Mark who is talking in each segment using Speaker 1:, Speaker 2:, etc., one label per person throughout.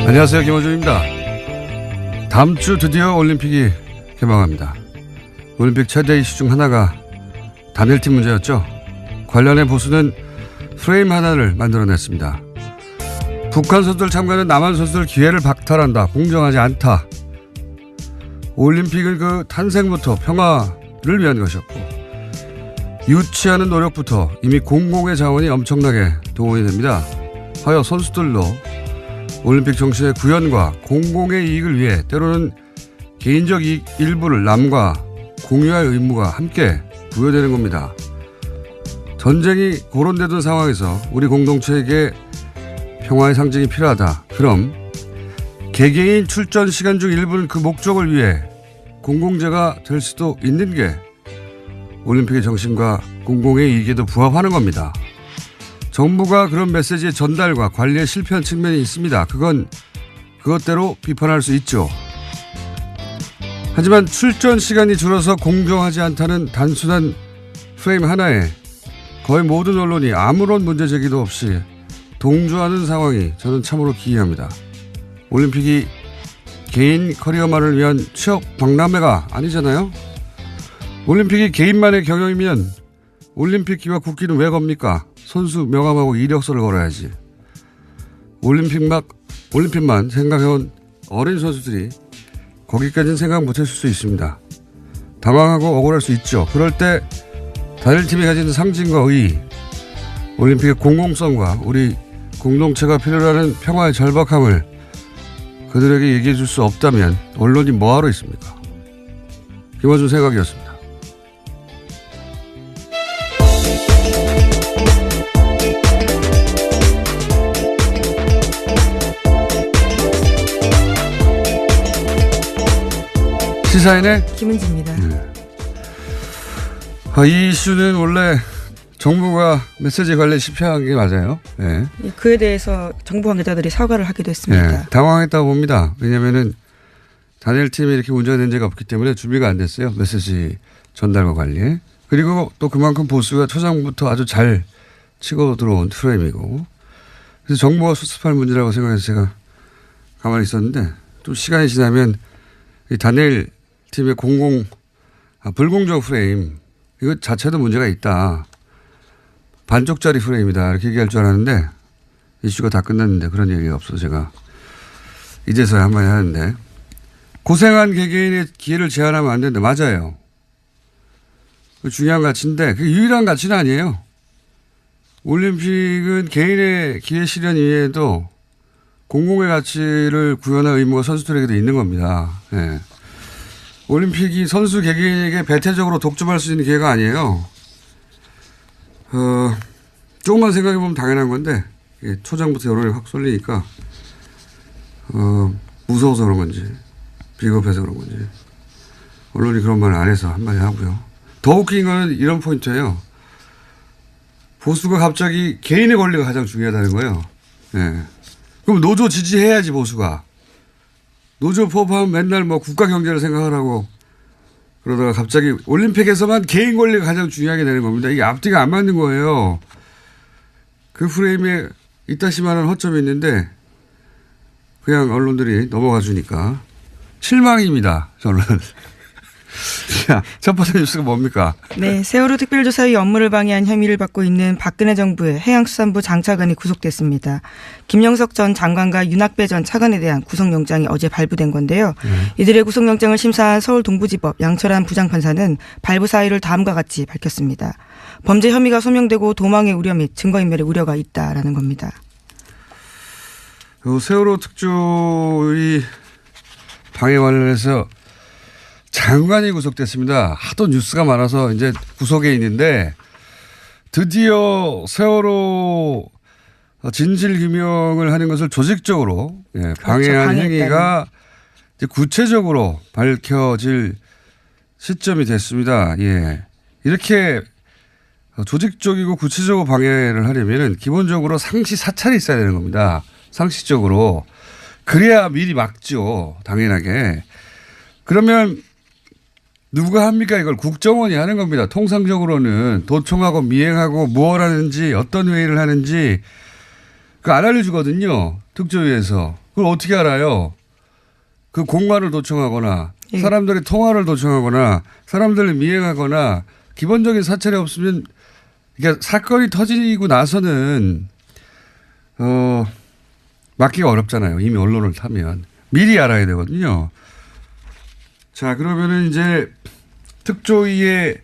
Speaker 1: 안녕하세요, 김호준입니다. 다음 주 드디어 올림픽이 개막합니다. 올림픽 최대 이슈 중 하나가 단일팀 문제였죠. 관련해 보수는 프레임 하나를 만들어냈습니다. 북한 선수들 참가는 남한 선수들 기회를 박탈한다. 공정하지 않다. 올림픽은 그 탄생부터 평화를 위한 것이었고 유치하는 노력부터 이미 공공의 자원이 엄청나게 동원이 됩니다. 하여 선수들도 올림픽 정신의 구현과 공공의 이익을 위해 때로는 개인적 이익 일부를 남과 공유할 의무가 함께 부여되는 겁니다. 전쟁이 고론되던 상황에서 우리 공동체에게 평화의 상징이 필요하다. 그럼 개개인 출전 시간 중 일부는 그 목적을 위해 공공재가 될 수도 있는 게 올림픽의 정신과 공공의 이익에도 부합하는 겁니다. 정부가 그런 메시지의 전달과 관리에 실패한 측면이 있습니다. 그건 그것대로 비판할 수 있죠. 하지만 출전 시간이 줄어서 공정하지 않다는 단순한 프레임 하나에 거의 모든 언론이 아무런 문제 제기도 없이 동조하는 상황이 저는 참으로 기이합니다. 올림픽이 개인 커리어만을 위한 취업 박람회가 아니잖아요. 올림픽이 개인만의 경영이면 올림픽기와 국기는 왜 겁니까? 선수 명함하고 이력서를 걸어야지. 올림픽만 생각해온 어린 선수들이 거기까지는 생각 못했을 수 있습니다. 당황하고 억울할 수 있죠. 그럴 때 단일팀이 가지는 상징과 의의, 올림픽의 공공성과 우리 공동체가 필요로 하는 평화의 절박함을 그들에게 얘기해 줄 수 없다면 언론이 뭐하러 있습니까? 김어준 생각이었습니다. 시사인의
Speaker 2: 김은지입니다.
Speaker 1: 네. 이 이슈는 원래 정부가 메시지 관리에 실패한 게 맞아요. 네.
Speaker 2: 그에 대해서 정부 관계자들이 사과를 하기도 했습니다.
Speaker 1: 네. 당황했다고 봅니다. 왜냐하면 단일팀이 이렇게 운전된 적이 없기 때문에 준비가 안 됐어요. 메시지 전달과 관리에. 그리고 또 그만큼 보수가 초장부터 아주 잘 치고 들어온 프레임이고. 그래서 정부가 수습할 문제라고 생각해서 제가 가만히 있었는데 또 시간이 지나면 이 단일팀의 불공정 프레임 이거 자체도 문제가 있다. 반쪽짜리 프레임이다. 이렇게 얘기할 줄 알았는데 이슈가 다 끝났는데 그런 얘기가 없어서 제가 이제서야 한마디 하는데 고생한 개개인의 기회를 제한하면 안 된다. 맞아요. 그 중요한 가치인데 그게 유일한 가치는 아니에요. 올림픽은 개인의 기회 실현 이외에도 공공의 가치를 구현할 의무가 선수들에게도 있는 겁니다. 네. 올림픽이 선수 개개인에게 배타적으로 독점할 수 있는 기회가 아니에요. 조금만 생각해 보면 당연한 건데 초장부터 여론이 확 쏠리니까 무서워서 그런 건지 비겁해서 그런 건지 언론이 그런 말을 안 해서 한마디 하고요. 더 웃긴 거는 이런 포인트예요. 보수가 갑자기 개인의 권리가 가장 중요하다는 거예요. 네. 그럼 노조 지지해야지 보수가. 노조 포함하면 맨날 뭐 국가 경제를 생각하라고 그러다가 갑자기 올림픽에서만 개인 권리가 가장 중요하게 되는 겁니다. 이게 앞뒤가 안 맞는 거예요. 그 프레임에 이따시만한 허점이 있는데 그냥 언론들이 넘어가 주니까 실망입니다. 저는. 자, 첫 번째 뉴스가 뭡니까?
Speaker 2: 네, 세월호 특별조사의 업무를 방해한 혐의를 받고 있는 박근혜 정부의 해양수산부 장차관이 구속됐습니다. 김영석 전 장관과 윤학배 전 차관에 대한 구속영장이 어제 발부된 건데요. 이들의 구속영장을 심사한 서울 동부지법 양철한 부장판사는 발부 사유를 다음과 같이 밝혔습니다. 범죄 혐의가 소명되고 도망의 우려 및 증거인멸의 우려가 있다라는 겁니다.
Speaker 1: 세월호 특조위 방해 관련해서 장관이 구속됐습니다. 하도 뉴스가 많아서 이제 구속에 있는데 드디어 세월호 진실규명을 하는 것을 조직적으로 방해한 그렇죠, 행위가 이제 구체적으로 밝혀질 시점이 됐습니다. 예. 이렇게 조직적이고 구체적으로 방해를 하려면 기본적으로 상시 사찰이 있어야 되는 겁니다. 상식적으로. 그래야 미리 막죠. 당연하게. 그러면 누가 합니까? 이걸 국정원이 하는 겁니다. 통상적으로는 도청하고 미행하고 무엇 하는지 어떤 회의를 하는지 그 안 알려주거든요. 특조위에서. 그걸 어떻게 알아요? 그 공간을 도청하거나
Speaker 2: 예.
Speaker 1: 사람들의 통화를 도청하거나 사람들을 미행하거나 기본적인 사찰이 없으면 그러니까 사건이 터지고 나서는 막기가 어렵잖아요. 이미 언론을 타면. 미리 알아야 되거든요. 자, 그러면은 이제 특조위의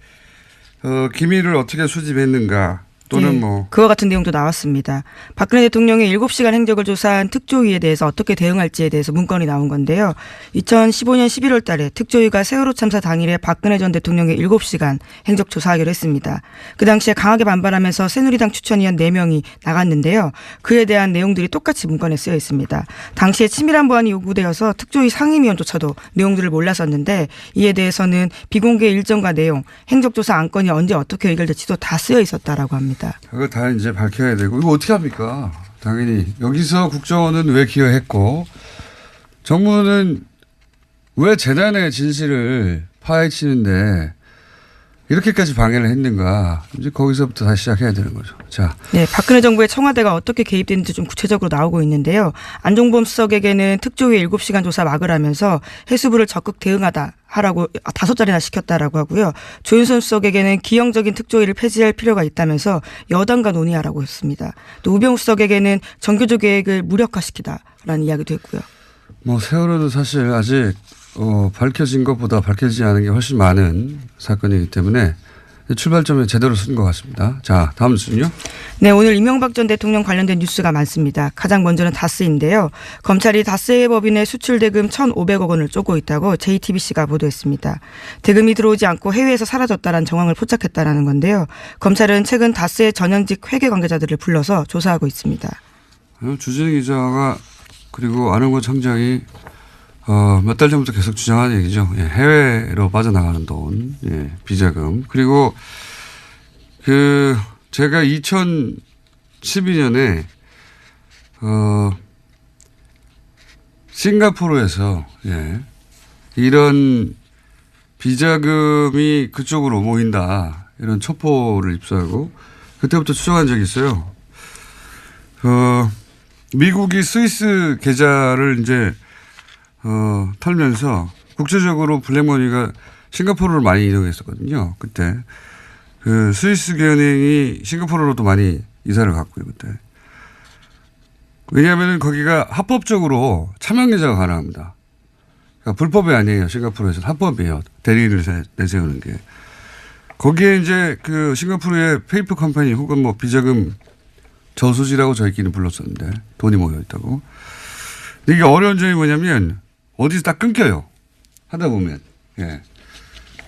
Speaker 1: 기밀을 어떻게 수집했는가 또는
Speaker 2: 예,
Speaker 1: 뭐.
Speaker 2: 그와 같은 내용도 나왔습니다. 박근혜 대통령의 7시간 행적을 조사한 특조위에 대해서 어떻게 대응할지에 대해서 문건이 나온 건데요. 2015년 11월 달에 특조위가 세월호 참사 당일에 박근혜 전 대통령의 7시간 행적 조사하기로 했습니다. 그 당시에 강하게 반발하면서 새누리당 추천위원 4명이 나갔는데요. 그에 대한 내용들이 똑같이 문건에 쓰여 있습니다. 당시에 치밀한 보안이 요구되어서 특조위 상임위원조차도 내용들을 몰랐었는데 이에 대해서는 비공개 일정과 내용, 행적조사 안건이 언제 어떻게 의결될지도 다 쓰여 있었다라고 합니다.
Speaker 1: 그거 다 이제 밝혀야 되고 이거 어떻게 합니까? 당연히 여기서 국정원은 왜 기여했고 정부는 왜 재단의 진실을 파헤치는데 이렇게까지 방해를 했는가? 이제 거기서부터 다시 시작해야 되는 거죠. 자,
Speaker 2: 네, 박근혜 정부의 청와대가 어떻게 개입됐는지 좀 구체적으로 나오고 있는데요. 안종범 수석에게는 특조위 7시간 조사 막으라면서 해수부를 적극 하라고 5자리나 시켰다라고 하고요. 조윤선 수석에게는 기형적인 특조위를 폐지할 필요가 있다면서 여당과 논의하라고 했습니다. 또 우병우 수석에게는 정교조 계획을 무력화시키다라는 이야기도 했고요.
Speaker 1: 뭐 세월호는 사실 아직 밝혀진 것보다 밝혀지지 않은 게 훨씬 많은 사건이기 때문에 출발점에 제대로 쓴 것 같습니다. 자, 다음 순요.
Speaker 2: 네, 오늘 이명박 전 대통령 관련된 뉴스가 많습니다. 가장 먼저는 다스인데요. 검찰이 다스의 법인의 수출 대금 1,500억 원을 쪼고 있다고 JTBC가 보도했습니다. 대금이 들어오지 않고 해외에서 사라졌다는 정황을 포착했다는 건데요. 검찰은 최근 다스의 전현직 회계 관계자들을 불러서 조사하고 있습니다.
Speaker 1: 주진우 기자가 그리고 안홍구 청장이 몇 달 전부터 계속 주장하는 얘기죠. 예, 해외로 빠져나가는 돈, 예, 비자금. 그리고 제가 2012년에 싱가포르에서 예, 이런 비자금이 그쪽으로 모인다 이런 첩보를 입수하고 그때부터 추정한 적이 있어요. 미국이 스위스 계좌를 이제 털면서 국제적으로 블랙머니가 싱가포르로 많이 이동했었거든요. 그때 그 스위스 은행이 싱가포르로도 많이 이사를 갔고요. 그때 왜냐하면 거기가 합법적으로 차명 계좌가 가능합니다. 그러니까 불법이 아니에요. 싱가포르에서는 합법이에요. 대리인을 내세우는 게. 거기에 이제 그 싱가포르의 페이퍼 컴퍼니 혹은 뭐 비자금 저수지라고 저희끼리 불렀었는데 돈이 모여 있다고. 근데 이게 어려운 점이 뭐냐면 어디서 딱 끊겨요. 하다 보면. 예.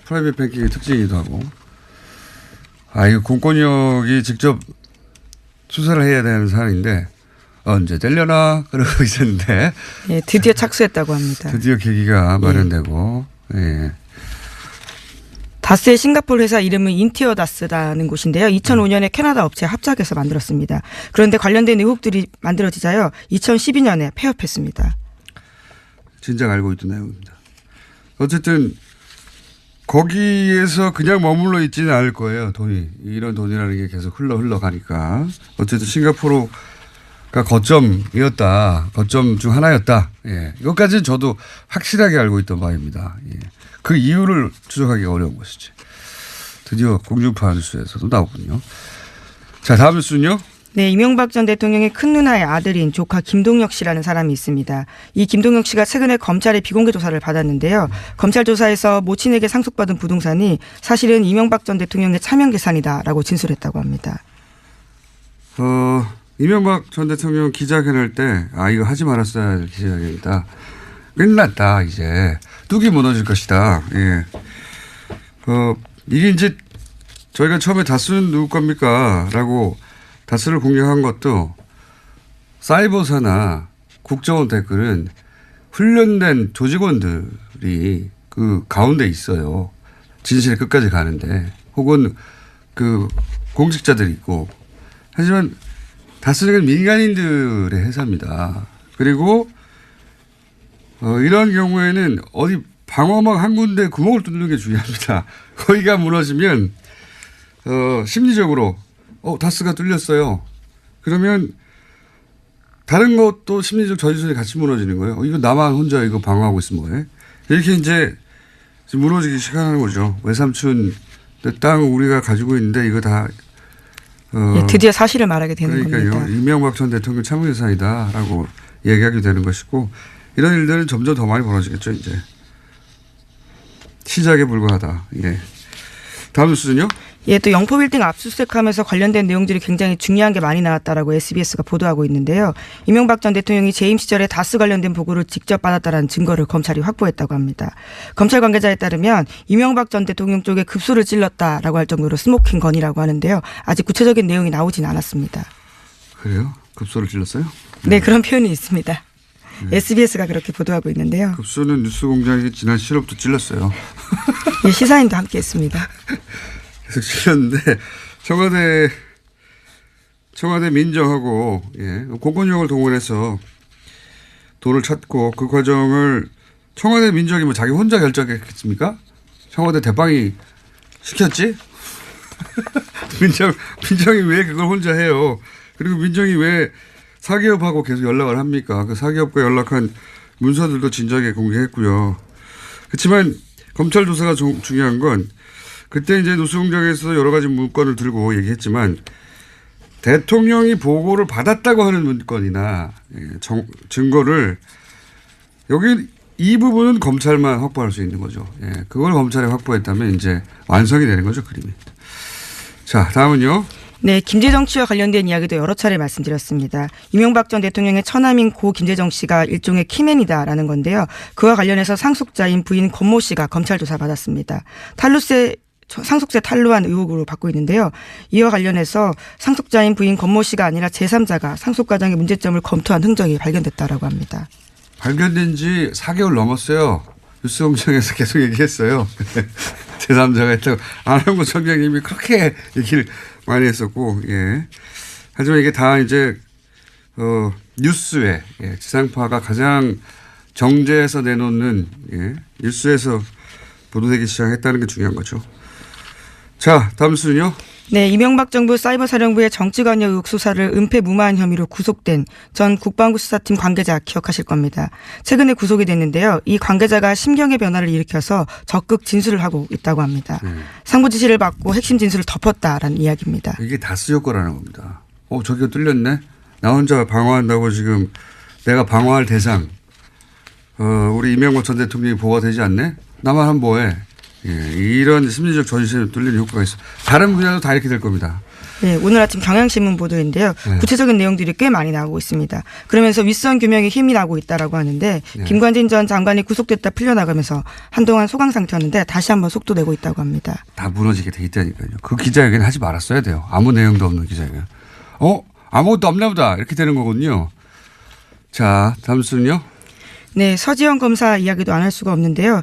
Speaker 1: 프라이빗 뱅킹의 특징이기도 하고. 이거 공권력이 직접 수사를 해야 되는 사안인데 언제 되려나 그러고 있었는데.
Speaker 2: 예, 드디어 착수했다고 합니다.
Speaker 1: 드디어 계기가 마련되고. 예.
Speaker 2: 다스의 싱가포르 회사 이름은 인티어 다스라는 곳인데요. 2005년에 캐나다 업체와 합작해서 만들었습니다. 그런데 관련된 의혹들이 만들어지자요. 2012년에 폐업했습니다.
Speaker 1: 진작 알고 있던 내용입니다. 어쨌든 거기에서 그냥 머물러 있지는 않을 거예요. 돈이. 이런 돈이라는 게 계속 흘러가니까. 어쨌든 싱가포르가 거점이었다. 거점 중 하나였다. 예. 이것까지는 저도 확실하게 알고 있던 바입니다. 예. 그 이유를 추적하기가 어려운 것이지. 드디어 공중파 뉴스에서도 나오군요. 자, 다음 뉴스는요.
Speaker 2: 네, 이명박 전 대통령의 큰 누나의 아들인 조카 김동혁 씨라는 사람이 있습니다. 이 김동혁 씨가 최근에 검찰의 비공개 조사를 받았는데요. 검찰 조사에서 모친에게 상속받은 부동산이 사실은 이명박 전 대통령의 차명 재산이다라고 진술했다고 합니다.
Speaker 1: 이명박 전 대통령 기자회견할 때 이거 하지 말았어야 할 기자회견이다. 끝났다 이제. 뚝이 무너질 것이다. 예. 이게 이제 저희가 처음에 다스는 누구 겁니까? 라고 다스를 공격한 것도 사이버사나 국정원 댓글은 훈련된 조직원들이 그 가운데 있어요. 진실의 끝까지 가는데 혹은 그 공직자들이 있고 하지만 다스는 민간인들의 회사입니다. 그리고 이런 경우에는 어디 방어막 한 군데 구멍을 뚫는 게 중요합니다. 거기가 무너지면 심리적으로 다스가 뚫렸어요. 그러면 다른 것도 심리적 저지선이 같이 무너지는 거예요. 이거 나만 혼자 이거 방어하고 있으면 뭐해? 이렇게 이제 무너지기 시작하는 거죠. 외삼촌 땅 우리가 가지고 있는데 이거 다
Speaker 2: 드디어 사실을 말하게 되는
Speaker 1: 그러니까요.
Speaker 2: 겁니다.
Speaker 1: 이명박 전 대통령 참여유사이다라고 얘기하게 되는 것이고 이런 일들은 점점 더 많이 벌어지겠죠. 이제 시작에 불과하다. 예. 다음 뉴스는요?
Speaker 2: 예, 또 영포빌딩 압수수색하면서 관련된 내용들이 굉장히 중요한 게 많이 나왔다라고 SBS가 보도하고 있는데요. 이명박 전 대통령이 재임 시절에 다스 관련된 보고를 직접 받았다라는 증거를 검찰이 확보했다고 합니다. 검찰 관계자에 따르면 이명박 전 대통령 쪽에 급소를 찔렀다라고 할 정도로 스모킹 건이라고 하는데요. 아직 구체적인 내용이 나오진 않았습니다.
Speaker 1: 그래요? 급소를 찔렀어요?
Speaker 2: 네, 그런 표현이 있습니다. SBS가 그렇게 보도하고 있는데요.
Speaker 1: 급소는 뉴스공장이 지난 7월부터 찔렀어요.
Speaker 2: 예, 시사인도 함께했습니다.
Speaker 1: 계속 찔렀는데 청와대 민정하고 공권력을 동원해서 돈을 찾고 그 과정을 청와대 민정이 뭐 자기 혼자 결정했겠습니까? 청와대 대빵이 시켰지? 민정이 왜 그걸 혼자 해요? 그리고 민정이 왜 사기업하고 계속 연락을 합니까? 그 사기업과 연락한 문서들도 진작에 공개했고요. 그렇지만 검찰 조사가 중요한 건 그때 이제 노수공장에서 여러 가지 문건을 들고 얘기했지만 대통령이 보고를 받았다고 하는 문건이나 증거를 여기 이 부분은 검찰만 확보할 수 있는 거죠. 그걸 검찰이 확보했다면 이제 완성이 되는 거죠, 그림이. 자, 다음은요.
Speaker 2: 네, 김재정 씨와 관련된 이야기도 여러 차례 말씀드렸습니다. 이명박 전 대통령의 처남인 고 김재정 씨가 일종의 키맨이다라는 건데요. 그와 관련해서 상속자인 부인 권모 씨가 검찰 조사 받았습니다. 상속세 탈루한 의혹으로 받고 있는데요. 이와 관련해서 상속자인 부인 권모 씨가 아니라 제3자가 상속 과정의 문제점을 검토한 흔적이 발견됐다라고 합니다.
Speaker 1: 발견된 지 4개월 넘었어요. 뉴스공장에서 계속 얘기했어요. 제3자가 있다고. 안홍구 청장님이 그렇게 얘기를 많이 했었고, 예. 하지만 이게 다 이제, 뉴스에, 지상파가 가장 정제해서 내놓는, 뉴스에서 보도되기 시작했다는 게 중요한 거죠. 자, 다음 순요.
Speaker 2: 네, 이명박 정부 사이버사령부의 정치관여 의혹 수사를 은폐무마한 혐의로 구속된 전 국방부 수사팀 관계자 기억하실 겁니다. 최근에 구속이 됐는데요. 이 관계자가 심경의 변화를 일으켜서 적극 진술을 하고 있다고 합니다. 상부 지시를 받고 핵심 진술을 덮었다라는 이야기입니다.
Speaker 1: 이게 다스 효과라는 겁니다. 저기가 뚫렸네. 나 혼자 방어한다고 지금 내가 방어할 대상. 우리 이명박 전 대통령이 보호가 되지 않네. 나만 하면 뭐해. 이런 심리적 저지선에 뚫리는 효과가 있어. 다른 분야도 다 이렇게 될 겁니다.
Speaker 2: 네, 오늘 아침 경향신문 보도인데요. 구체적인 내용들이 꽤 많이 나오고 있습니다. 그러면서 윗선 규명에 힘이 나고 있다라고 하는데 김관진 전 장관이 구속됐다 풀려나가면서 한동안 소강 상태였는데 다시 한번 속도 내고 있다고 합니다.
Speaker 1: 다 무너지게 돼 있다니까요. 그 기자회견 하지 말았어야 돼요. 아무 내용도 없는 기자회견. 아무것도 없나 보다 이렇게 되는 거군요. 자, 다음 순요.
Speaker 2: 네, 서지현 검사 이야기도 안 할 수가 없는데요.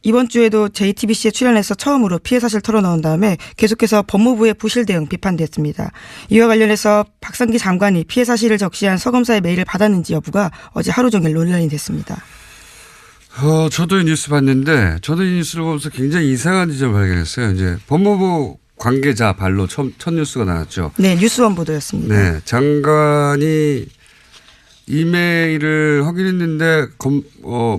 Speaker 2: 이번 주에도 JTBC에 출연해서 처음으로 피해 사실 털어놓은 다음에 계속해서 법무부의 부실 대응 비판됐습니다. 이와 관련해서 박상기 장관이 피해 사실을 적시한 서 검사의 메일을 받았는지 여부가 어제 하루 종일 논란이 됐습니다.
Speaker 1: 저도 이 뉴스 봤는데 저도 이 뉴스를 보면서 굉장히 이상한 지점을 발견했어요. 이제 법무부 관계자 발로 첫 뉴스가 나왔죠.
Speaker 2: 네, 뉴스원 보도였습니다.
Speaker 1: 네, 장관이 이메일을 확인했는데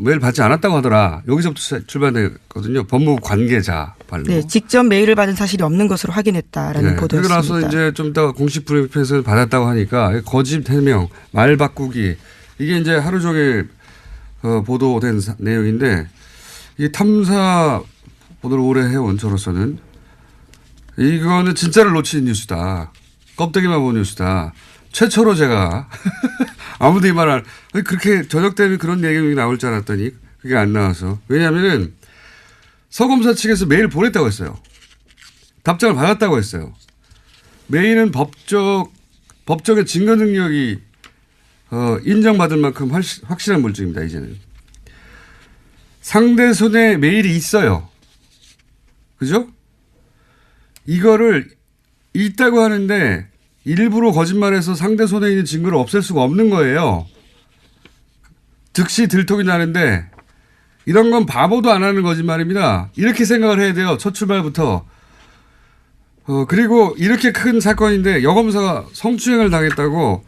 Speaker 1: 메일 받지 않았다고 하더라. 여기서부터 출발했거든요. 법무부 관계자 발로.
Speaker 2: 네, 직접 메일을 받은 사실이 없는 것으로 확인했다라는 보도였습니다.
Speaker 1: 그러고 나서 이제 좀 이따가 공식 브리핑에서 받았다고 하니까 거짓 해명, 말 바꾸기 이게 이제 하루 종일 보도된 내용인데 이 탐사 보도를 오래 해온 저로서는 이거는 진짜를 놓친 뉴스다. 껍데기만 본 뉴스다. 최초로 제가 아무도 이 말을 그렇게 저녁 때문에 그런 내용이 나올 줄 알았더니 그게 안 나와서. 왜냐하면 서 검사 측에서 메일 보냈다고 했어요. 답장을 받았다고 했어요. 메일은 법적인 증거 능력이 인정받을 만큼 확실한 물증입니다. 이제는. 상대 손에 메일이 있어요. 그죠? 이거를 있다고 하는데 일부러 거짓말해서 상대 손에 있는 증거를 없앨 수가 없는 거예요. 즉시 들통이 나는데 이런 건 바보도 안 하는 거짓말입니다. 이렇게 생각을 해야 돼요. 첫 출발부터. 그리고 이렇게 큰 사건인데 여검사가 성추행을 당했다고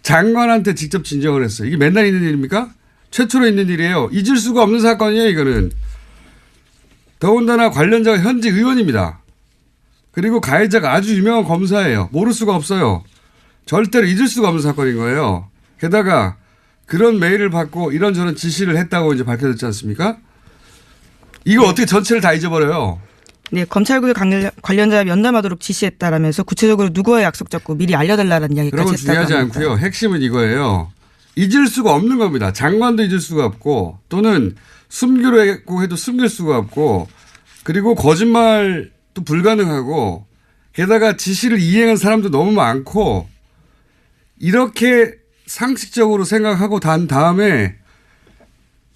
Speaker 1: 장관한테 직접 진정을 했어요. 이게 맨날 있는 일입니까? 최초로 있는 일이에요. 잊을 수가 없는 사건이에요, 이거는. 더군다나 관련자가 현직 의원입니다. 그리고 가해자가 아주 유명한 검사예요. 모를 수가 없어요. 절대로 잊을 수가 없는 사건인 거예요. 게다가 그런 메일을 받고 이런저런 지시를 했다고 이제 밝혀졌지 않습니까? 이거 어떻게 전체를 다 잊어버려요?
Speaker 2: 네, 검찰국의 관련자 면담하도록 지시했다라면서 구체적으로 누구와 약속 잡고 미리 알려달라는 이야기까지
Speaker 1: 그런 건
Speaker 2: 했다고
Speaker 1: 중요하지
Speaker 2: 합니다.
Speaker 1: 않고요. 핵심은 이거예요. 잊을 수가 없는 겁니다. 장관도 잊을 수가 없고 또는 숨기로 해도 숨길 수가 없고 그리고 거짓말도 불가능하고 게다가 지시를 이행한 사람도 너무 많고 이렇게 상식적으로 생각하고 단 다음에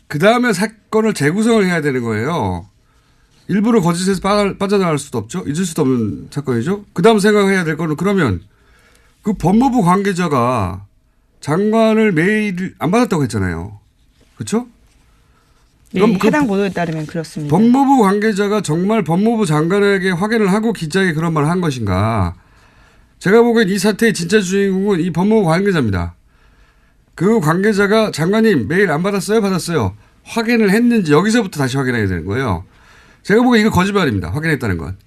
Speaker 1: 그 다음에 사건을 재구성을 해야 되는 거예요. 일부러 거짓에서 빠져나갈 수도 없죠. 잊을 수도 없는 사건이죠. 그 다음 생각해야 될 거는 그러면 그 법무부 관계자가 장관을 메일 안 받았다고 했잖아요. 그렇죠?
Speaker 2: 네,
Speaker 1: 그럼
Speaker 2: 해당 보도에 따르면 그렇습니다.
Speaker 1: 법무부 관계자가 정말 법무부 장관에게 확인을 하고 기자에게 그런 말을 한 것인가. 제가 보기엔 이 사태의 진짜 주인공은 이 법무부 관계자입니다. 그 관계자가 장관님 메일 안 받았어요? 받았어요. 확인을 했는지 여기서부터 다시 확인해야 되는 거예요. 제가 보기엔 이거 거짓말입니다. 확인했다는 건.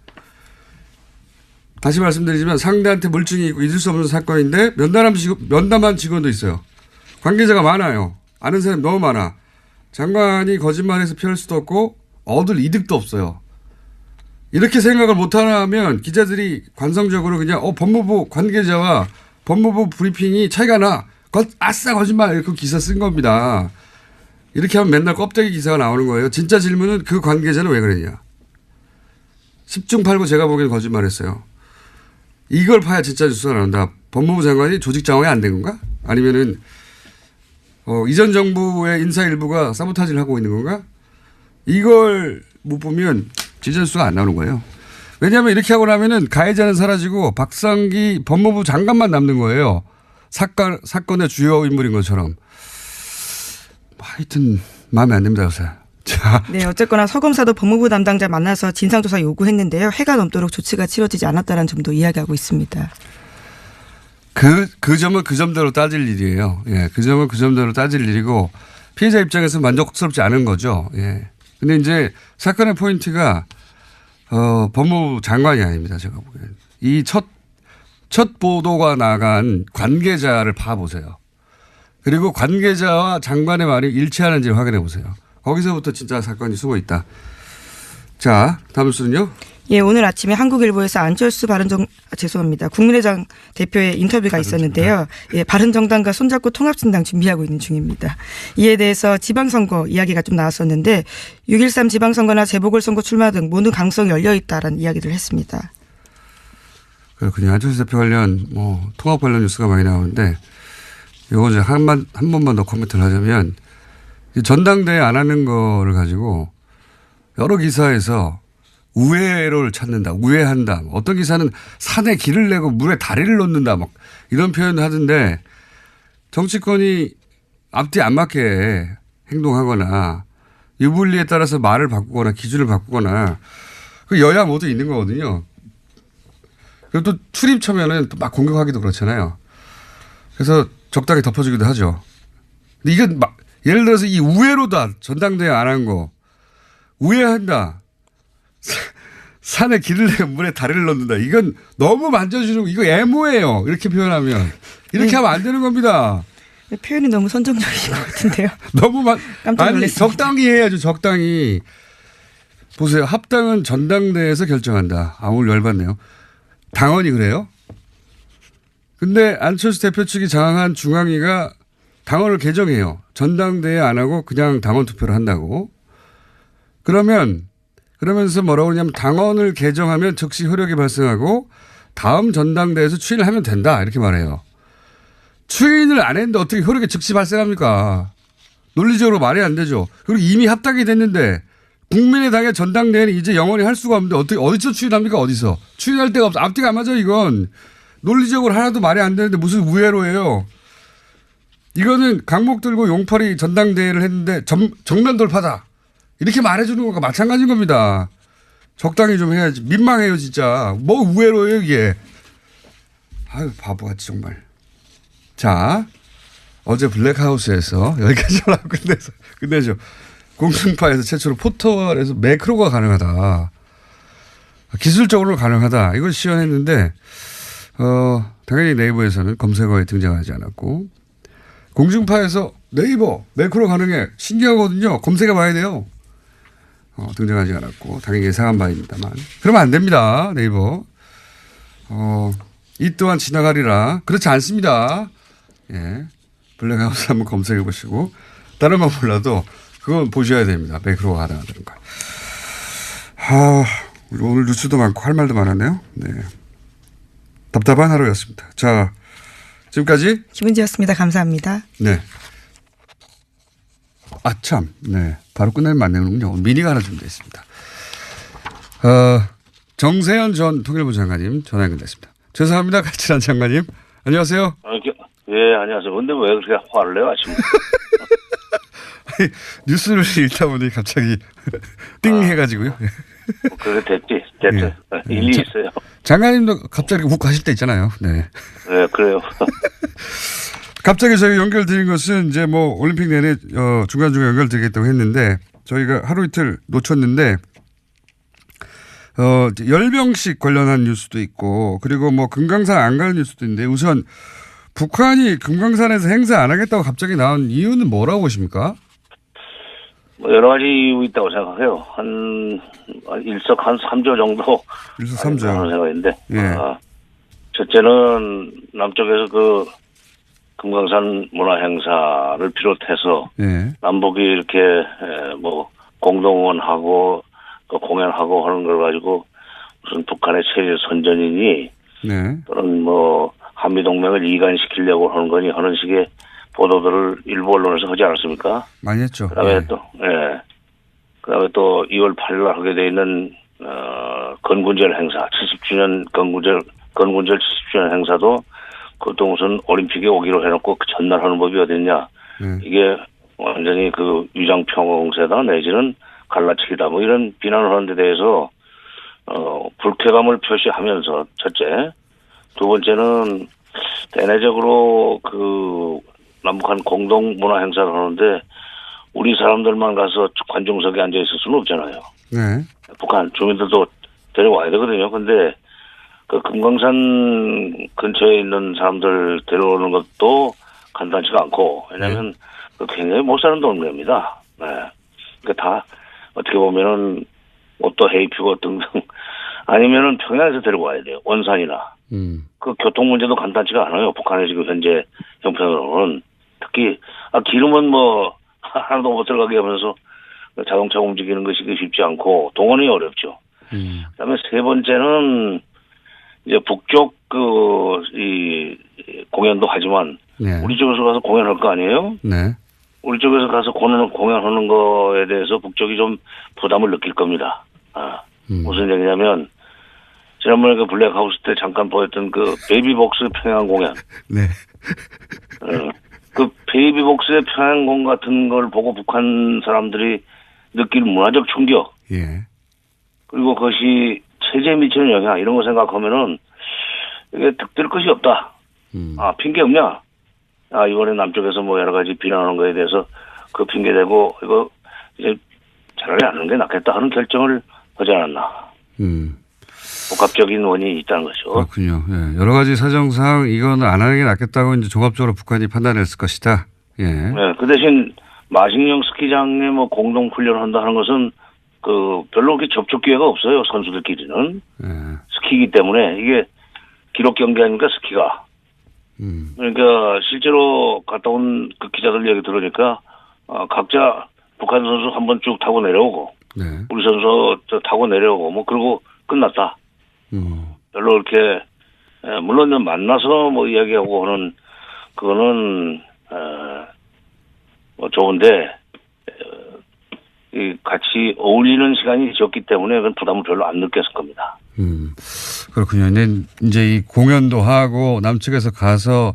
Speaker 1: 다시 말씀드리지만 상대한테 물증이 있고 잊을 수 없는 사건인데 면담한 직원도 있어요. 관계자가 많아요. 아는 사람이 너무 많아. 장관이 거짓말해서 피할 수도 없고 얻을 이득도 없어요. 이렇게 생각을 못하면 기자들이 관성적으로 그냥 법무부 관계자와 법무부 브리핑이 차이가 나. 아싸 거짓말 이렇게 기사 쓴 겁니다. 이렇게 하면 맨날 껍데기 기사가 나오는 거예요. 진짜 질문은 그 관계자는 왜 그랬냐. 10중 8구 제가 보기엔 거짓말했어요. 이걸 파야 진짜 뉴스가 나온다. 법무부 장관이 조직 장악이 안 된 건가? 아니면은 이전 정부의 인사 일부가 사보타지를 하고 있는 건가? 이걸 못 보면 진짜 뉴스가 안 나오는 거예요. 왜냐하면 이렇게 하고 나면은 가해자는 사라지고 박상기 법무부 장관만 남는 거예요. 사건의 주요 인물인 것처럼. 하여튼 마음에 안 듭니다 요새. 자.
Speaker 2: 네, 어쨌거나 서 검사도 법무부 담당자 만나서 진상조사 요구했는데요. 해가 넘도록 조치가 치러지지 않았다는 점도 이야기하고 있습니다.
Speaker 1: 그 점은 그 점대로 따질 일이에요. 예, 그 점은 그 점대로 따질 일이고 피해자 입장에서 만족스럽지 않은 거죠. 예. 근데 이제 사건의 포인트가 법무부 장관이 아닙니다. 제가 보기엔. 이 첫 보도가 나간 관계자를 봐보세요. 그리고 관계자와 장관의 말이 일치하는지를 확인해 보세요. 거기서부터 진짜 사건이 숨어 있다. 자, 다음 수는요.
Speaker 2: 예, 오늘 아침에 한국일보에서 안철수 국민의당 대표의 인터뷰가 있었는데요. 예, 바른정당과 손잡고 통합신당 준비하고 있는 중입니다. 이에 대해서 지방선거 이야기가 좀 나왔었는데 6.13 지방선거나 재보궐선거 출마 등 모든 가능성이 열려있다라는 이야기를 했습니다.
Speaker 1: 그렇군요. 안철수 대표 관련 통합 관련 뉴스가 많이 나오는데 이거 이제 한 번만 더 코멘트를 하자면 전당대회 안 하는 거를 가지고 여러 기사에서 우회로를 찾는다, 우회한다. 어떤 기사는 산에 길을 내고 물에 다리를 놓는다, 막 이런 표현을 하던데 정치권이 앞뒤 안 맞게 행동하거나 유불리에 따라서 말을 바꾸거나 기준을 바꾸거나 그 여야 모두 있는 거거든요. 그리고 또 출입 처면은 또 막 공격하기도 그렇잖아요. 그래서 적당히 덮어주기도 하죠. 근데 이건 막 예를 들어서 이 우회로다 전당대회 안 한 거 우회한다. 산에 길을 내고 물에 다리를 넣는다. 이건 너무 만져주는 이거 애모예요. 이렇게 표현하면 이렇게 하면 안 되는 겁니다.
Speaker 2: 표현이 너무 선정적이신 것 같은데요.
Speaker 1: 너무
Speaker 2: 깜짝 놀랐습니다.
Speaker 1: 적당히 해야죠. 적당히. 보세요. 합당은 전당대회에서 결정한다. 오늘 열받네요. 당원이 그래요? 근데 안철수 대표 측이 장악한 중앙위가 당원을 개정해요. 전당대회 안 하고 그냥 당원 투표를 한다고. 그러면서 뭐라고 하냐면 당원을 개정하면 즉시 효력이 발생하고 다음 전당대회에서 추인을 하면 된다. 이렇게 말해요. 추인을 안 했는데 어떻게 효력이 즉시 발생합니까? 논리적으로 말이 안 되죠. 그리고 이미 합당이 됐는데 국민의당의 전당대회는 이제 영원히 할 수가 없는데 어떻게 어디서 추인합니까? 어디서. 추인할 데가 없어. 앞뒤가 안 맞아 이건. 논리적으로 하나도 말이 안 되는데 무슨 우회로예요. 이거는 강목 들고 용팔이 전당대회를 했는데 정면 돌파다. 이렇게 말해주는 것과 마찬가지인 겁니다. 적당히 좀 해야지. 민망해요 진짜. 뭐 우회로예요 이게. 아유 바보같이 정말. 자, 어제 블랙하우스에서 여기까지만 하고 끝내죠. 공중파에서 최초로 포털에서 매크로가 가능하다. 기술적으로 가능하다. 이걸 시연했는데, 당연히 네이버에서는 검색어에 등장하지 않았고, 공중파에서 네이버 매크로 가능해. 신기하거든요. 검색해 봐야 돼요. 등장하지 않았고, 당연히 예상한 바입니다만. 그러면 안 됩니다. 네이버. 이 또한 지나가리라. 그렇지 않습니다. 예. 블랙하우스 한번 검색해 보시고, 다른 건 몰라도 그건 보셔야 됩니다. 매크로가 가능하다는 걸. 오늘 뉴스도 많고 할 말도 많았네요. 네. 답답한 하루였습니다. 자, 지금까지
Speaker 2: 김은지였습니다. 감사합니다.
Speaker 1: 네. 참. 네. 바로 끝내면 안 되는군요. 미니가 하나 준비되어 있습니다. 정세현 전 통일부 장관님 전화 연결됐습니다. 죄송합니다. 가치란 장관님. 안녕하세요.
Speaker 3: 예, 안녕하세요. 근데 왜 그렇게 화를 내요, 아침에?
Speaker 1: 뉴스를 읽다 보니 갑자기 띵 해가지고요.
Speaker 3: 그래, 됐지. 됐죠.
Speaker 1: 예.
Speaker 3: 일리 있어요.
Speaker 1: 장관님도 갑자기 훅 가실 때 있잖아요. 네.
Speaker 3: 네, 그래요.
Speaker 1: 갑자기 저희 연결드린 것은 이제 뭐 올림픽 내내 중간중간 연결드리겠다고 했는데 저희가 하루 이틀 놓쳤는데 열병식 관련한 뉴스도 있고 그리고 뭐 금강산 안 가는 뉴스도 있는데 우선 북한이 금강산에서 행사 안 하겠다고 갑자기 나온 이유는 뭐라고 보십니까?
Speaker 3: 뭐 여러 가지 이유 있다고 생각해요. 일석 한 3조 정도.
Speaker 1: 일석 3조.
Speaker 3: 하는 생각인데.
Speaker 1: 예.
Speaker 3: 첫째는 남쪽에서 그 금강산 문화 행사를 비롯해서
Speaker 1: 예.
Speaker 3: 남북이 이렇게 뭐 공동원하고 공연하고 하는 걸 가지고 무슨 북한의 체제 선전이니
Speaker 1: 네.
Speaker 3: 또는 뭐 한미동맹을 이간시키려고 하는 거니 하는 식의 보도들을 일부 언론에서 하지 않았습니까?
Speaker 1: 많이 했죠.
Speaker 3: 그다음에
Speaker 1: 예.
Speaker 3: 그다음에 또 2월 8일 날 하게 돼 있는 건군절 행사 70주년 건군절 70주년 행사도 그것도 무슨 올림픽에 오기로 해놓고 그 전날 하는 법이 어딨냐? 이게 완전히 그 위장평화공세다 내지는 갈라치기다 뭐 이런 비난을 하는 데 대해서 불쾌감을 표시하면서 첫째, 두 번째는 대내적으로 그 남북한 공동 문화 행사를 하는데 우리 사람들만 가서 관중석에 앉아 있을 수는 없잖아요.
Speaker 1: 네.
Speaker 3: 북한 주민들도 데려와야 되거든요. 근데 그 금강산 근처에 있는 사람들 데려오는 것도 간단치가 않고 왜냐하면 굉장히 못 사는 동네입니다. 네. 그러니까 다 어떻게 보면은 옷도 헤입히고 등등 아니면은 평양에서 데려와야 돼요. 원산이나. 그 교통 문제도 간단치가 않아요. 북한의 지금 현재 형편으로는 특히 기름은 뭐 하나도 못 들어가게 하면서 자동차 움직이는 것이 쉽지 않고 동원이 어렵죠. 그다음에 세 번째는 이제 북쪽 이 공연도 하지만
Speaker 1: 네.
Speaker 3: 우리 쪽에서 가서 공연할 거 아니에요?
Speaker 1: 네.
Speaker 3: 우리 쪽에서 가서 공연하는 거에 대해서 북쪽이 좀 부담을 느낄 겁니다. 무슨 얘기냐면 지난번에 그 블랙하우스 때 잠깐 보였던 그 베이비복스 평양 공연.
Speaker 1: 네.
Speaker 3: 그 베이비복스의 평양공 같은 걸 보고 북한 사람들이 느낄 문화적 충격.
Speaker 1: 예.
Speaker 3: 그리고 그것이 체제에 미치는 영향 이런 거 생각하면은 이게 득될 것이 없다. 핑계 없냐? 이번에 남쪽에서 뭐 여러 가지 비난하는 거에 대해서 그 핑계 대고 이거 이제 차라리 안 하는 게 낫겠다 하는 결정을 하지 않았나. 복합적인 원인이 있다는 거죠.
Speaker 1: 그렇군요. 예. 여러 가지 사정상 이건 안 하는 게 낫겠다고 이제 종합적으로 북한이 판단했을 것이다. 예.
Speaker 3: 네, 그 대신 마식령 스키장에 뭐 공동 훈련을 한다 하는 것은 그 별로 그렇게 접촉 기회가 없어요. 선수들끼리는.
Speaker 1: 예.
Speaker 3: 스키이기 때문에 이게 기록 경기 아닙니까 스키가. 그러니까 실제로 갔다 온 그 기자들 얘기 들으니까 각자 북한 선수 한번 쭉 타고 내려오고
Speaker 1: 네.
Speaker 3: 우리 선수 타고 내려오고 뭐 그러고 끝났다. 별로 이렇게 물론 만나서 뭐 이야기하고 하는 그거는 뭐 좋은데 같이 어울리는 시간이 적기 때문에 그건 부담을 별로 안 느꼈을 겁니다.
Speaker 1: 그렇군요. 근데 이제 이 공연도 하고 남측에서 가서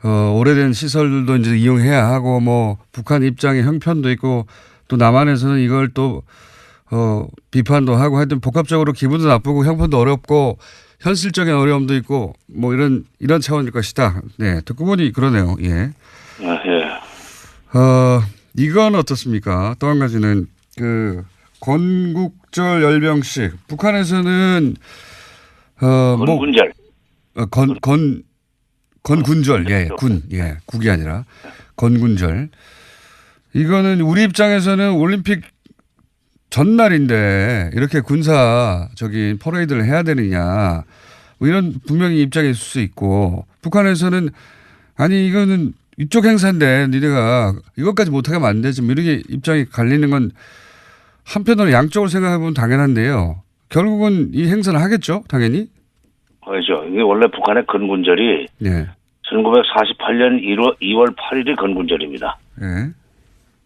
Speaker 1: 오래된 시설들도 이제 이용해야 하고 뭐 북한 입장의 형편도 있고 또 남한에서는 이걸 또 비판도 하고 하여튼 복합적으로 기분도 나쁘고 형편도 어렵고 현실적인 어려움도 있고 뭐 이런 차원일 것이다. 네, 듣고 보니 그러네요. 예.
Speaker 3: 예.
Speaker 1: 이건 어떻습니까? 또 한 가지는 그 건국절 열병식 북한에서는
Speaker 3: 건군절.
Speaker 1: 건군절, 예, 국이 아니라 건군절. 이거는 우리 입장에서는 올림픽 전날인데 이렇게 군사적인 퍼레이드를 해야 되느냐, 뭐 이런 분명히 입장이 있을 수 있고, 북한에서는 아니 이거는 이쪽 행사인데 니네가 이것까지 못하게 하면 안 되지, 뭐 이렇게 입장이 갈리는 건 한편으로 양쪽을 생각해 보면 당연한데요. 결국은 이 행사를 하겠죠, 당연히.
Speaker 3: 그렇죠. 이게 원래 북한의 건군절이
Speaker 1: 네.
Speaker 3: 1948년 2월 8일이 건군절입니다.
Speaker 1: 네.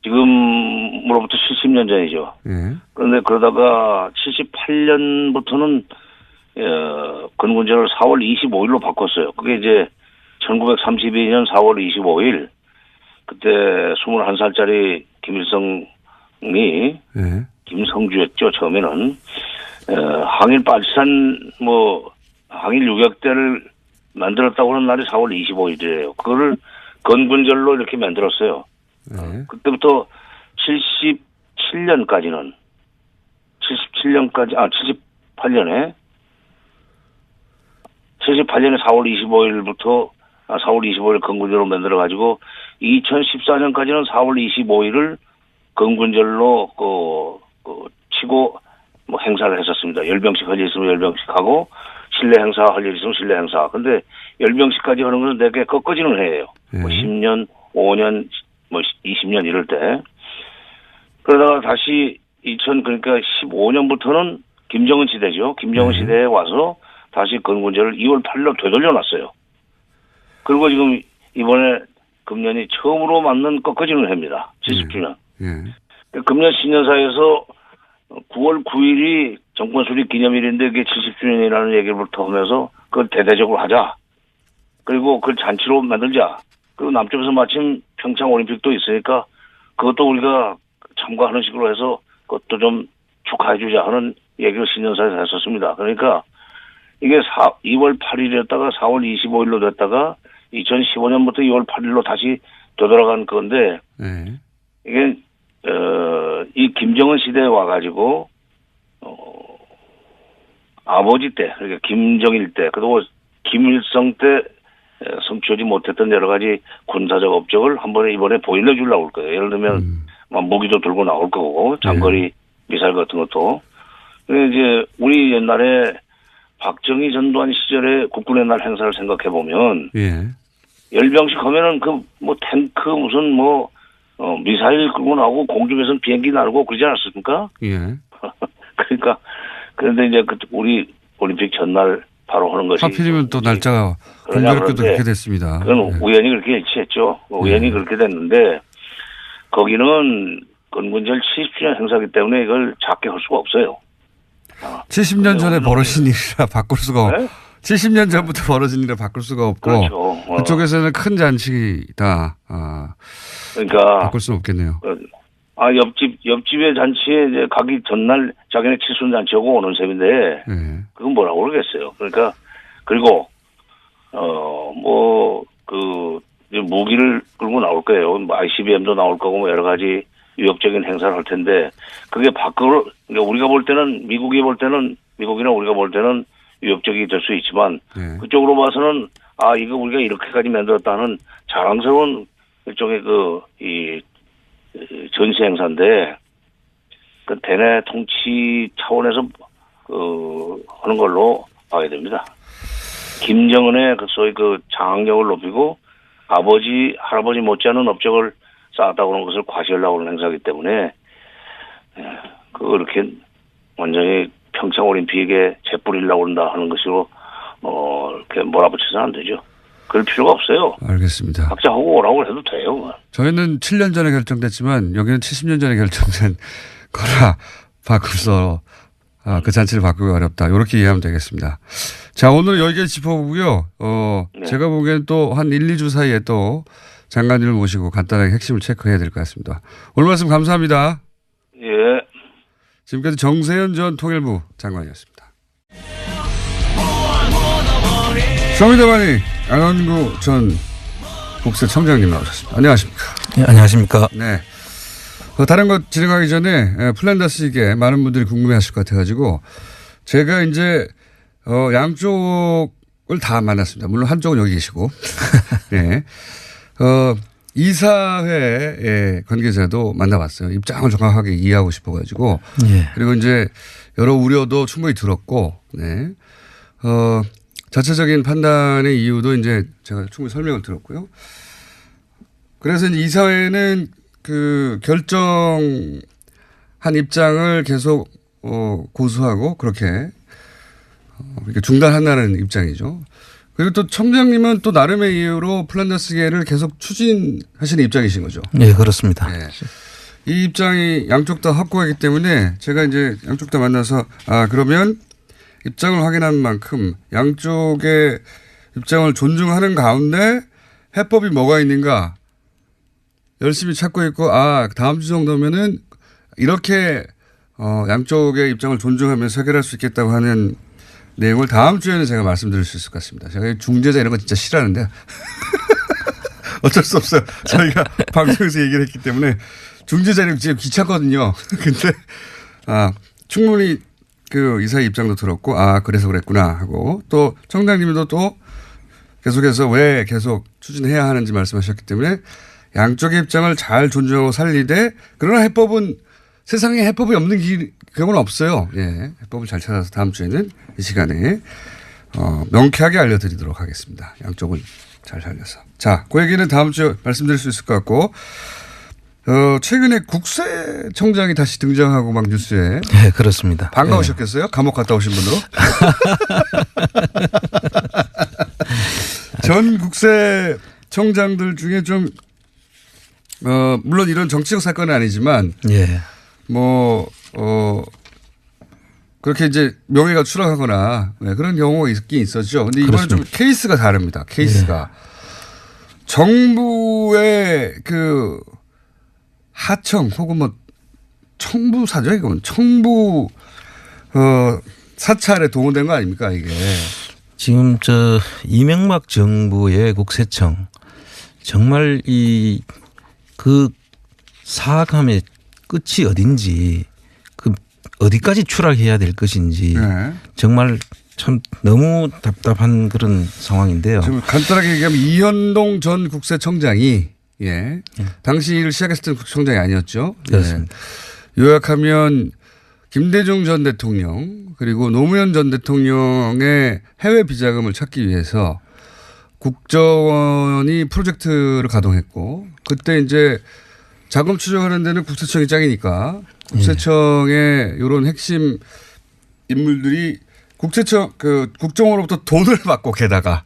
Speaker 3: 지금으로부터 70년 전이죠.
Speaker 1: 네.
Speaker 3: 그런데 그러다가 78년부터는 건군절을 4월 25일로 바꿨어요. 그게 이제 1932년 4월 25일 그때 21살짜리 김일성이
Speaker 1: 네.
Speaker 3: 김성주였죠. 처음에는 항일 파티산 항일 유격대를 만들었다고 하는 날이 4월 25일이에요. 그거를 건군절로 이렇게 만들었어요.
Speaker 1: 네.
Speaker 3: 그때부터 78년에 4월 25일부터 4월 25일 건군절로 만들어가지고 2014년까지는 4월 25일을 건군절로 치고 행사를 했었습니다. 열병식 할 일 있으면 열병식 하고 실내 행사 할 일 있으면 실내 행사. 근데 열병식까지 하는 것은 되게 꺾어지는 해예요. 10년, 5년, 20년 이럴 때. 그러다가 다시 그러니까 15년부터는 김정은 시대죠. 김정은 시대에 와서 다시 건군절을 2월 8일로 되돌려놨어요. 그리고 지금 이번에 금년이 처음으로 맞는 꺾어지는 해입니다. 70주년. 금년 신년사에서 9월 9일이 정권 수립 기념일인데 그게 70주년이라는 얘기부터 하면서 그걸 대대적으로 하자. 그리고 그걸 잔치로 만들자. 그리고 남쪽에서 마침 평창 올림픽도 있으니까 그것도 우리가 참가하는 식으로 해서 그것도 좀 축하해주자 하는 얘기를 신년사에서 했었습니다. 그러니까 이게 2월 8일이었다가 4월 25일로 됐다가 2015년부터 2월 8일로 다시 되돌아간 건데 이게 이 김정은 시대에 와가지고 아버지 때, 그러니까 김정일 때, 그리고 김일성 때 성취하지 못했던 여러 가지 군사적 업적을 한 번에 이번에 보일러 주려고 할 거예요. 예를 들면 무기도 들고 나올 거고 장거리 미사일 같은 것도. 이제 우리 옛날에 박정희 전두환 시절에 국군의 날 행사를 생각해 보면 열병식 하면은 탱크 무슨 미사일 끌고 나오고 공중에서는 비행기 날고 그러지 않았습니까? 그러니까 그런데 이제 우리 올림픽 전날 바로 하는 것이
Speaker 1: 하필이면 또 날짜가 공교롭게도 그렇게 됐습니다.
Speaker 3: 그건 우연히 그렇게 일치했죠. 우연히 그렇게 됐는데 거기는 건군절 70주년 행사기 때문에 이걸 작게 할 수가 없어요.
Speaker 1: 70년 전에 벌어진 일이라 바꿀 수가 없고 70년 전부터 벌어진 일이라 바꿀 수가 없고
Speaker 3: 그렇죠.
Speaker 1: 그쪽에서는 큰 잔치다.
Speaker 3: 그러니까
Speaker 1: 바꿀 수는 없겠네요.
Speaker 3: 옆집의 잔치에 이제 가기 전날 자기네 칠순 잔치하고 오는 셈인데 그건 뭐라고 그러겠어요. 그러니까 그리고 무기를 끌고 나올 거예요. ICBM도 나올 거고 여러 가지 위협적인 행사를 할 텐데 그게 밖으로 그러니까 우리가 볼 때는 미국이나 우리가 볼 때는 위협적이 될 수 있지만 그쪽으로 봐서는 이거 우리가 이렇게까지 만들었다는 자랑스러운 일종의 이 전시 행사인데 그 대내 통치 차원에서 하는 걸로 봐야 됩니다. 김정은의 소위 장악력을 높이고 아버지 할아버지 못지않은 업적을 쌓았다고 하는 것을 과시하려고 하는 행사이기 때문에 그렇게 완전히 평창 올림픽에 재뿌리려고 한다 하는 것으로 이렇게 몰아붙여서는 안 되죠. 그럴 필요가 없어요.
Speaker 1: 알겠습니다.
Speaker 3: 각자 하고 오라고 해도 돼요.
Speaker 1: 저희는 7년 전에 결정됐지만 여기는 70년 전에 결정된 거라 바꾸서 그 잔치를 바꾸기 어렵다. 이렇게 이해하면 되겠습니다. 자, 오늘 여기까지 짚어보고요. 제가 보기에는 또 한 1, 2주 사이에 또 장관님을 모시고 간단하게 핵심을 체크해야 될 것 같습니다. 오늘 말씀 감사합니다.
Speaker 3: 예.
Speaker 1: 지금까지 정세현 전 통일부 장관이었습니다. 쇼미더머니 안원구 전 국세청장님 나오셨습니다. 안녕하십니까?
Speaker 4: 네, 안녕하십니까?
Speaker 1: 네. 다른 것 진행하기 전에 플란다스에게 많은 분들이 궁금해하실 것 같아가지고 제가 이제 양쪽을 다 만났습니다. 물론 한쪽은 여기 계시고, 네. 이사회 관계자도 만나봤어요. 입장을 정확하게 이해하고 싶어가지고,
Speaker 4: 예.
Speaker 1: 그리고 이제 여러 우려도 충분히 들었고, 네. 자체적인 판단의 이유도 이제 제가 충분히 설명을 들었고요. 그래서 이제 이사회는 그 결정한 입장을 계속 고수하고 그렇게 중단한다는 입장이죠. 그리고 또 청장님은 또 나름의 이유로 플란다스계를 계속 추진하시는 입장이신 거죠.
Speaker 4: 네, 그렇습니다.
Speaker 1: 네. 이 입장이 양쪽 다 확고하기 때문에 제가 이제 양쪽 다 만나서 그러면 입장을 확인한 만큼 양쪽의 입장을 존중하는 가운데 해법이 뭐가 있는가 열심히 찾고 있고 다음 주 정도면은 이렇게 양쪽의 입장을 존중하면서 해결할 수 있겠다고 하는 내용을 다음 주에는 제가 말씀드릴 수 있을 것 같습니다. 제가 중재자 이런 거 진짜 싫어하는데 어쩔 수 없어요. 저희가 방송에서 얘기를 했기 때문에 중재자는 지금 귀찮거든요. 근데 충분히 그 이사의 입장도 들었고 그래서 그랬구나 하고 또 청장님도 또 계속해서 왜 계속 추진해야 하는지 말씀하셨기 때문에 양쪽의 입장을 잘 존중하고 살리되 그러나 해법은 세상에 해법이 없는 경우는 없어요. 예, 해법을 잘 찾아서 다음 주에는 이 시간에 명쾌하게 알려드리도록 하겠습니다. 양쪽을 잘 살려서. 자, 그 얘기는 다음 주에 말씀드릴 수 있을 것 같고 최근에 국세청장이 다시 등장하고 막 뉴스에.
Speaker 4: 네, 그렇습니다.
Speaker 1: 반가우셨겠어요? 감옥 갔다 오신 분으로. 전 국세청장들 중에 좀 물론 이런 정치적 사건은 아니지만
Speaker 4: 예.
Speaker 1: 그렇게 이제 명예가 추락하거나 그런 경우가 있긴 있었죠. 근데 이번엔 좀 케이스가 다릅니다. 케이스가. 예. 정부의 그 하청 혹은 청부사죠. 이건 청부 사찰에 동원된 거 아닙니까 이게.
Speaker 4: 지금 이명박 정부의 국세청 정말 그 사악함의 끝이 어딘지 어디까지 추락해야 될 것인지
Speaker 1: 네.
Speaker 4: 정말 참 너무 답답한 그런 상황인데요.
Speaker 1: 지금 간단하게 얘기하면 이현동 전 국세청장이 당시 일을 시작했을 때는 국세청장이 아니었죠.
Speaker 4: 그렇습니다.
Speaker 1: 요약하면 김대중 전 대통령 그리고 노무현 전 대통령의 해외 비자금을 찾기 위해서 국정원이 프로젝트를 가동했고 그때 이제 자금 추적하는 데는 국세청이 짱이니까 국세청의 이런 핵심 인물들이 국정원으로부터 돈을 받고 게다가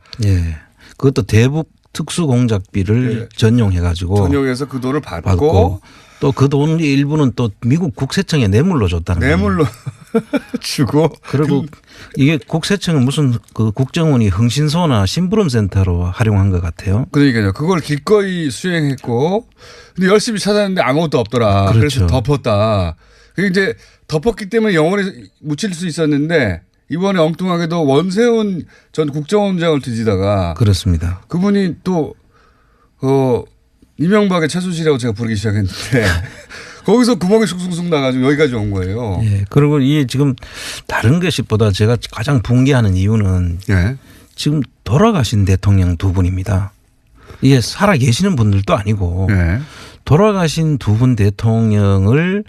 Speaker 4: 그것도 대북 특수공작비를 전용해서 그 돈을 받고 또 그 돈 일부는 또 미국 국세청에 뇌물로 줬다는 거예요.
Speaker 1: 뇌물로 주고
Speaker 4: 그리고 이게 국세청은 무슨 그 국정원이 흥신소나 심부름센터로 활용한 것 같아요.
Speaker 1: 그러니까요. 그걸 기꺼이 수행했고 근데 열심히 찾았는데 아무것도 없더라.
Speaker 4: 그렇죠.
Speaker 1: 그래서 덮었다. 그게 이제 덮었기 때문에 영원히 묻힐 수 있었는데 이번에 엉뚱하게도 원세훈 전 국정원장을 뒤지다가
Speaker 4: 그렇습니다.
Speaker 1: 그분이 또 이명박의 최순실이라고 제가 부르기 시작했는데 거기서 구멍이 쑥쑥쑥 나가지고 여기까지 온 거예요.
Speaker 4: 예. 그리고 이게 지금 다른 것보다 제가 가장 붕괴하는 이유는 지금 돌아가신 대통령 두 분입니다. 이게 살아 계시는 분들도 아니고 돌아가신 두 분 대통령을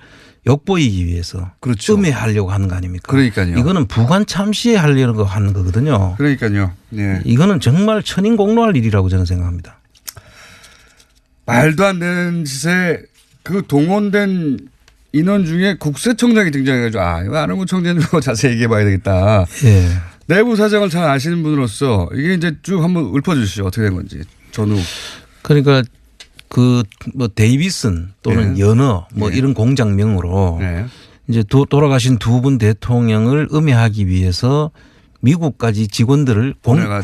Speaker 4: 엿보이기 위해서 음해하려고 하는 거 아닙니까?
Speaker 1: 그러니까요.
Speaker 4: 이거는 부관 참시에 하려고 하는 거거든요.
Speaker 1: 그러니까요.
Speaker 4: 이거는 정말 천인공노할 일이라고 저는 생각합니다.
Speaker 1: 말도 안 되는 짓에 그 동원된 인원 중에 국세청장이 등장해가지고 이거 안원구 청장님 자세히 얘기해 봐야 되겠다. 내부 사정을 잘 아시는 분으로서 이게 이제 쭉 한번 읊어주시죠. 어떻게 된 건지. 전후.
Speaker 4: 그러니까 데이비슨 또는 연어 이런 공장명으로 이제 돌아가신 두 분 대통령을 음해하기 위해서 미국까지 직원들을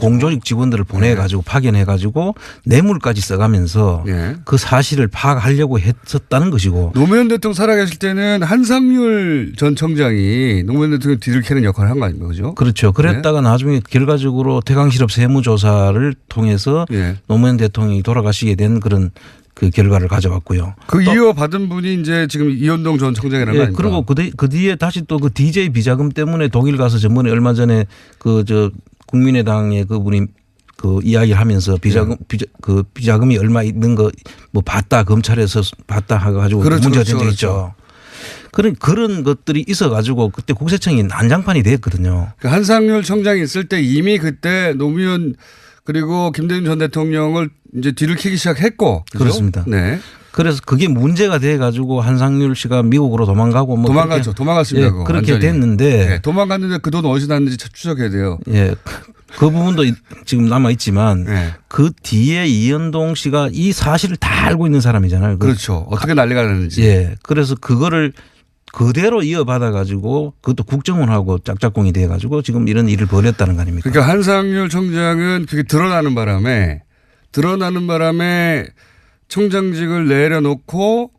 Speaker 4: 공조직 직원들을 보내가지고 파견해가지고 뇌물까지 써가면서
Speaker 1: 예.
Speaker 4: 그 사실을 파악하려고 했었다는 것이고.
Speaker 1: 노무현 대통령 살아계실 때는 한상률 전 청장이 노무현 대통령 뒤를 캐는 역할을 한 거 아닙니까? 그죠?
Speaker 4: 그렇죠. 그랬다가 나중에 결과적으로 태강실업 세무조사를 통해서
Speaker 1: 예.
Speaker 4: 노무현 대통령이 돌아가시게 된 그런 그 결과를 가져왔고요.
Speaker 1: 그 이어받은 분이 이제 지금 이현동 전 청장이라는 거 아닙니까?
Speaker 4: 그리고 그 뒤에 다시 또 그 DJ 비자금 때문에 독일 가서 전번에 얼마 전에 그 국민의당의 그분이 그 이야기를 하면서 비자금이 얼마 있는 거 뭐 봤다 검찰에서 봤다 해가지고
Speaker 1: 그렇죠,
Speaker 4: 문제가
Speaker 1: 그렇죠,
Speaker 4: 된 적 있죠. 그런 것들이 있어가지고 그때 국세청이 난장판이 됐거든요.
Speaker 1: 그 한상률 청장이 있을 때 이미 그때 노무현 그리고 김대중 전 대통령을 이제 뒤를 캐기 시작했고. 그렇죠?
Speaker 4: 그렇습니다.
Speaker 1: 네.
Speaker 4: 그래서 그게 문제가 돼가지고 한상률 씨가 미국으로 도망가고 뭐
Speaker 1: 도망갔죠. 도망갔습니다.
Speaker 4: 예, 그렇게
Speaker 1: 완전히.
Speaker 4: 됐는데.
Speaker 1: 네. 도망갔는데 그 돈 어디서 났는지 추적해야 돼요.
Speaker 4: 예. 그 부분도 지금 남아 있지만
Speaker 1: 네.
Speaker 4: 그 뒤에 이현동 씨가 이 사실을 다 알고 있는 사람이잖아요.
Speaker 1: 그렇죠. 어떻게 난리가 났는지.
Speaker 4: 예. 그래서 그거를 그대로 이어받아 가지고 그것도 국정원하고 짝짝꿍이 돼 가지고 지금 이런 일을 벌였다는 거 아닙니까?
Speaker 1: 그러니까 한상률 청장은 그게 드러나는 바람에 청장직을 내려놓고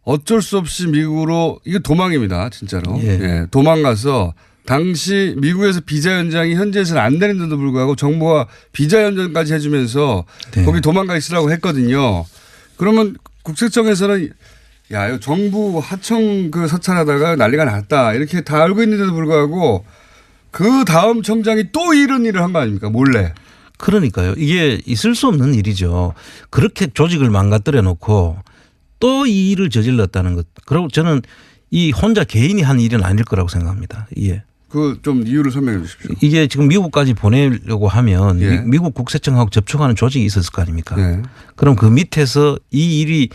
Speaker 1: 어쩔 수 없이 미국으로 이거 도망입니다. 진짜로.
Speaker 4: 예.
Speaker 1: 예. 도망가서 당시 미국에서 비자 연장이 현지에서는 안 되는데도 불구하고 정부가 비자 연장까지 해주면서
Speaker 4: 네.
Speaker 1: 거기 도망가 있으라고 했거든요. 그러면 국세청에서는 야, 이거 정부 하청 그 서찰하다가 난리가 났다. 이렇게 다 알고 있는데도 불구하고 그 다음 청장이 또 이런 일을 한 거 아닙니까? 몰래.
Speaker 4: 그러니까요. 이게 있을 수 없는 일이죠. 그렇게 조직을 망가뜨려 놓고 또 이 일을 저질렀다는 것. 그리고 저는 이 혼자 개인이 한 일은 아닐 거라고 생각합니다. 예.
Speaker 1: 그 좀 이유를 설명해 주십시오.
Speaker 4: 이게 지금 미국까지 보내려고 하면
Speaker 1: 예.
Speaker 4: 미국 국세청하고 접촉하는 조직이 있었을 거 아닙니까?
Speaker 1: 예.
Speaker 4: 그럼 그 밑에서 이 일이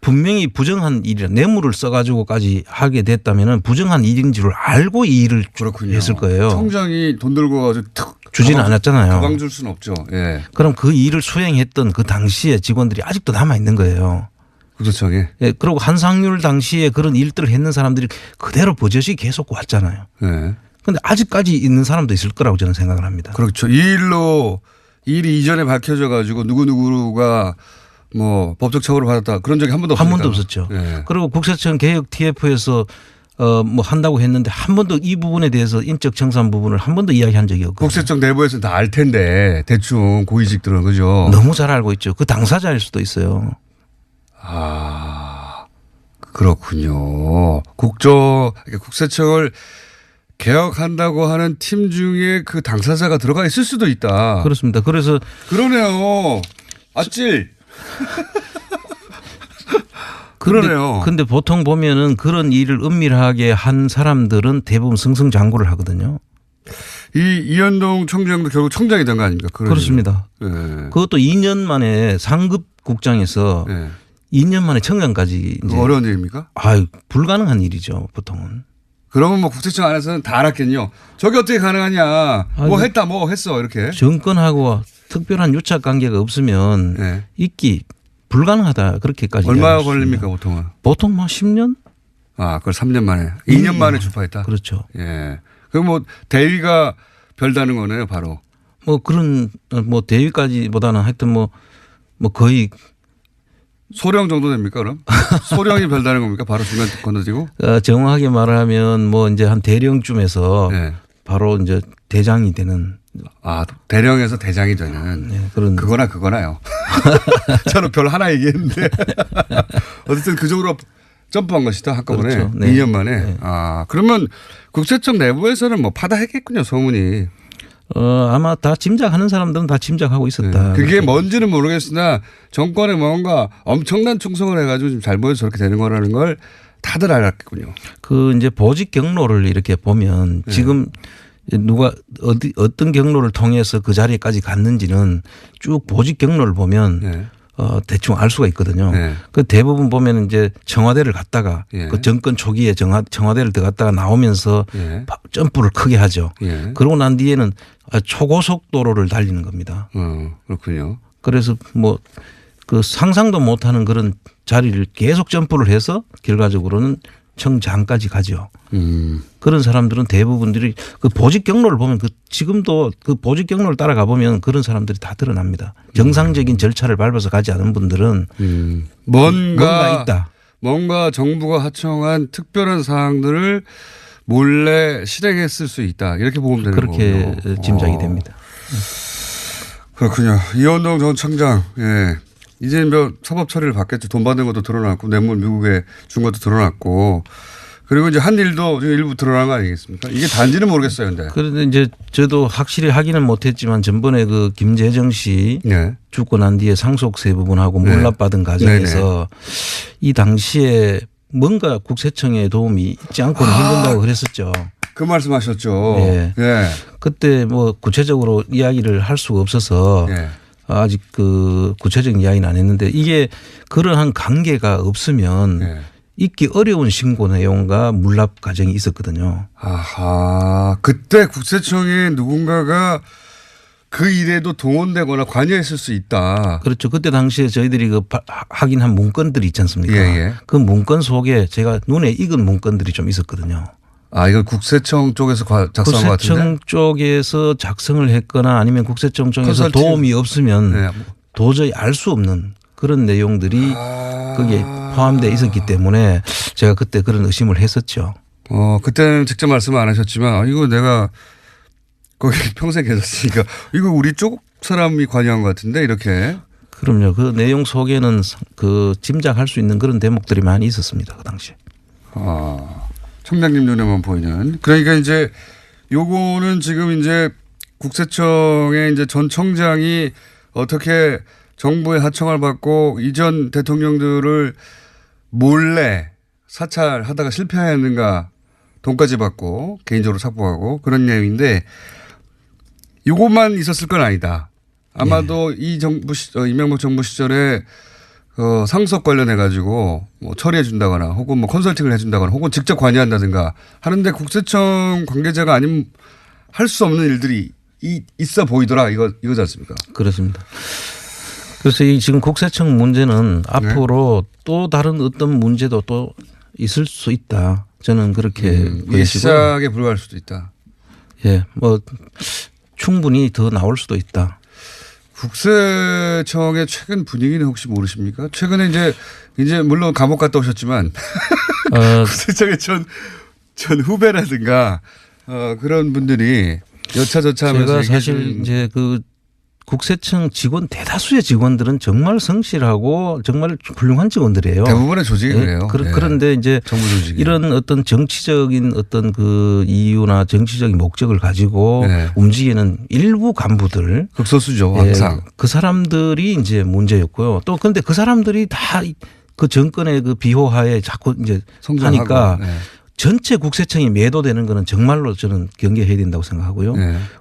Speaker 4: 분명히 부정한 일이라 뇌물을 써가지고까지 하게 됐다면 부정한 일인 줄 알고 이 일을
Speaker 1: 그렇군요.
Speaker 4: 했을 거예요.
Speaker 1: 청장이 돈 들고 가지고
Speaker 4: 주지는 않았잖아요.
Speaker 1: 가방 줄 수는 없죠. 예.
Speaker 4: 그럼 그 일을 수행했던 그 당시에 직원들이 아직도 남아 있는 거예요.
Speaker 1: 국세청에.
Speaker 4: 예, 그리고 한상률 당시에 그런 일들을 했는 사람들이 그대로 버젓이 계속 왔잖아요.
Speaker 1: 예.
Speaker 4: 그런데 아직까지 있는 사람도 있을 거라고 저는 생각을 합니다.
Speaker 1: 그렇죠. 이 일이 이전에 밝혀져 가지고 누구누구가 뭐 법적 처벌을 받았다 그런 적이 한 번도 없었죠.
Speaker 4: 한 번도 없었죠.
Speaker 1: 예.
Speaker 4: 그리고 국세청 개혁 TF에서 뭐 한다고 했는데 한 번도 이 부분에 대해서 인적 청산 부분을 한 번도 이야기한 적이 없고.
Speaker 1: 국세청 내부에서는 다 알 텐데 대충 고위직들은 그죠.
Speaker 4: 너무 잘 알고 있죠. 그 당사자일 수도 있어요.
Speaker 1: 아, 그렇군요. 국세청을 개혁한다고 하는 팀 중에 그 당사자가 들어가 있을 수도 있다.
Speaker 4: 그렇습니다. 그래서
Speaker 1: 그러네요. 아찔. 그러네요.
Speaker 4: 근데 보통 보면은 그런 일을 은밀하게 한 사람들은 대부분 승승장구를 하거든요.
Speaker 1: 이현동 청장도 결국 청장이 된 거 아닙니까?
Speaker 4: 그렇습니다.
Speaker 1: 네.
Speaker 4: 그것도 2년 만에 상급 국장에서
Speaker 1: 네.
Speaker 4: 2년 만에 청장까지 이제
Speaker 1: 어려운 일입니까?
Speaker 4: 불가능한 일이죠, 보통은.
Speaker 1: 그러면 뭐 국세청 안에서는 다 알았겠요. 저게 어떻게 가능하냐. 뭐 했다 뭐 했어 이렇게.
Speaker 4: 정권하고 특별한 유착 관계가 없으면
Speaker 1: 네.
Speaker 4: 있기 불가능하다 그렇게까지.
Speaker 1: 얼마 걸립니까 보통은?
Speaker 4: 보통 뭐 10년?
Speaker 1: 아, 그걸 3년 만에. 2년 만에 출파했다.
Speaker 4: 그렇죠.
Speaker 1: 예. 그럼 뭐 대위가 별다는 거네요, 바로.
Speaker 4: 뭐 그런 뭐 대위까지보다는 하여튼 뭐 거의
Speaker 1: 소령 정도 됩니까 그럼? 소령이 별다는 겁니까? 바로 중간 건너뛰고?
Speaker 4: 정확하게 말하면 뭐 이제 한 대령쯤에서
Speaker 1: 네.
Speaker 4: 바로 이제 대장이 되는.
Speaker 1: 아, 대령에서 대장이 되는.
Speaker 4: 네, 그런.
Speaker 1: 그거나요. 저는 별 하나 얘기했는데. 어쨌든 그 정도로 점프한 것이다 한꺼번에.
Speaker 4: 그렇죠. 네.
Speaker 1: 2년 만에.
Speaker 4: 네.
Speaker 1: 아, 그러면 국세청 내부에서는 뭐 파다했겠군요, 소문이.
Speaker 4: 아마 다 짐작하는 사람들은 다 짐작하고 있었다.
Speaker 1: 네. 그게 뭔지는 모르겠으나 정권에 뭔가 엄청난 충성을 해가지고 좀 잘못해서 저렇게 되는 거라는 걸 다들 알았겠군요.
Speaker 4: 그 이제 보직 경로를 이렇게 보면
Speaker 1: 네.
Speaker 4: 지금 누가 어떤 경로를 통해서 그 자리에까지 갔는지는 쭉 보직 경로를 보면
Speaker 1: 네.
Speaker 4: 대충 알 수가 있거든요.
Speaker 1: 네.
Speaker 4: 그 대부분 보면 이제 청와대를 갔다가
Speaker 1: 예.
Speaker 4: 그 정권 초기에 청와대를 들어갔다가 나오면서
Speaker 1: 예.
Speaker 4: 점프를 크게 하죠.
Speaker 1: 예.
Speaker 4: 그러고 난 뒤에는 초고속도로를 달리는 겁니다.
Speaker 1: 그렇군요.
Speaker 4: 그래서 뭐 그 상상도 못하는 그런 자리를 계속 점프를 해서 결과적으로는 청장까지 가죠. 그런 사람들은 대부분들이 그 보직 경로를 보면 지금도 그 보직 경로를 따라가 보면 그런 사람들이 다 드러납니다. 정상적인 절차를 밟아서 가지 않은 분들은 뭔가 있다.
Speaker 1: 뭔가 정부가 하청한 특별한 사항들을 몰래 실행했을 수 있다. 이렇게 보면 되는 거군요.
Speaker 4: 그렇게 짐작이 됩니다.
Speaker 1: 그렇군요. 이원동 전 청장. 예. 이제 뭐 사법 처리를 받겠죠. 돈 받는 것도 드러났고 뇌물 미국에 준 것도 드러났고 그리고 이제 한 일도 일부 드러난 거 아니겠습니까? 이게 단지는 모르겠어요. 근데.
Speaker 4: 그런데 이제 저도 확실히 확인은 못했지만 전번에 그 김재정 씨
Speaker 1: 네.
Speaker 4: 죽고 난 뒤에 상속세 부분하고
Speaker 1: 네.
Speaker 4: 몰락받은 과정에서 이 당시에 뭔가 국세청의 도움이 있지 않고는 힘든다고 그랬었죠.
Speaker 1: 그 말씀하셨죠.
Speaker 4: 네.
Speaker 1: 네.
Speaker 4: 그때 뭐 구체적으로 이야기를 할 수가 없어서
Speaker 1: 네.
Speaker 4: 아직 그 구체적인 이야기는 안 했는데 이게 그러한 관계가 없으면
Speaker 1: 네.
Speaker 4: 있기 어려운 신고 내용과 물납 과정이 있었거든요.
Speaker 1: 아하. 그때 국세청에 누군가가 그 일에도 동원되거나 관여했을 수 있다.
Speaker 4: 그렇죠. 그때 당시에 저희들이 그 확인한 문건들이 있지 않습니까?
Speaker 1: 예.
Speaker 4: 그 문건 속에 제가 눈에 익은 문건들이 좀 있었거든요.
Speaker 1: 아, 이걸 국세청 쪽에서 작성한 것 같은데?
Speaker 4: 국세청 쪽에서 작성을 했거나 아니면 국세청 쪽에서
Speaker 1: 컨설팅.
Speaker 4: 도움이 없으면
Speaker 1: 네.
Speaker 4: 도저히 알 수 없는 그런 내용들이 거기에 포함되어 있었기 때문에 제가 그때 그런 의심을 했었죠.
Speaker 1: 그때는 직접 말씀 안 하셨지만 이거 내가 거기 평생 계셨으니까 이거 우리 쪽 사람이 관여한 것 같은데 이렇게.
Speaker 4: 그럼요. 그 내용 속에는 그 짐작할 수 있는 그런 대목들이 많이 있었습니다. 그 당시에.
Speaker 1: 청장님 눈에만 보이는. 그러니까 이제 요거는 지금 이제 국세청의 이제 전 청장이 어떻게 정부의 하청을 받고 이전 대통령들을 몰래 사찰하다가 실패했는가 돈까지 받고 개인적으로 착보하고 그런 내용인데 이것만 있었을 건 아니다. 아마도 이 정부 이명박 정부 시절에 상속 관련해 가지고 뭐 처리해 준다거나 혹은 뭐 컨설팅을 해 준다거나 혹은 직접 관여한다든가 하는데 국세청 관계자가 아니면 할 수 없는 일들이 있어 보이더라 이거지 않습니까?
Speaker 4: 그렇습니다. 그래서 이 지금 국세청 문제는 앞으로 또 다른 어떤 문제도 또 있을 수 있다. 저는 그렇게
Speaker 1: 이게 시작에 불과할 수도 있다.
Speaker 4: 예, 뭐 충분히 더 나올 수도 있다.
Speaker 1: 국세청의 최근 분위기는 혹시 모르십니까? 최근에 이제 물론 감옥 갔다 오셨지만 국세청의 전 후배라든가 그런 분들이 여차저차하면서
Speaker 4: 제가 사실 이제 그 국세청 직원 대다수의 직원들은 정말 성실하고 정말 훌륭한 직원들이에요.
Speaker 1: 대부분의 조직이
Speaker 4: 예,
Speaker 1: 그래요.
Speaker 4: 그런데 이제
Speaker 1: 정부 조직이.
Speaker 4: 이런 어떤 정치적인 어떤 그 이유나 정치적인 목적을 가지고 움직이는 일부 간부들
Speaker 1: 극소수죠. 항상.
Speaker 4: 그 사람들이 이제 문제였고요. 또 근데 그 사람들이 다 그 정권의 그 비호하에 자꾸 이제 하니까 전체 국세청이 매도되는 거는 정말로 저는 경계해야 된다고 생각하고요.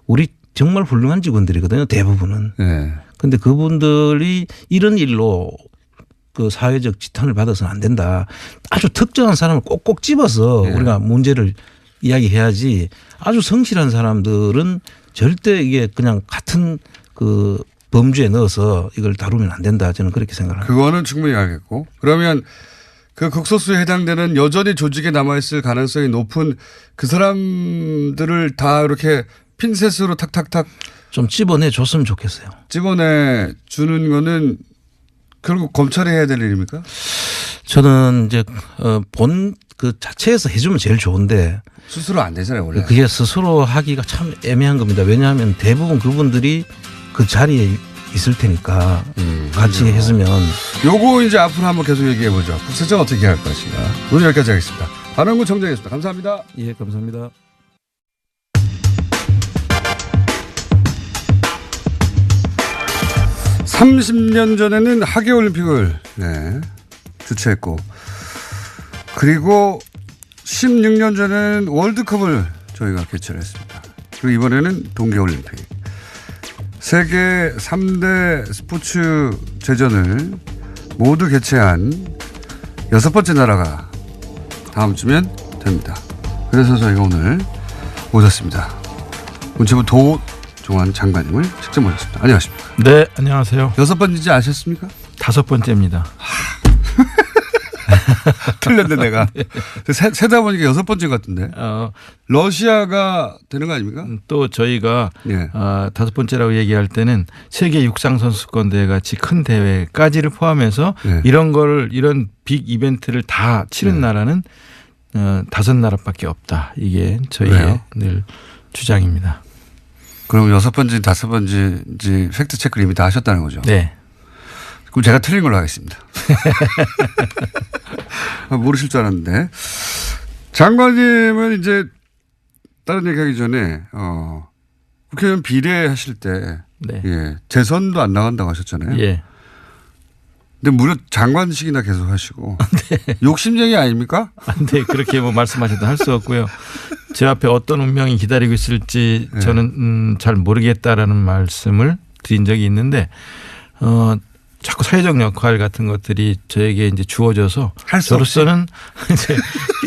Speaker 4: 우리 정말 훌륭한 직원들이거든요. 대부분은. 그런데 그분들이 이런 일로 그 사회적 지탄을 받아서는 안 된다. 아주 특정한 사람을 꼭꼭 집어서 우리가 문제를 이야기해야지 아주 성실한 사람들은 절대 이게 그냥 같은 그 범주에 넣어서 이걸 다루면 안 된다. 저는 그렇게 생각합니다.
Speaker 1: 그거는 충분히 알겠고. 그러면 그 극소수에 해당되는 여전히 조직에 남아있을 가능성이 높은 그 사람들을 다 이렇게 핀셋으로 탁탁탁
Speaker 4: 좀 집어내 줬으면 좋겠어요.
Speaker 1: 집어내 주는 거는 결국 검찰이 해야 될 일입니까?
Speaker 4: 저는 이제 본 그 자체에서 해주면 제일 좋은데
Speaker 1: 스스로 안 되잖아요, 원래.
Speaker 4: 그게 스스로 하기가 참 애매한 겁니다. 왜냐하면 대부분 그분들이 그 자리에 있을 테니까 같이 했으면.
Speaker 1: 요거 이제 앞으로 한번 계속 얘기해 보죠. 국세청 어떻게 할 것인가. 오늘 여기까지 하겠습니다. 반응구 청장이었습니다. 감사합니다.
Speaker 4: 예, 감사합니다.
Speaker 1: (30년) 전에는 하계올림픽을 주최했고 그리고 16년 전에는 월드컵을 저희가 개최를 했습니다. 그리고 이번에는 동계올림픽. 세계 3대 스포츠 제전을 모두 개최한 6번째 나라가 다음 주면 됩니다. 그래서 저희가 오늘 모셨습니다. 문체부 도종환 장관님을 직접 모셨습니다. 안녕하십니까?
Speaker 5: 네, 안녕하세요.
Speaker 1: 6번인지 아셨습니까?
Speaker 5: 5번째입니다.
Speaker 1: 틀렸네 내가. 세다 보니까 6번째 같은데. 러시아가 되는 거 아닙니까?
Speaker 4: 또 저희가
Speaker 1: 예.
Speaker 4: 5번째라고 얘기할 때는 세계 육상선수권 대회 같이 큰 대회까지를 포함해서
Speaker 1: 예.
Speaker 4: 이런 빅 이벤트를 다 치른
Speaker 1: 예.
Speaker 4: 나라는 5나라밖에 없다. 이게 저희의
Speaker 1: 왜요?
Speaker 4: 늘 주장입니다.
Speaker 1: 그럼 6번째, 5번째 팩트 체크를 이미 다 하셨다는 거죠?
Speaker 4: 네.
Speaker 1: 그럼 제가 틀린 걸로 하겠습니다. 모르실 줄 알았는데. 장관님은 이제 다른 얘기하기 전에 국회의원 비례하실 때
Speaker 4: 네.
Speaker 1: 예, 재선도 안 나간다고 하셨잖아요.
Speaker 4: 예.
Speaker 1: 근데 무려 장관식이나 계속 하시고
Speaker 4: 네.
Speaker 1: 욕심쟁이 아닙니까?
Speaker 4: 네, 그렇게 뭐 말씀하셔도 할 수 없고요. 제 앞에 어떤 운명이 기다리고 있을지
Speaker 1: 네.
Speaker 4: 저는 잘 모르겠다라는 말씀을 드린 적이 있는데 자꾸 사회적 역할 같은 것들이 저에게 이제 주어져서
Speaker 1: 할수
Speaker 4: 저로서는 이제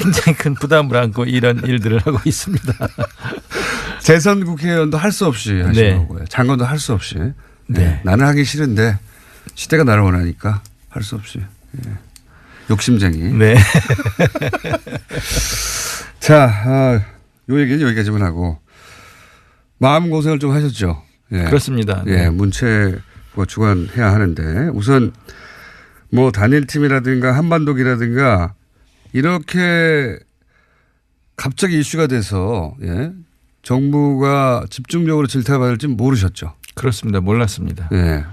Speaker 4: 굉장히 큰 부담을 안고 이런 일들을 하고 있습니다.
Speaker 1: 재선 국회의원도 할 수 없이 하시는
Speaker 4: 네.
Speaker 1: 거고요. 장관도 할 수 없이. 네.
Speaker 4: 네.
Speaker 1: 나는 하기 싫은데 시대가 나를 원하니까 할 수 없이. 예. 욕심쟁이.
Speaker 4: 네.
Speaker 1: 자, 요 얘기는 여기까지만 하고 마음고생을 좀 하셨죠. 예.
Speaker 4: 그렇습니다.
Speaker 1: 예,
Speaker 4: 네.
Speaker 1: 문체부가 주관해야 하는데 우선 뭐 단일팀이라든가 한반도기라든가 이렇게 갑자기 이슈가 돼서 예, 정부가 집중적으로 질타받을지 모르셨죠.
Speaker 4: 그렇습니다. 몰랐습니다.
Speaker 1: 예.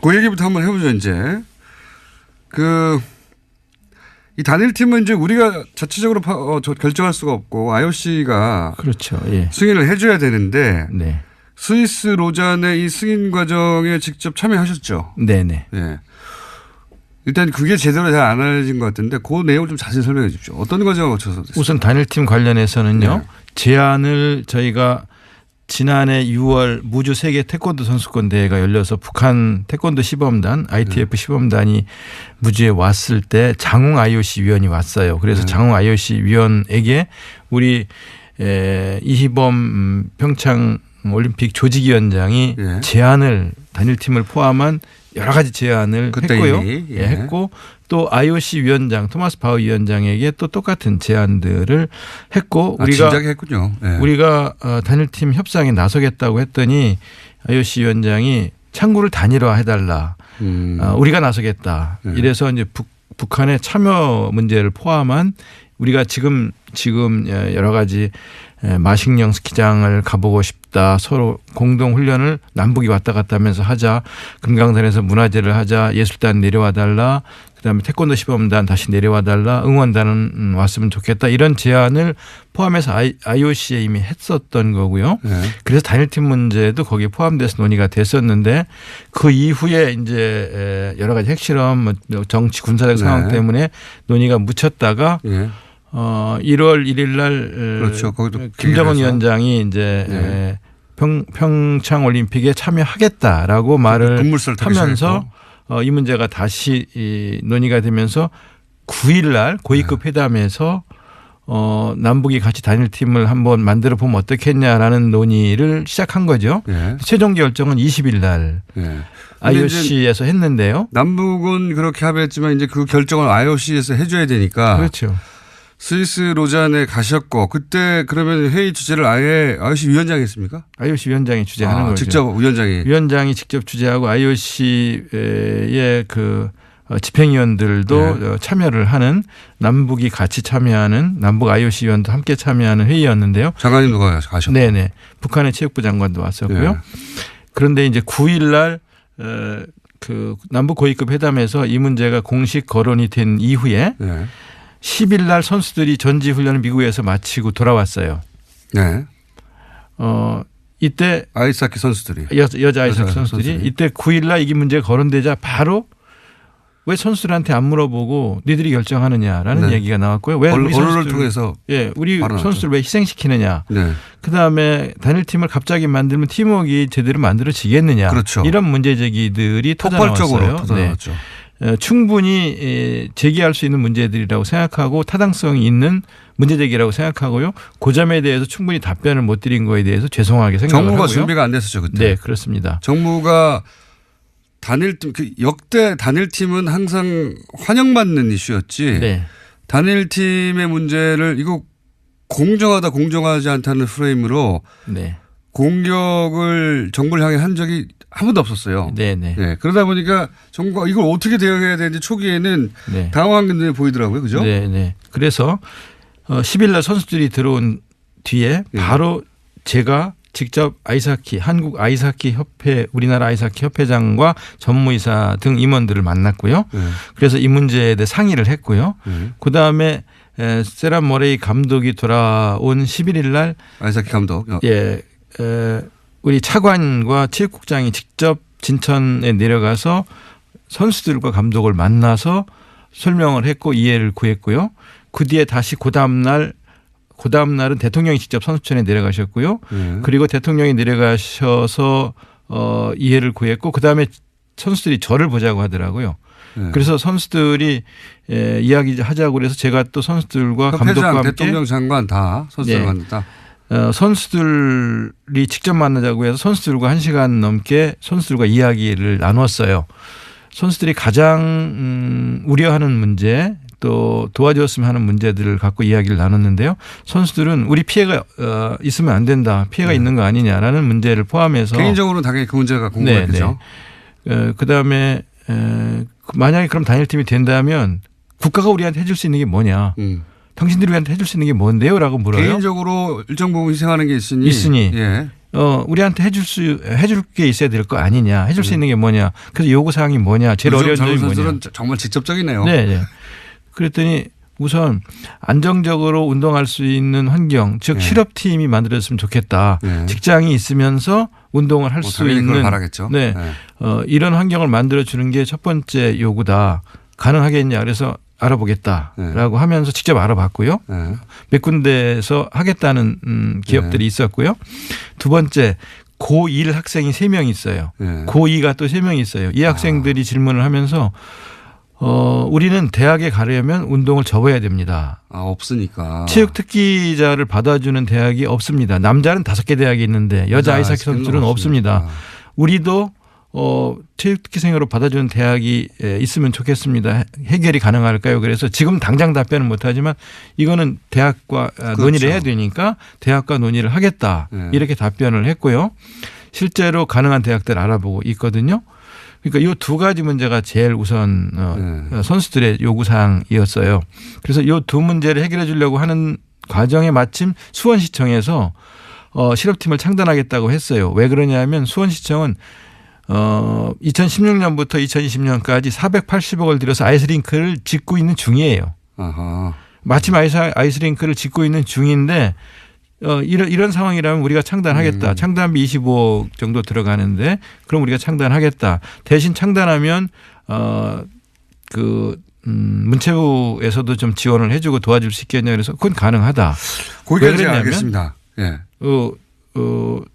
Speaker 1: 그 얘기부터 한번 해보죠, 이제. 이 단일팀은 이제 우리가 자체적으로 결정할 수가 없고 IOC가
Speaker 4: 그렇죠. 예.
Speaker 1: 승인을 해줘야 되는데
Speaker 4: 네.
Speaker 1: 스위스 로잔의 이 승인 과정에 직접 참여하셨죠.
Speaker 4: 네네.
Speaker 1: 예. 일단 그게 제대로 잘 안 알려진 것 같은데 그 내용을 좀 자세히 설명해 주십시오. 어떤 과정을 거쳐서 됐어요?
Speaker 4: 우선 단일팀 관련해서는요.
Speaker 1: 네.
Speaker 4: 제안을 저희가 지난해 6월 무주 세계 태권도 선수권 대회가 열려서 북한 태권도 시범단 ITF 시범단이 무주에 왔을 때 장웅 IOC 위원이 왔어요. 그래서 장웅 IOC 위원에게 우리 이희범 평창 올림픽 조직위원장이
Speaker 1: 예.
Speaker 4: 제안을 단일팀을 포함한 여러 가지 제안을
Speaker 1: 그때
Speaker 4: 했고요.
Speaker 1: 이미, 예.
Speaker 4: 예, 했고 또 IOC 위원장 토마스 바우 위원장에게 또 똑같은 제안들을 했고 우리가
Speaker 1: 진작에 했군요. 예.
Speaker 4: 우리가 단일팀 협상에 나서겠다고 했더니 IOC 위원장이 창구를 단일화해달라. 우리가 나서겠다.
Speaker 1: 네.
Speaker 4: 이래서 이제 북한의 참여 문제를 포함한 우리가 지금 여러 가지 마식령 스키장을 가보고 싶다. 서로 공동 훈련을 남북이 왔다 갔다 하면서 하자. 금강산에서 문화제를 하자. 예술단 내려와 달라. 그다음에 태권도 시범단 다시 내려와 달라. 응원단은 왔으면 좋겠다. 이런 제안을 포함해서 IOC에 이미 했었던 거고요.
Speaker 1: 네.
Speaker 4: 그래서 단일팀 문제도 거기에 포함돼서 논의가 됐었는데 그 이후에 이제 여러 가지 핵실험, 정치 군사적 상황
Speaker 1: 네.
Speaker 4: 때문에 논의가 묻혔다가
Speaker 1: 예.
Speaker 4: 1월 1일 날
Speaker 1: 그렇죠. 거기도
Speaker 4: 김정은
Speaker 1: 기획해서.
Speaker 4: 위원장이 이제
Speaker 1: 네.
Speaker 4: 평창 올림픽에 참여하겠다라고 말을
Speaker 1: 급물살
Speaker 4: 하면서 이 문제가 다시 논의가 되면서 9일 날 고위급 회담에서 남북이 같이 단일팀을 한번 만들어 보면 어떻겠냐라는 논의를 시작한 거죠.
Speaker 1: 예.
Speaker 4: 최종 결정은 20일 날
Speaker 1: 예.
Speaker 4: IOC에서 했는데요.
Speaker 1: 남북은 그렇게 합의했지만 이제 그 결정을 IOC에서 해줘야 되니까
Speaker 4: 그렇죠.
Speaker 1: 스위스 로잔에 가셨고 그때 그러면 회의 주제를 아예 IOC 위원장이 했습니까?
Speaker 4: IOC 위원장이 주재하는 거죠.
Speaker 1: 직접 위원장이
Speaker 4: 직접 주재하고 IOC의 그 집행위원들도 참여를 하는 남북이 같이 참여하는 남북 IOC 위원도 함께 참여하는 회의였는데요.
Speaker 1: 장관님도 가셨고.
Speaker 4: 네네. 북한의 체육부 장관도 왔었고요.
Speaker 1: 네.
Speaker 4: 그런데 이제 9일 날 그 남북 고위급 회담에서 이 문제가 공식 거론이 된 이후에
Speaker 1: 네.
Speaker 4: 10일 날 선수들이 전지 훈련을 미국에서 마치고 돌아왔어요.
Speaker 1: 네.
Speaker 4: 이때
Speaker 1: 아이스하키 선수들이.
Speaker 4: 여자 아이스하키 선수들이 이때 9일 날 이게 문제가 거론되자 바로 왜 선수들한테 안 물어보고 니들이 결정하느냐라는
Speaker 1: 네.
Speaker 4: 얘기가 나왔고요. 왜 우리
Speaker 1: 언론을 통해서
Speaker 4: 우리 선수를 왜 희생시키느냐.
Speaker 1: 네.
Speaker 4: 그다음에 단일팀을 갑자기 만들면 팀워크가 제대로 만들어지겠느냐.
Speaker 1: 그렇죠.
Speaker 4: 이런 문제 제기들이
Speaker 1: 폭발적으로
Speaker 4: 터져나왔어요.
Speaker 1: 터져나왔죠.
Speaker 4: 네. 충분히 제기할 수 있는 문제들이라고 생각하고 타당성이 있는 문제 제기라고 생각하고요. 그 점에 대해서 충분히 답변을 못 드린 거에 대해서 죄송하게 생각을
Speaker 1: 정부가
Speaker 4: 하고요.
Speaker 1: 준비가 안 됐었죠 그때.
Speaker 4: 네, 그렇습니다.
Speaker 1: 정부가 단일팀, 역대 단일팀은 항상 환영받는 이슈였지.
Speaker 5: 네.
Speaker 1: 단일팀의 문제를 이거 공정하다 공정하지 않다는 프레임으로
Speaker 5: 네.
Speaker 1: 공격을 정부를 향해 한 적이 한 번도 없었어요.
Speaker 5: 네네.
Speaker 1: 네. 그러다 보니까 정부가 이걸 어떻게 대응해야 되는지 초기에는
Speaker 5: 네.
Speaker 1: 당황한 게 보이더라고요. 그죠?
Speaker 5: 네네. 그래서 10일 날 선수들이 들어온 뒤에 바로 제가 직접 한국 아이스하키 협회, 우리나라 아이스하키 협회장과 전무이사 등 임원들을 만났고요. 그래서 이 문제에 대해 상의를 했고요. 그다음에 세란 머레이 감독이 돌아온 11일 날
Speaker 1: 아이스하키 감독.
Speaker 5: 예, 우리 차관과 체육국장이 직접 진천에 내려가서 선수들과 감독을 만나서 설명을 했고 이해를 구했고요. 그 뒤에 다시 그 다음 날은 대통령이 직접 선수촌에 내려가셨고요. 그리고 대통령이 내려가셔서 이해를 구했고 그다음에 선수들이 저를 보자고 하더라고요. 그래서 선수들이 이야기하자고 그래서 제가 또 선수들과 감독과 함께
Speaker 1: 대통령 장관 다 선수들 만났다.
Speaker 5: 선수들이 직접 만나자고 해서 선수들과 1시간 넘게 선수들과 이야기를 나눴어요. 선수들이 가장 우려하는 문제 또 도와줬으면 하는 문제들을 갖고 이야기를 나눴는데요. 선수들은 우리 피해가 있으면 안 된다. 피해가 있는 거 아니냐라는 문제를 포함해서
Speaker 1: 개인적으로는 당연히 그 문제가 궁금했겠죠.
Speaker 5: 그다음에 만약에 그럼 단일팀이 된다면 국가가 우리한테 해줄 수 있는 게 뭐냐. 당신들이 우리한테 해줄 수 있는 게 뭔데요? 라고 물어요.
Speaker 1: 개인적으로 일정 부분 희생하는 게 있으니. 예.
Speaker 5: 우리한테 해줄 게 있어야 될 거 아니냐. 해줄 수 있는 게 뭐냐. 그래서 요구사항이 뭐냐. 제일 어려운 점이 뭐냐.
Speaker 1: 선수는 정말 직접적이네요.
Speaker 5: 네. 그랬더니 우선 안정적으로 운동할 수 있는 환경, 즉 실업팀이 만들어졌으면 좋겠다. 직장이 있으면서 운동을 할 수 있는
Speaker 1: 바라겠죠.
Speaker 5: 네. 이런 환경을 만들어주는 게 첫 번째 요구다. 가능하겠냐. 그래서 알아보겠다라고 하면서 직접 알아봤고요. 몇 군데에서 하겠다는 기업들이 있었고요. 두 번째 고1 학생이 3명 있어요. 고2가 또 3명 있어요. 이 학생들이 질문을 하면서 우리는 대학에 가려면 운동을 접어야 됩니다.
Speaker 1: 없으니까.
Speaker 5: 체육 특기자를 받아주는 대학이 없습니다. 남자는 5개 대학이 있는데 여자 아이스하키 선수들은 없습니다. 우리도 체육특기생으로 받아주는 대학이 있으면 좋겠습니다. 해결이 가능할까요? 그래서 지금 당장 답변은 못하지만 이거는 대학과 논의를 해야 되니까 대학과 논의를 하겠다. 이렇게 답변을 했고요. 실제로 가능한 대학들 알아보고 있거든요. 그러니까 이 두 가지 문제가 제일 우선 선수들의 요구사항이었어요. 그래서 이 두 문제를 해결해 주려고 하는 과정에 마침 수원시청에서 실업팀을 창단하겠다고 했어요. 왜 그러냐면 수원시청은 2016년부터 2020년까지 480억을 들여서 아이스링크를 짓고 있는 중이에요. 마침 아이스링크를 짓고 있는 중인데 이런 상황이라면 우리가 창단하겠다. 창단비 25억 정도 들어가는데 그럼 우리가 창단하겠다. 대신 창단하면 문체부에서도 좀 지원을 해주고 도와줄 수 있겠냐 그래서 그건 가능하다.
Speaker 1: 거기까지 알겠습니다. 예.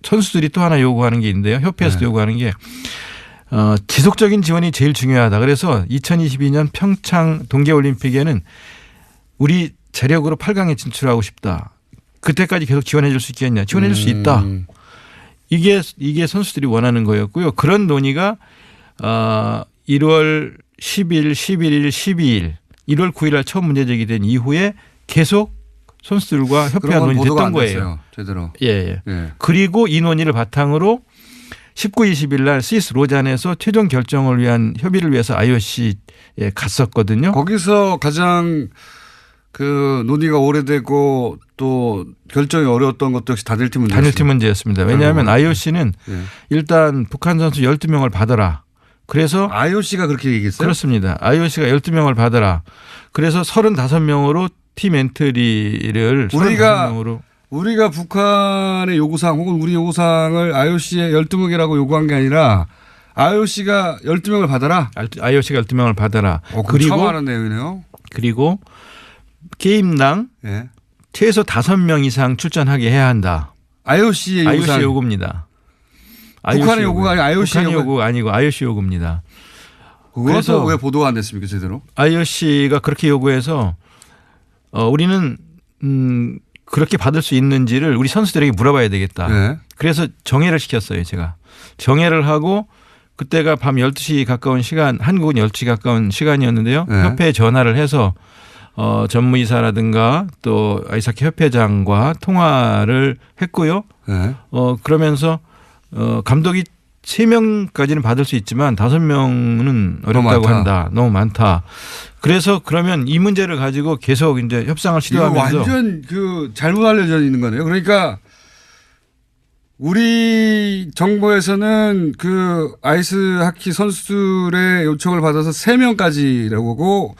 Speaker 5: 선수들이 또 하나 요구하는 게 있는데요. 협회에서도 요구하는 게 지속적인 지원이 제일 중요하다. 그래서 2022년 평창 동계올림픽에는 우리 재력으로 8강에 진출하고 싶다. 그때까지 계속 지원해 줄 수 있겠냐. 지원해 줄 수 있다. 이게 선수들이 원하는 거였고요. 그런 논의가 1월 10일, 11일, 12일, 1월 9일 날 처음 문제 제기된 이후에 계속 선수들과 협회가 논의됐던 거예요.
Speaker 1: 제대로.
Speaker 5: 예. 그리고 이 논의를 바탕으로 19, 20일 날 스위스 로잔에서 최종 결정을 위한 협의를 위해서 IOC에 갔었거든요.
Speaker 1: 거기서 가장 논의가 오래되고 또 결정이 어려웠던 것도 역시 단일팀 문제였습니다.
Speaker 5: 단일팀 문제였습니다. 왜냐하면 IOC는 일단 북한 선수 12명을 받아라. 그래서
Speaker 1: IOC가 그렇게 얘기했어요?
Speaker 5: 그렇습니다. IOC가 12명을 받아라. 그래서 35명으로 팀 엔트리를
Speaker 1: 우리가 북한의 요구사항 혹은 우리 요구사항을 IOC에 12명이라고 요구한 게 아니라 IOC가 12명을 받아라.
Speaker 5: IOC가 12명을 받아라.
Speaker 1: 그리고 처음 하는 내용이네요.
Speaker 5: 그리고 게임당 최소 5명 이상 출전하게 해야 한다.
Speaker 1: IOC의
Speaker 5: 요구입니다.
Speaker 1: 북한의 요구가 아니고
Speaker 5: 북한의 요구가 아니고 IOC 요구입니다.
Speaker 1: 그래서 왜 보도가 안 됐습니까 제대로?
Speaker 5: IOC가 그렇게 요구해서 우리는 그렇게 받을 수 있는지를 우리 선수들에게 물어봐야 되겠다. 그래서 정회를 시켰어요 제가. 정회를 하고 그때가 밤 12시 가까운 시간, 한국은 12시 가까운 시간이었는데요.
Speaker 1: 네.
Speaker 5: 협회에 전화를 해서 전무이사라든가 또 아이스하키 협회장과 통화를 했고요.
Speaker 1: 네.
Speaker 5: 그러면서 감독이 3명까지는 받을 수 있지만 5명은 어렵다고 한다. 너무 많다. 그래서 그러면 이 문제를 가지고 계속 이제 협상을 시도하면서
Speaker 1: 이거 완전 잘못 알려져 있는 거네요. 그러니까 우리 정부에서는 아이스하키 선수들의 요청을 받아서 3명까지라고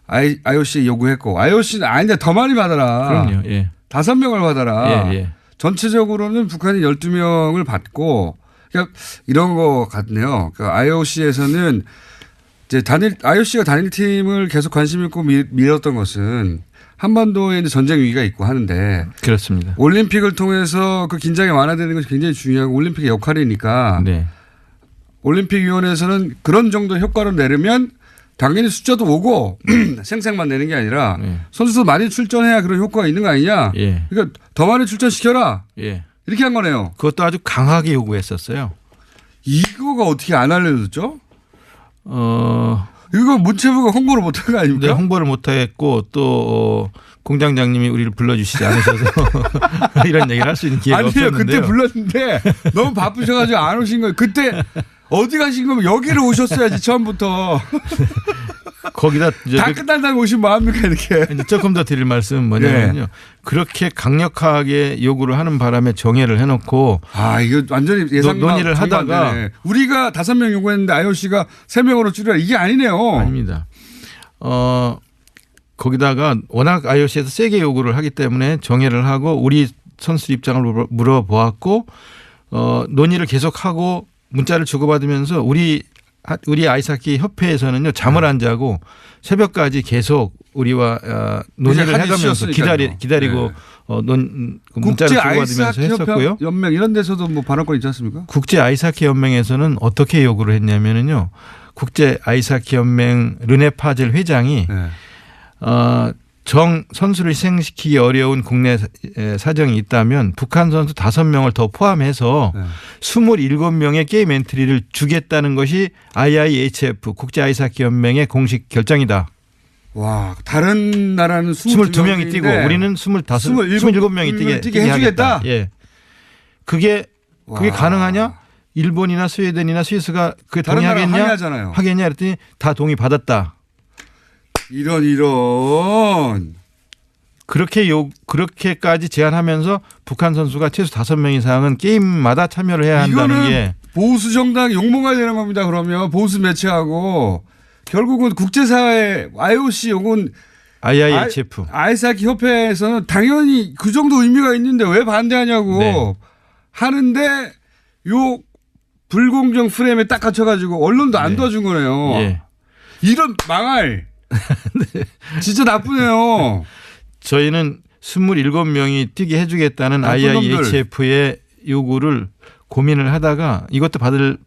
Speaker 1: IOC 요구했고 IOC는 아닌데 더 많이 받아라.
Speaker 5: 그럼요. 예.
Speaker 1: 5명을 받아라.
Speaker 5: 예.
Speaker 1: 전체적으로는 북한이 12명을 받고 그러니까 이런 거 같네요. IOC에서는 이제 IOC가 단일팀을 계속 관심 있고 밀었던 것은 한반도에 이제 전쟁 위기가 있고 하는데
Speaker 5: 그렇습니다.
Speaker 1: 올림픽을 통해서 그 긴장이 완화되는 것이 굉장히 중요하고 올림픽의 역할이니까
Speaker 5: 네.
Speaker 1: 올림픽위원회에서는 그런 정도 효과를 내려면 당연히 숫자도 오고 생색만 내는 게 아니라
Speaker 5: 네.
Speaker 1: 선수도 많이 출전해야 그런 효과가 있는 거 아니냐.
Speaker 5: 예.
Speaker 1: 그러니까 더 많이 출전시켜라.
Speaker 5: 예.
Speaker 1: 이렇게 한 거네요.
Speaker 5: 그것도 아주 강하게 요구했었어요.
Speaker 1: 이거가 어떻게 안 알려졌죠? 이거 문체부가 홍보를 못한 거 아닙니까?
Speaker 5: 네, 홍보를 못했고 또 공장장님이 우리를 불러주시지 않으셔서 이런 얘기를 할 수 있는 기회가
Speaker 1: 아니에요.
Speaker 5: 없었는데요.
Speaker 1: 그때 불렀는데 너무 바쁘셔가지고 안 오신 거예요. 그때 어디 가신 거면 여기로 오셨어야지 처음부터.
Speaker 5: 거기다 이제
Speaker 1: 다 끝난다고 오시면 뭐합니까 이렇게.
Speaker 5: 이제 조금 더 드릴 말씀은 뭐냐면요.
Speaker 1: 네.
Speaker 5: 그렇게 강력하게 요구를 하는 바람에 정해를 해놓고
Speaker 1: 이거 완전히 예상
Speaker 5: 논의를 하다가
Speaker 1: 우리가 5명 요구했는데 IOC가 3명으로 줄여라 이게 아니네요.
Speaker 5: 아닙니다. 거기다가 워낙 IOC에서 세게 요구를 하기 때문에 정해를 하고 우리 선수 입장을 물어보았고 논의를 계속하고 문자를 주고받으면서 우리 아이스하키 협회에서는요 잠을 안 자고 새벽까지 계속 우리와 논의를 해가면서 기다리고 그 문자를 주고받으면서 했었고요.
Speaker 1: 연맹 이런 데서도 뭐 발언권 있지 않습니까?
Speaker 5: 국제 아이스하키 연맹에서는 어떻게 요구를 했냐면은요. 국제 아이스하키 연맹 르네 파젤 회장이 선수를 희생시키기 어려운 국내 사정이 있다면 북한 선수 5명을 더 포함해서 27명의 게임 엔트리를 주겠다는 것이 IIHF 국제 아이스하키 연맹의 공식 결정이다.
Speaker 1: 와, 다른 나라는
Speaker 5: 22명이 뛰고 우리는 27명이 뛰게 해주겠다. 예. 그게 가능하냐? 일본이나 스웨덴이나 스위스가 그게 동의하겠냐? 하겠냐? 그랬더니 다 동의받았다. 이런. 그렇게까지 제안하면서 북한 선수가 최소 5명 이상은 게임마다 참여를 해야 한다는 게
Speaker 1: 보수 정당 욕먹어야 되는 겁니다. 그러면 보수 매체하고 결국은 국제사회 IOC 혹은
Speaker 5: IIHF
Speaker 1: 아이스하키 협회에서는 당연히 그 정도 의미가 있는데 왜 반대하냐고 하는데 요 불공정 프레임에 딱 갇혀가지고 언론도 안 도와준 거네요.
Speaker 5: 예.
Speaker 1: 이런 망할. 진짜 나쁘네요.
Speaker 5: 저희는 27명이 뛰게 해주겠다는 IIHF의 요구를 고민을 하다가 이것도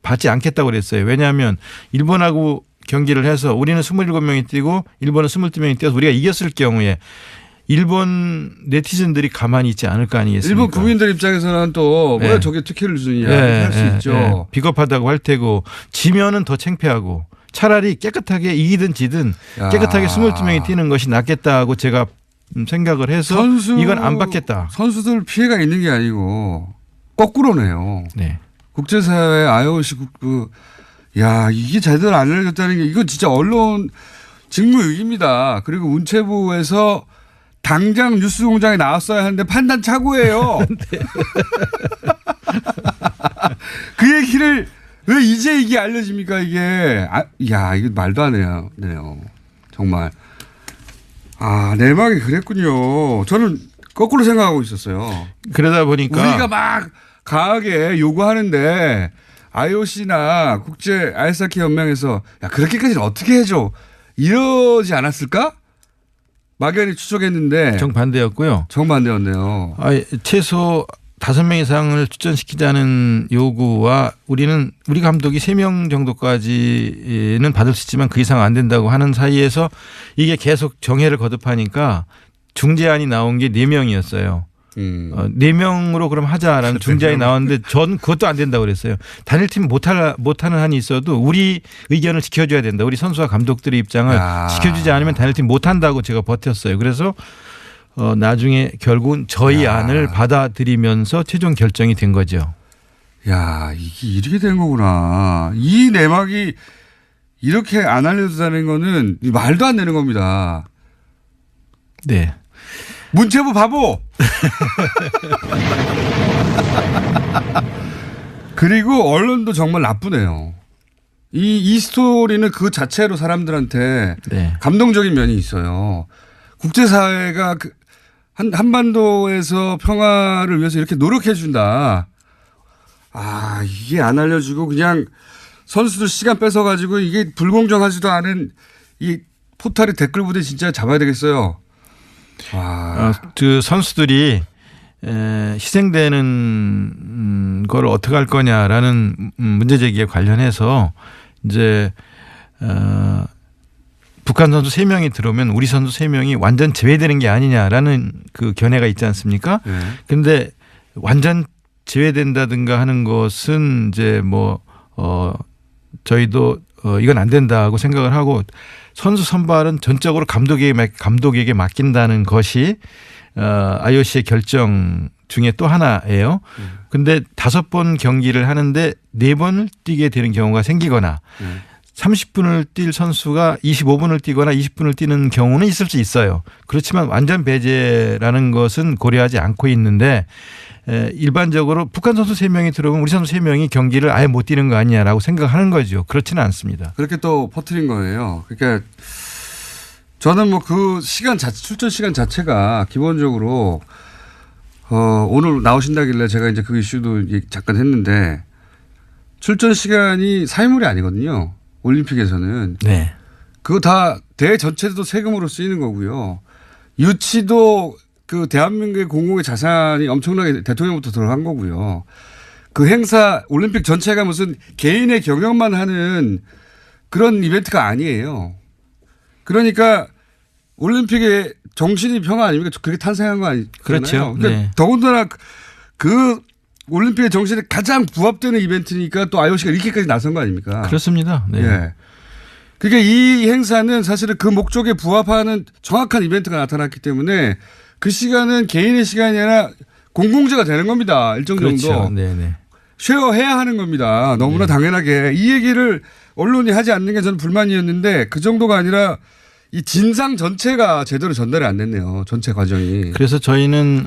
Speaker 5: 받지 않겠다고 그랬어요. 왜냐하면 일본하고 경기를 해서 우리는 27명이 뛰고 일본은 22명이 뛰어서 우리가 이겼을 경우에 일본 네티즌들이 가만히 있지 않을 거 아니겠습니까?
Speaker 1: 일본 국민들 입장에서는 또 왜 저게 특혜를 주느냐 할 수 있죠.
Speaker 5: 비겁하다고 할 테고 지면은 더 창피하고 차라리 깨끗하게 이기든 지든 깨끗하게 22명이 뛰는 것이 낫겠다고 제가 생각을 해서 이건 안 받겠다.
Speaker 1: 선수들 피해가 있는 게 아니고 거꾸로네요.
Speaker 5: 네.
Speaker 1: 국제사회 IOC 이게 제대로 안 알려졌다는 게 이건 진짜 언론 직무유기입니다. 그리고 문체부에서 당장 뉴스공장에 나왔어야 하는데 판단 착오예요. 네. 그 얘기를 왜 이제 이게 알려집니까 이게. 이거 말도 안 해요. 정말. 내막이 그랬군요. 저는 거꾸로 생각하고 있었어요.
Speaker 5: 그러다 보니까
Speaker 1: 우리가 막 강하게 요구하는데 IOC나 국제 아이스하키 연맹에서 그렇게까지는 어떻게 해줘 이러지 않았을까? 막연히 추측했는데
Speaker 5: 정반대였고요.
Speaker 1: 정반대였네요.
Speaker 5: 최소 5명 이상을 출전시키자는 요구와 우리 감독이 3명 정도까지는 받을 수 있지만 그 이상 안 된다고 하는 사이에서 이게 계속 정해를 거듭하니까 중재안이 나온 게 4명이었어요. 4명으로 그럼 하자라는 중재안이 나왔는데 전 그것도 안 된다고 그랬어요. 단일팀 못하는 한이 있어도 우리 의견을 지켜줘야 된다. 우리 선수와 감독들의 입장을 지켜주지 않으면 단일팀 못한다고 제가 버텼어요. 그래서 나중에 결국은 저희 안을 받아들이면서 최종 결정이 된 거죠.
Speaker 1: 야, 이게 이렇게 된 거구나. 이 내막이 이렇게 안 알려주다는 거는 말도 안 되는 겁니다.
Speaker 5: 네.
Speaker 1: 문체부 바보! 그리고 언론도 정말 나쁘네요. 이 스토리는 그 자체로 사람들한테
Speaker 5: 네.
Speaker 1: 감동적인 면이 있어요. 국제사회가 한반도에서 평화를 위해서 이렇게 노력해 준다. 이게 안 알려주고 그냥 선수들 시간 뺏어가지고 이게 불공정하지도 않은 이 포탈의 댓글 부대 진짜 잡아야 되겠어요.
Speaker 5: 그 선수들이 희생되는 걸 어떻게 할 거냐라는 문제 제기에 관련해서 이제 북한 선수 3명이 들어오면 우리 선수 3명이 완전 제외되는 게 아니냐라는 그 견해가 있지 않습니까? 그런데 완전 제외된다든가 하는 것은 이제 저희도 이건 안 된다고 생각을 하고 선수 선발은 전적으로 감독에게 맡긴다는 것이 IOC의 결정 중에 또 하나예요. 근데 5번 경기를 하는데 4번을 뛰게 되는 경우가 생기거나 30분을 뛸 선수가 25분을 뛰거나 20분을 뛰는 경우는 있을 수 있어요. 그렇지만 완전 배제라는 것은 고려하지 않고 있는데 일반적으로 북한 선수 3명이 들어오면 우리 선수 3명이 경기를 아예 못 뛰는 거 아니냐라고 생각하는 거죠. 그렇지는 않습니다.
Speaker 1: 그렇게 또 퍼뜨린 거예요. 그러니까 저는 그 출전 시간 자체가 기본적으로 오늘 나오신다길래 제가 이제 그 이슈도 잠깐 했는데 출전 시간이 사회물이 아니거든요. 올림픽에서는.
Speaker 5: 네.
Speaker 1: 그거 다 대회 전체도 세금으로 쓰이는 거고요. 유치도 그 대한민국의 공공의 자산이 엄청나게 대통령부터 들어간 거고요. 그 행사 올림픽 전체가 무슨 개인의 경영만 하는 그런 이벤트가 아니에요. 그러니까 올림픽의 정신이 평화 아닙니까? 그렇게 탄생한 거 아니잖아요.
Speaker 5: 그렇죠.
Speaker 1: 그러니까
Speaker 5: 네.
Speaker 1: 더군다나 그 올림픽의 정신에 가장 부합되는 이벤트니까 또 IOC가 이렇게까지 나선 거 아닙니까?
Speaker 5: 그렇습니다. 네.
Speaker 1: 예. 그러니까 이 행사는 사실은 그 목적에 부합하는 정확한 이벤트가 나타났기 때문에 그 시간은 개인의 시간이 아니라 공공재가 되는 겁니다. 일정 정도.
Speaker 5: 그렇죠. 네네.
Speaker 1: 쉐어해야 하는 겁니다. 너무나 당연하게. 이 얘기를 언론이 하지 않는 게 저는 불만이었는데 그 정도가 아니라 이 진상 전체가 제대로 전달이 안 됐네요. 전체 과정이.
Speaker 5: 그래서 저희는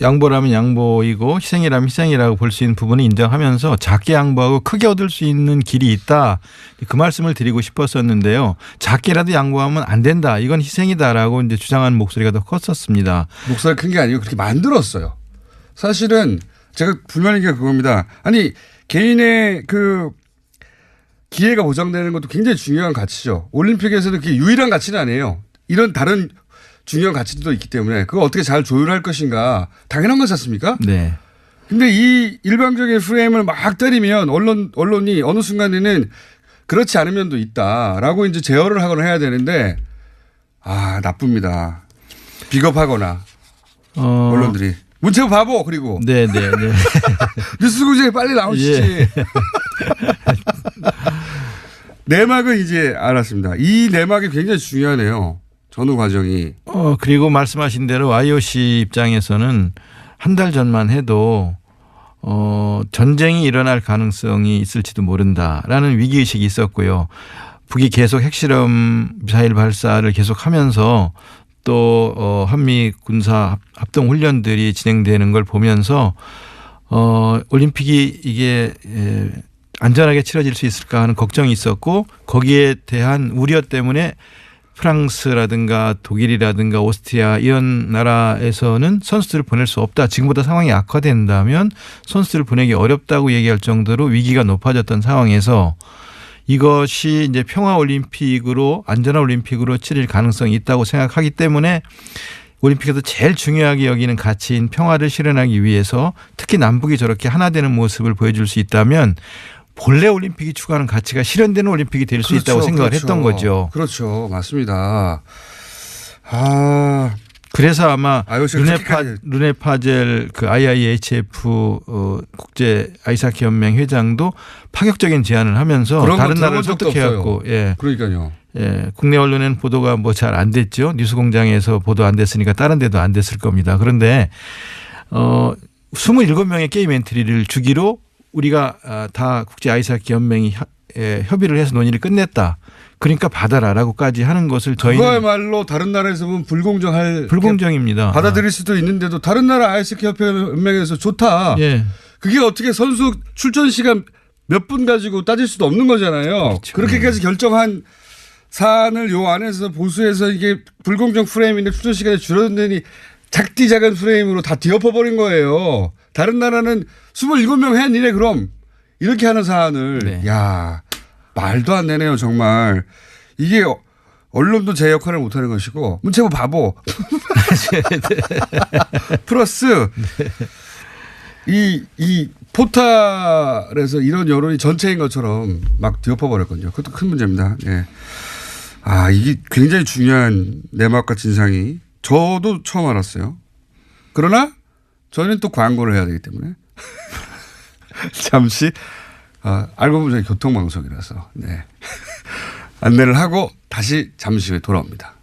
Speaker 5: 양보라면 양보이고 희생이라면 희생이라고 볼 수 있는 부분을 인정하면서 작게 양보하고 크게 얻을 수 있는 길이 있다. 그 말씀을 드리고 싶었었는데요. 작게라도 양보하면 안 된다. 이건 희생이다라고 이제 주장하는 목소리가 더 컸었습니다.
Speaker 1: 목소리가 큰 게 아니고 그렇게 만들었어요. 사실은 제가 불만인 게 그겁니다. 아니 개인의 그 기회가 보장되는 것도 굉장히 중요한 가치죠. 올림픽에서는 그게 유일한 가치는 아니에요. 이런 다른 중요한 가치도 있기 때문에 그걸 어떻게 잘 조율할 것인가 당연한 거지 않습니까?
Speaker 5: 네.
Speaker 1: 근데 이 일방적인 프레임을 막 때리면 언론이 어느 순간에는 그렇지 않은 면도 있다라고 이제 제어를 하거나 해야 되는데 나쁩니다. 비겁하거나 언론들이. 문체부 바보 그리고.
Speaker 5: 네네네.
Speaker 1: 뉴스공장에 빨리 나오시지.
Speaker 5: 예.
Speaker 1: 내막은 이제 알았습니다. 이 내막이 굉장히 중요하네요. 전후 과정이.
Speaker 5: 그리고 말씀하신 대로 IOC 입장에서는 한 달 전만 해도 전쟁이 일어날 가능성이 있을지도 모른다라는 위기의식이 있었고요. 북이 계속 핵실험 미사일 발사를 계속하면서 또 한미 군사 합동 훈련들이 진행되는 걸 보면서 올림픽이 이게 안전하게 치러질 수 있을까 하는 걱정이 있었고 거기에 대한 우려 때문에 프랑스라든가 독일이라든가 오스트리아 이런 나라에서는 선수들을 보낼 수 없다. 지금보다 상황이 악화된다면 선수들을 보내기 어렵다고 얘기할 정도로 위기가 높아졌던 상황에서 이것이 이제 평화올림픽으로 안전한 올림픽으로 치를 가능성이 있다고 생각하기 때문에 올림픽에서 제일 중요하게 여기는 가치인 평화를 실현하기 위해서 특히 남북이 저렇게 하나 되는 모습을 보여줄 수 있다면 본래 올림픽이 추구하는 가치가 실현되는 올림픽이 될 수 있다고 생각을 했던 거죠.
Speaker 1: 그렇죠. 맞습니다.
Speaker 5: 그래서 아마
Speaker 1: IOC가
Speaker 5: 르네파젤 그 IIHF 국제 아이스하키 연맹 회장도 파격적인 제안을 하면서 다른 나라를 설득해갖고
Speaker 1: 그러니까요.
Speaker 5: 예, 국내 언론에는 보도가 뭐 잘 안 됐죠. 뉴스공장에서 보도 안 됐으니까 다른 데도 안 됐을 겁니다. 그런데 27명의 게임 엔트리를 주기로 우리가 다 국제 아이스하키 연맹이 협의를 해서 논의를 끝냈다. 그러니까 받아라라고까지 하는 것을 저희는
Speaker 1: 그거야말로 다른 나라에서 보면
Speaker 5: 불공정입니다.
Speaker 1: 받아들일 수도 있는데도 다른 나라 아이스하키 협회 연맹에서 좋다.
Speaker 5: 예.
Speaker 1: 그게 어떻게 선수 출전 시간 몇 분 가지고 따질 수도 없는 거잖아요.
Speaker 5: 그렇죠.
Speaker 1: 그렇게까지 결정한 사안을 요 안에서 보수해서 이게 불공정 프레임인데 출전 시간이 줄어드니 작디 작은 프레임으로 다 뒤엎어버린 거예요. 다른 나라는 27명 했니네 그럼 이렇게 하는 사안을 야 말도 안 되네요 정말. 이게 언론도 제 역할을 못하는 것이고 문체부 바보 플러스 이 포탈에서 이런 여론이 전체인 것처럼 막 뒤엎어버렸거든요. 그것도 큰 문제입니다. 예. 아 이게 굉장히 중요한 내막과 진상이 저도 처음 알았어요. 그러나 저희는 또 광고를 해야 되기 때문에 잠시 알고 보면 저희 교통방송이라서 네. 안내를 하고 다시 잠시 후에 돌아옵니다.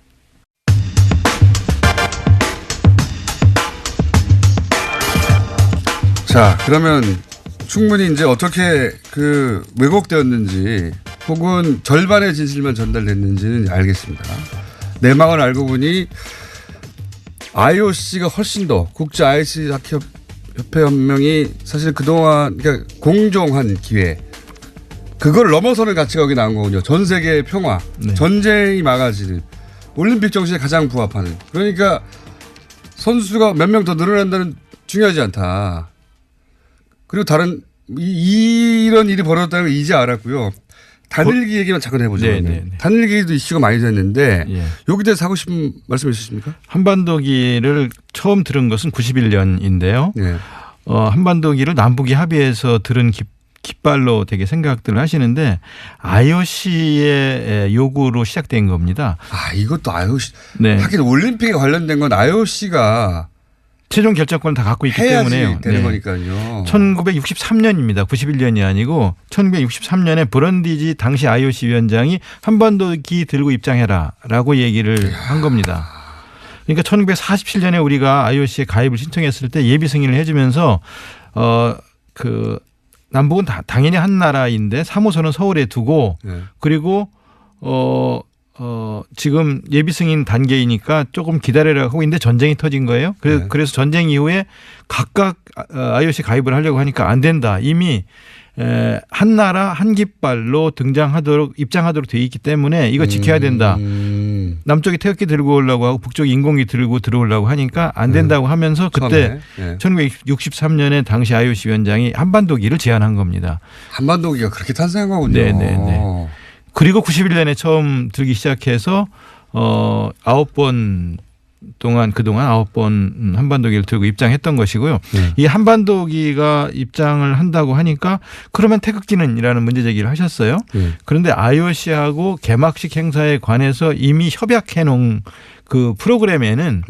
Speaker 1: 자 그러면 충분히 이제 어떻게 그 왜곡되었는지 혹은 절반의 진실만 전달됐는지는 알겠습니다. 내막을 알고 보니 IOC가 훨씬 더 국제 아이스하키 협회 연맹이 사실 그동안 그러니까 공정한 기회 그걸 넘어서는 가치가 여기 나온 거군요. 전 세계의 평화, 전쟁이 막아지는 올림픽 정신에 가장 부합하는. 그러니까 선수가 몇 명 더 늘어난다는 중요하지 않다. 그리고 다른 이런 일이 벌어졌다는 걸 이제 알았고요. 단일기 얘기만 잠깐 해보죠. 단일기도 이슈가 많이 됐는데 여기 대해서 하고 싶은 말씀 있으십니까?
Speaker 5: 한반도기를 처음 들은 것은 91년인데요. 한반도기를 남북이 합의해서 들은 깃발로 되게 생각들을 하시는데 IOC의 요구로 시작된 겁니다.
Speaker 1: 아 이것도 IOC. 하긴 올림픽에 관련된 건 IOC가
Speaker 5: 최종 결정권을 다 갖고 있기 때문에요.
Speaker 1: 되는 거니까요.
Speaker 5: 1963년입니다. 91년이 아니고 1963년에 브런디지 당시 IOC 위원장이 한반도기 들고 입장해라라고 얘기를 한 겁니다. 그러니까 1947년에 우리가 IOC에 가입을 신청했을 때 예비 승인을 해주면서 그 남북은 당연히 한 나라인데 사무소는 서울에 두고 그리고 지금 예비 승인 단계이니까 조금 기다리라고 하고 있는데 전쟁이 터진 거예요. 그래서 전쟁 이후에 각각 IOC 가입을 하려고 하니까 안 된다. 이미 한 나라 한 깃발로 입장하도록 돼 있기 때문에 이거 지켜야 된다. 남쪽이 태극기 들고 오려고 하고 북쪽이 인공기 들고 들어오려고 하니까 안 된다고 하면서 그때 1963년에 당시 IOC 위원장이 한반도기를 제안한 겁니다.
Speaker 1: 한반도기가 그렇게 탄생한 거군요.
Speaker 5: 네네네. 그리고 91년에 처음 들기 시작해서 9번 동안 그동안 9번 한반도기를 들고 입장했던 것이고요. 이 한반도기가 입장을 한다고 하니까 그러면 태극기는이라는 문제 제기를 하셨어요. 그런데 IOC하고 개막식 행사에 관해서 이미 협약해 놓은 그 프로그램에는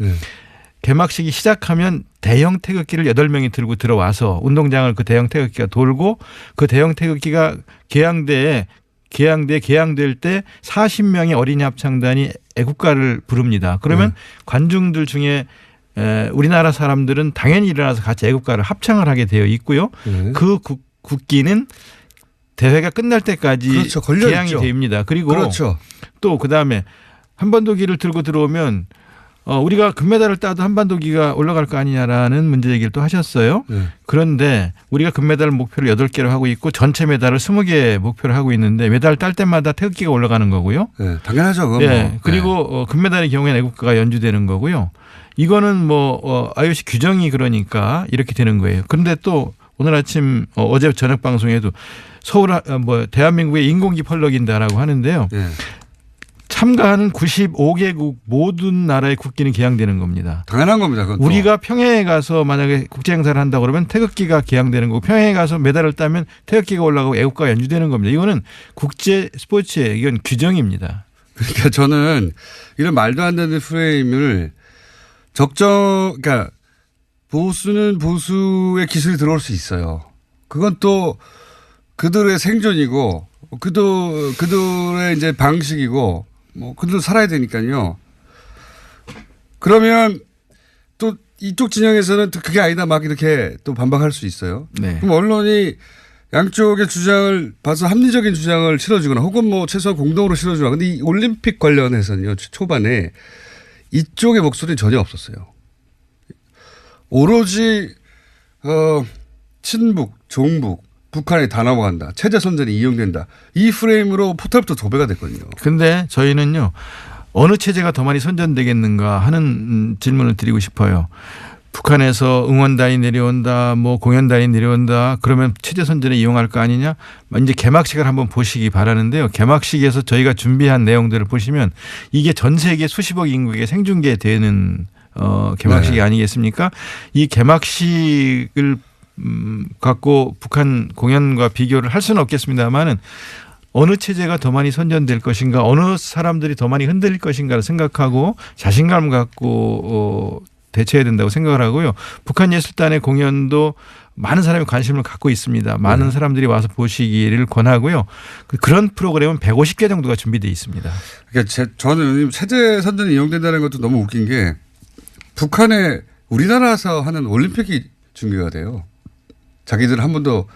Speaker 5: 개막식이 시작하면 대형 태극기를 8명이 들고 들어와서 운동장을 그 대형 태극기가 돌고 그 대형 태극기가 개항될 때 40명의 어린이 합창단이 애국가를 부릅니다. 그러면 관중들 중에 우리나라 사람들은 당연히 일어나서 같이 애국가를 합창을 하게 되어 있고요. 그 국기는 대회가 끝날 때까지 개항이 됩니다. 그리고 또 그다음에 한반도기를 들고 들어오면 우리가 금메달을 따도 한반도기가 올라갈 거 아니냐라는 문제 얘기를 또 하셨어요. 그런데 우리가 금메달 목표를 8개로 하고 있고 전체 메달을 20개 목표를 하고 있는데 메달 딸 때마다 태극기가 올라가는 거고요.
Speaker 1: 당연하죠.
Speaker 5: 그리고 금메달의 경우에는 애국가가 연주되는 거고요. 이거는 IOC 규정이 그러니까 이렇게 되는 거예요. 그런데 또 오늘 아침 어제 저녁 방송에도 대한민국의 인공기 펄럭인다라고 하는데요. 참가하는 95개국 모든 나라의 국기는 개항되는 겁니다.
Speaker 1: 당연한 겁니다. 그건
Speaker 5: 우리가 평양에 가서 만약에 국제 행사를 한다 그러면 태극기가 개항되는 거고 평양에 가서 메달을 따면 태극기가 올라가고 애국가가 연주되는 겁니다. 이거는 국제 스포츠의 이건 규정입니다.
Speaker 1: 그러니까 저는 이런 말도 안 되는 프레임을 그러니까 보수는 보수의 기술이 들어올 수 있어요. 그건 또 그들의 생존이고 그들의 이제 방식이고 뭐 그들도 살아야 되니까요. 그러면 또 이쪽 진영에서는 또 그게 아니다 막 이렇게 또 반박할 수 있어요.
Speaker 5: 네.
Speaker 1: 그럼 언론이 양쪽의 주장을 봐서 합리적인 주장을 실어주거나 혹은 뭐 최소한 공동으로 실어주거나. 근데 이 올림픽 관련해서는요. 초반에 이쪽의 목소리는 전혀 없었어요. 오로지 친북, 종북, 북한에 다 넘어간다. 체제 선전이 이용된다. 이 프레임으로 포털부터 도배가 됐거든요.
Speaker 5: 근데 저희는요. 어느 체제가 더 많이 선전되겠는가 하는 질문을 드리고 싶어요. 북한에서 응원단이 내려온다, 뭐 공연단이 내려온다. 그러면 체제 선전에 이용할 거 아니냐? 이제 개막식을 한번 보시기 바라는데요. 개막식에서 저희가 준비한 내용들을 보시면 이게 전 세계 수십억 인구에게 생중계되는 개막식이 아니겠습니까? 이 개막식을 갖고 북한 공연과 비교를 할 수는 없겠습니다만은 어느 체제가 더 많이 선전될 것인가, 어느 사람들이 더 많이 흔들릴 것인가를 생각하고 자신감을 갖고 대처해야 된다고 생각을 하고요. 북한 예술단의 공연도 많은 사람이 관심을 갖고 있습니다. 많은 사람들이 와서 보시기를 권하고요. 그런 프로그램은 150개 정도가 준비되어 있습니다.
Speaker 1: 그러니까 저는 체제 선전이 이용된다는 것도 너무 웃긴 게 북한에 우리나라에서 하는 올림픽이 중계가 돼요. 자기들은 한 번도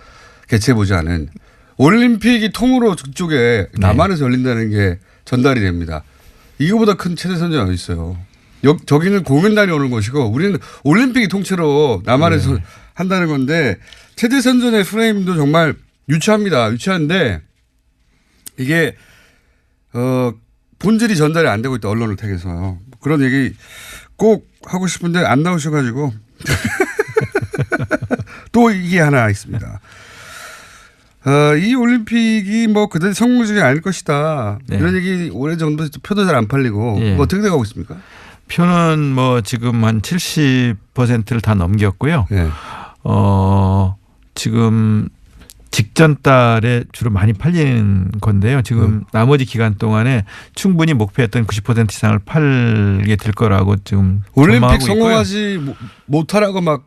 Speaker 1: 개최해보지 않은. 올림픽이 통으로 그쪽에 남한에서 열린다는 게 전달이 됩니다. 이거보다 큰 체제 선전이 어디 있어요. 저기는 공연단이 오는 것이고 우리는 올림픽이 통째로 남한에서 한다는 건데 체제 선전의 프레임도 정말 유치합니다. 유치한데 이게 본질이 전달이 안 되고 있다. 언론을 통해서요. 그런 얘기 꼭 하고 싶은데 안 나오셔가지고 또 이게 하나 있습니다. 이 올림픽이 뭐 그다지 성공적이 아닐 것이다.
Speaker 5: 네.
Speaker 1: 이런 얘기 오래전부터 표도 잘 안 팔리고 어떻게 돼가고 있습니까?
Speaker 5: 표는 뭐 지금 한 70%를 다 넘겼고요.
Speaker 1: 네.
Speaker 5: 지금 직전 달에 주로 많이 팔리는 건데요. 지금 나머지 기간 동안에 충분히 목표했던 90% 이상을 팔게 될 거라고 지금
Speaker 1: 올림픽 성공하지 못하라고 막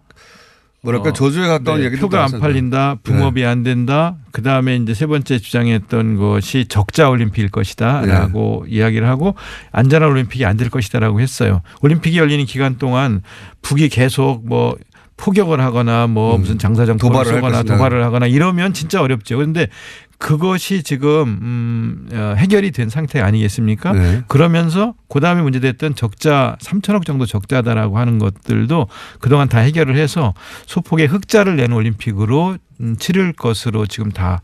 Speaker 1: 뭐랄까 저주에 가까운 얘기도
Speaker 5: 표가 안 팔린다, 붕업이 안 된다. 그 다음에 이제 세 번째 주장했던 것이 적자 올림픽일 것이다라고 이야기를 하고 안전한 올림픽이 안 될 것이다라고 했어요. 올림픽이 열리는 기간 동안 북이 계속 뭐 포격을 하거나 뭐 무슨 장사정포를 쏘거나 도발을 하거나 이러면 진짜 어렵죠. 그런데 그것이 지금 해결이 된 상태 아니겠습니까? 네. 그러면서 그다음에 문제됐던 적자 3천억 정도 적자다라고 하는 것들도 그동안 다 해결을 해서 소폭의 흑자를 내는 올림픽으로 치를 것으로 지금 다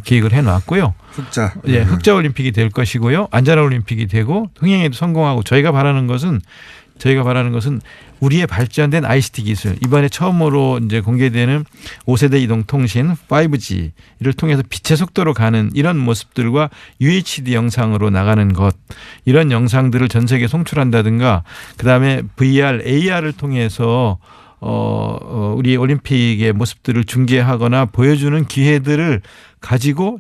Speaker 5: 계획을 해놨고요.
Speaker 1: 흑자.
Speaker 5: 예, 흑자 올림픽이 될 것이고요. 안전한 올림픽이 되고 흥행에도 성공하고 저희가 바라는 것은 우리의 발전된 ICT 기술, 이번에 처음으로 이제 공개되는 5세대 이동 통신 5G를 통해서 빛의 속도로 가는 이런 모습들과 UHD 영상으로 나가는 것, 이런 영상들을 전 세계에 송출한다든가, 그다음에 VR, AR을 통해서 우리 올림픽의 모습들을 중계하거나 보여주는 기회들을 가지고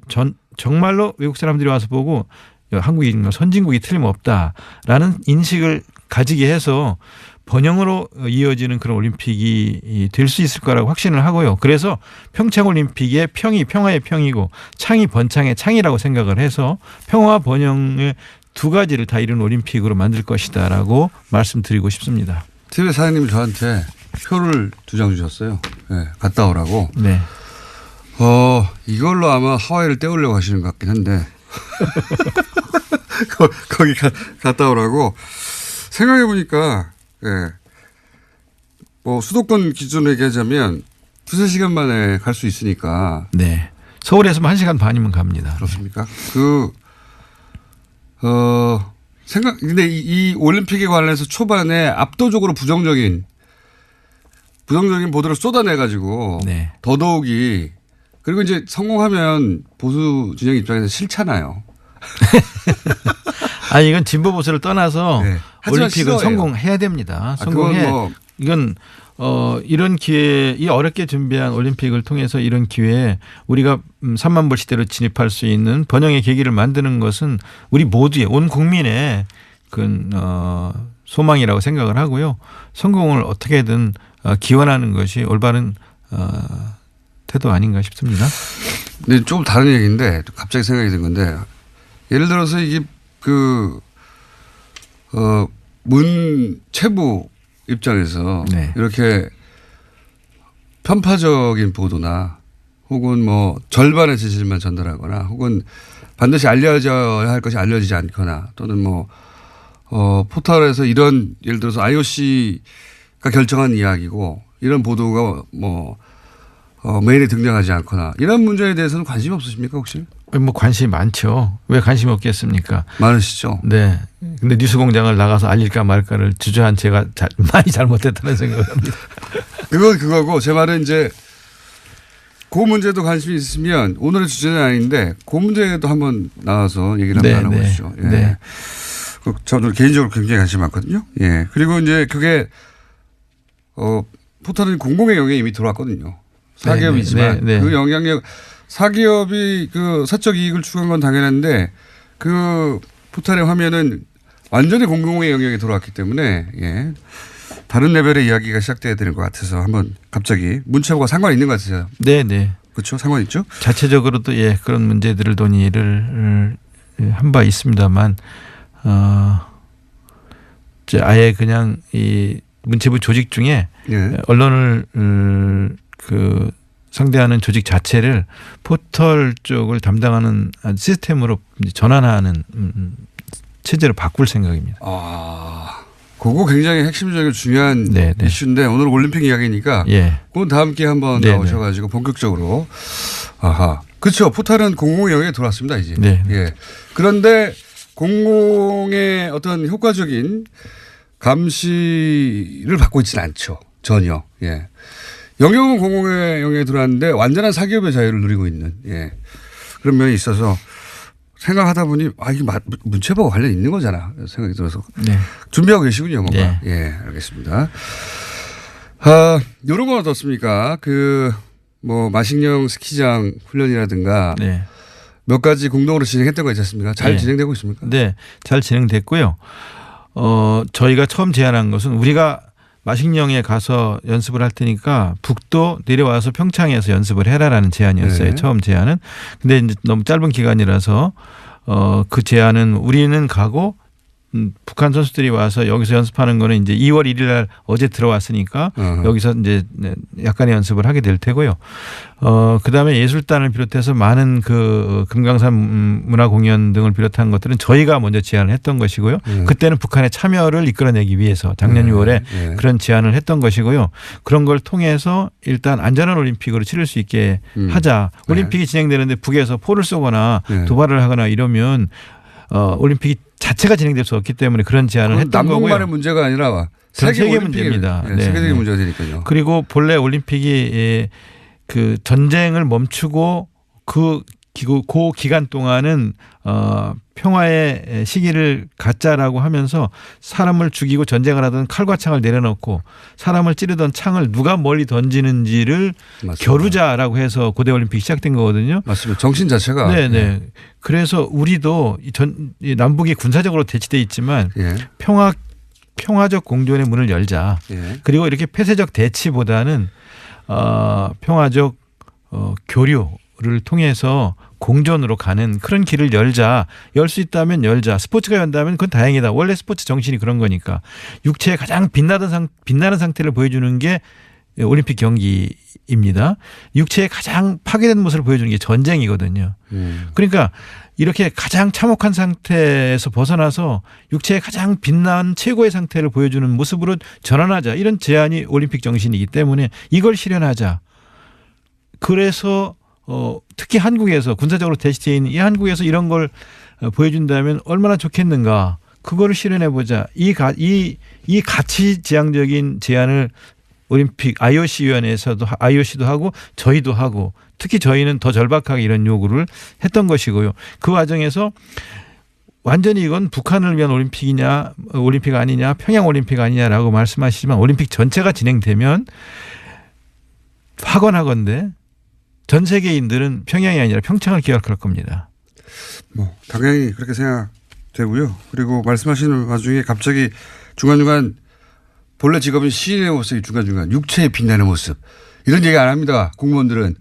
Speaker 5: 정말로 외국 사람들이 와서 보고 한국이 선진국이 틀림없다라는 인식을 가지게 해서 번영으로 이어지는 그런 올림픽이 될 수 있을 거라고 확신을 하고요. 그래서 평창올림픽의 평이 평화의 평이고 창이 번창의 창이라고 생각을 해서 평화와 번영의 두 가지를 다 이룬 올림픽으로 만들 것이다라고 말씀드리고 싶습니다.
Speaker 1: TV 사장님이 저한테 표를 2장 주셨어요. 네, 갔다 오라고.
Speaker 5: 네.
Speaker 1: 이걸로 아마 하와이를 떼우려고 하시는 것 같긴 한데 거기 갔다 오라고. 생각해 보니까 뭐 수도권 기준으로 얘기하자면 2-3시간 만에 갈 수 있으니까.
Speaker 5: 네. 서울에서 1시간 반이면 갑니다.
Speaker 1: 그렇습니까? 근데 이 올림픽에 관련해서 초반에 압도적으로 부정적인 보도를 쏟아내가지고
Speaker 5: 네.
Speaker 1: 더더욱이, 그리고 이제 성공하면 보수 진영 입장에서 싫잖아요.
Speaker 5: 아니 이건 진보 보수를 떠나서
Speaker 1: 네.
Speaker 5: 올림픽은
Speaker 1: 싫어해요.
Speaker 5: 성공해야 됩니다.
Speaker 1: 성공해.
Speaker 5: 이건 이런 기회, 이 어렵게 준비한 올림픽을 통해서 이런 기회에 우리가 3만 불 시대로 진입할 수 있는 번영의 계기를 만드는 것은 우리 모두의 온 국민의 소망이라고 생각을 하고요. 성공을 어떻게든 기원하는 것이 올바른 태도 아닌가 싶습니다.
Speaker 1: 네, 조금 다른 얘기인데 갑자기 생각이 든 건데 예를 들어서 이게 문체부 입장에서
Speaker 5: 네.
Speaker 1: 이렇게 편파적인 보도나 혹은 뭐 절반의 진실만 전달하거나 혹은 반드시 알려져야 할 것이 알려지지 않거나 또는 뭐 포털에서 이런 예를 들어서 IOC가 결정한 이야기고 이런 보도가 뭐 메일에 등장하지 않거나 이런 문제에 대해서는 관심이 없으십니까 혹시?
Speaker 5: 뭐 관심이 많죠. 왜 관심이 없겠습니까?
Speaker 1: 많으시죠.
Speaker 5: 네. 근데 뉴스공장을 나가서 알릴까 말까를 주저한 제가 많이 잘못했다는 생각을 합니다.
Speaker 1: 그건 그거고 제 말은 이제 그 문제도 관심이 있으면 오늘의 주제는 아닌데 그 문제에도 한번 나와서 얘기를 한번 나눠보시죠. 예.
Speaker 5: 네.
Speaker 1: 저도 개인적으로 굉장히 관심이 많거든요. 예. 그리고 이제 그게 포털은 공공의 영역에 이미 들어왔거든요. 사기업이지만 그 영향력 사기업이 그 사적 이익을 추구한 건 당연한데 그 포털의 화면은 완전히 공공의 영역에 들어왔기 때문에 예. 다른 레벨의 이야기가 시작돼야 되는 것 같아서 한번 갑자기 문체부가 상관이 있는 것 같아요.
Speaker 5: 네네.
Speaker 1: 그렇죠. 상관 있죠.
Speaker 5: 자체적으로도 예 그런 문제들을 논의를 한 바 있습니다만 아예 그냥 이 문체부 조직 중에 예. 언론을 상대하는 조직 자체를 포털 쪽을 담당하는 시스템으로 전환하는 체제로 바꿀 생각입니다.
Speaker 1: 그거 굉장히 핵심적이고 중요한
Speaker 5: 네네.
Speaker 1: 이슈인데 오늘 올림픽 이야기니까 예. 그건 다음 기회에 한번 네네. 나오셔가지고 본격적으로 그렇죠. 포털은 공공의 영역에 들어왔습니다 이제. 예. 그런데 공공의 어떤 효과적인 감시를 받고 있지는 않죠. 전혀. 예. 영역은 공공의 영역에 들어왔는데 완전한 사기업의 자유를 누리고 있는 예. 그런 면이 있어서 생각하다 보니 이게 문체부와 관련이 있는 거잖아 생각이 들어서 네. 준비하고 계시군요 뭔가. 네. 예, 알겠습니다. 이런 건 어떻습니까? 뭐 마식령 스키장 훈련이라든가 네. 몇 가지 공동으로 진행했던 거 있지 않습니까? 잘 네. 진행되고 있습니까?
Speaker 5: 네, 잘 진행됐고요. 저희가 처음 제안한 것은 우리가 마식령에 가서 연습을 할 테니까 북도 내려와서 평창에서 연습을 해라라는 제안이었어요. 네. 처음 제안은. 근데 이제 너무 짧은 기간이라서 그 제안은 우리는 가고 북한 선수들이 와서 여기서 연습하는 거는 이제 2월 1일 날 어제 들어왔으니까 여기서 이제 약간의 연습을 하게 될 테고요. 그다음에 예술단을 비롯해서 많은 그 금강산 문화공연 등을 비롯한 것들은 저희가 먼저 제안을 했던 것이고요. 그때는 북한의 참여를 이끌어내기 위해서 작년 6월에 그런 제안을 했던 것이고요. 그런 걸 통해서 일단 안전한 올림픽으로 치를 수 있게 하자. 올림픽이 진행되는데 북에서 포를 쏘거나 도발을 하거나 이러면 올림픽이 자체가 진행될 수 없기 때문에 그런 제안을 했던 거고요.
Speaker 1: 남북만의 문제가 아니라 세계
Speaker 5: 문제입니다.
Speaker 1: 네, 세계적인 문제가 되니까요.
Speaker 5: 그리고 본래 올림픽이 그 전쟁을 멈추고 그 기간 동안은 평화의 시기를 갖자라고 하면서 사람을 죽이고 전쟁을 하던 칼과 창을 내려놓고 사람을 찌르던 창을 누가 멀리 던지는지를 맞습니다. 겨루자라고 해서 고대 올림픽이 시작된 거거든요.
Speaker 1: 맞습니다. 정신 자체가.
Speaker 5: 네네. 예. 그래서 우리도 남북이 군사적으로 대치돼 있지만 예. 평화적 공존의 문을 열자. 예. 그리고 이렇게 폐쇄적 대치보다는 평화적 교류를 통해서 공존으로 가는 그런 길을 열자. 열 수 있다면 열자. 스포츠가 연다면 그건 다행이다. 원래 스포츠 정신이 그런 거니까. 육체의 가장 빛나는 상태를 보여주는 게 올림픽 경기입니다. 육체의 가장 파괴된 모습을 보여주는 게 전쟁이거든요. 그러니까 이렇게 가장 참혹한 상태에서 벗어나서 육체의 가장 빛난 최고의 상태를 보여주는 모습으로 전환하자. 이런 제안이 올림픽 정신이기 때문에 이걸 실현하자. 그래서 특히 한국에서 군사적으로 대치되어 있는 이 한국에서 이런 걸 보여준다면 얼마나 좋겠는가. 그거를 실현해 보자. 이 가치지향적인 제안을 올림픽 IOC도 하고 저희도 하고 특히 저희는 더 절박하게 이런 요구를 했던 것이고요. 그 과정에서 완전히 이건 북한을 위한 올림픽이냐 올림픽 아니냐 평양 올림픽 아니냐라고 말씀하시지만 올림픽 전체가 진행되면 확언하건대 전 세계인들은 평양이 아니라 평창을 기억할 겁니다.
Speaker 1: 뭐 당연히 그렇게 생각되고요. 그리고 말씀하시는 와중에 갑자기 중간중간 본래 직업인 시인의 모습이 중간중간 육체에 빛나는 모습. 이런 얘기 안 합니다. 공무원들은.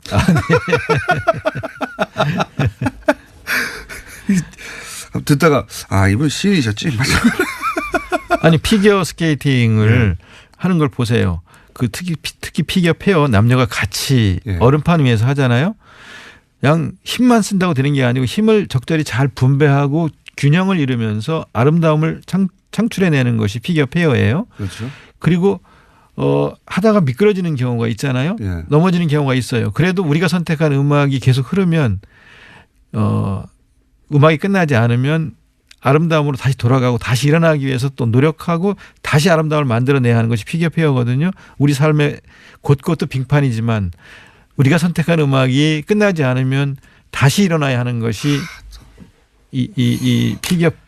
Speaker 1: 듣다가 이분 시인이셨지?
Speaker 5: 아니 피겨 스케이팅을 하는 걸 보세요. 그 특히 피겨 페어 남녀가 같이 얼음판 위에서 하잖아요. 그냥 힘만 쓴다고 되는 게 아니고 힘을 적절히 잘 분배하고 균형을 이루면서 아름다움을 창출해내는 것이 피겨 페어예요. 그렇죠. 그리고 하다가 미끄러지는 경우가 있잖아요. 넘어지는 경우가 있어요. 그래도 우리가 선택한 음악이 계속 흐르면 음악이 끝나지 않으면 아름다움으로 다시 돌아가고 다시 일어나기 위해서 또 노력하고 다시 아름다움을 만들어내야 하는 것이 피겨 페어거든요. 우리 삶의 곳곳도 빙판이지만 우리가 선택한 음악이 끝나지 않으면 다시 일어나야 하는 것이 이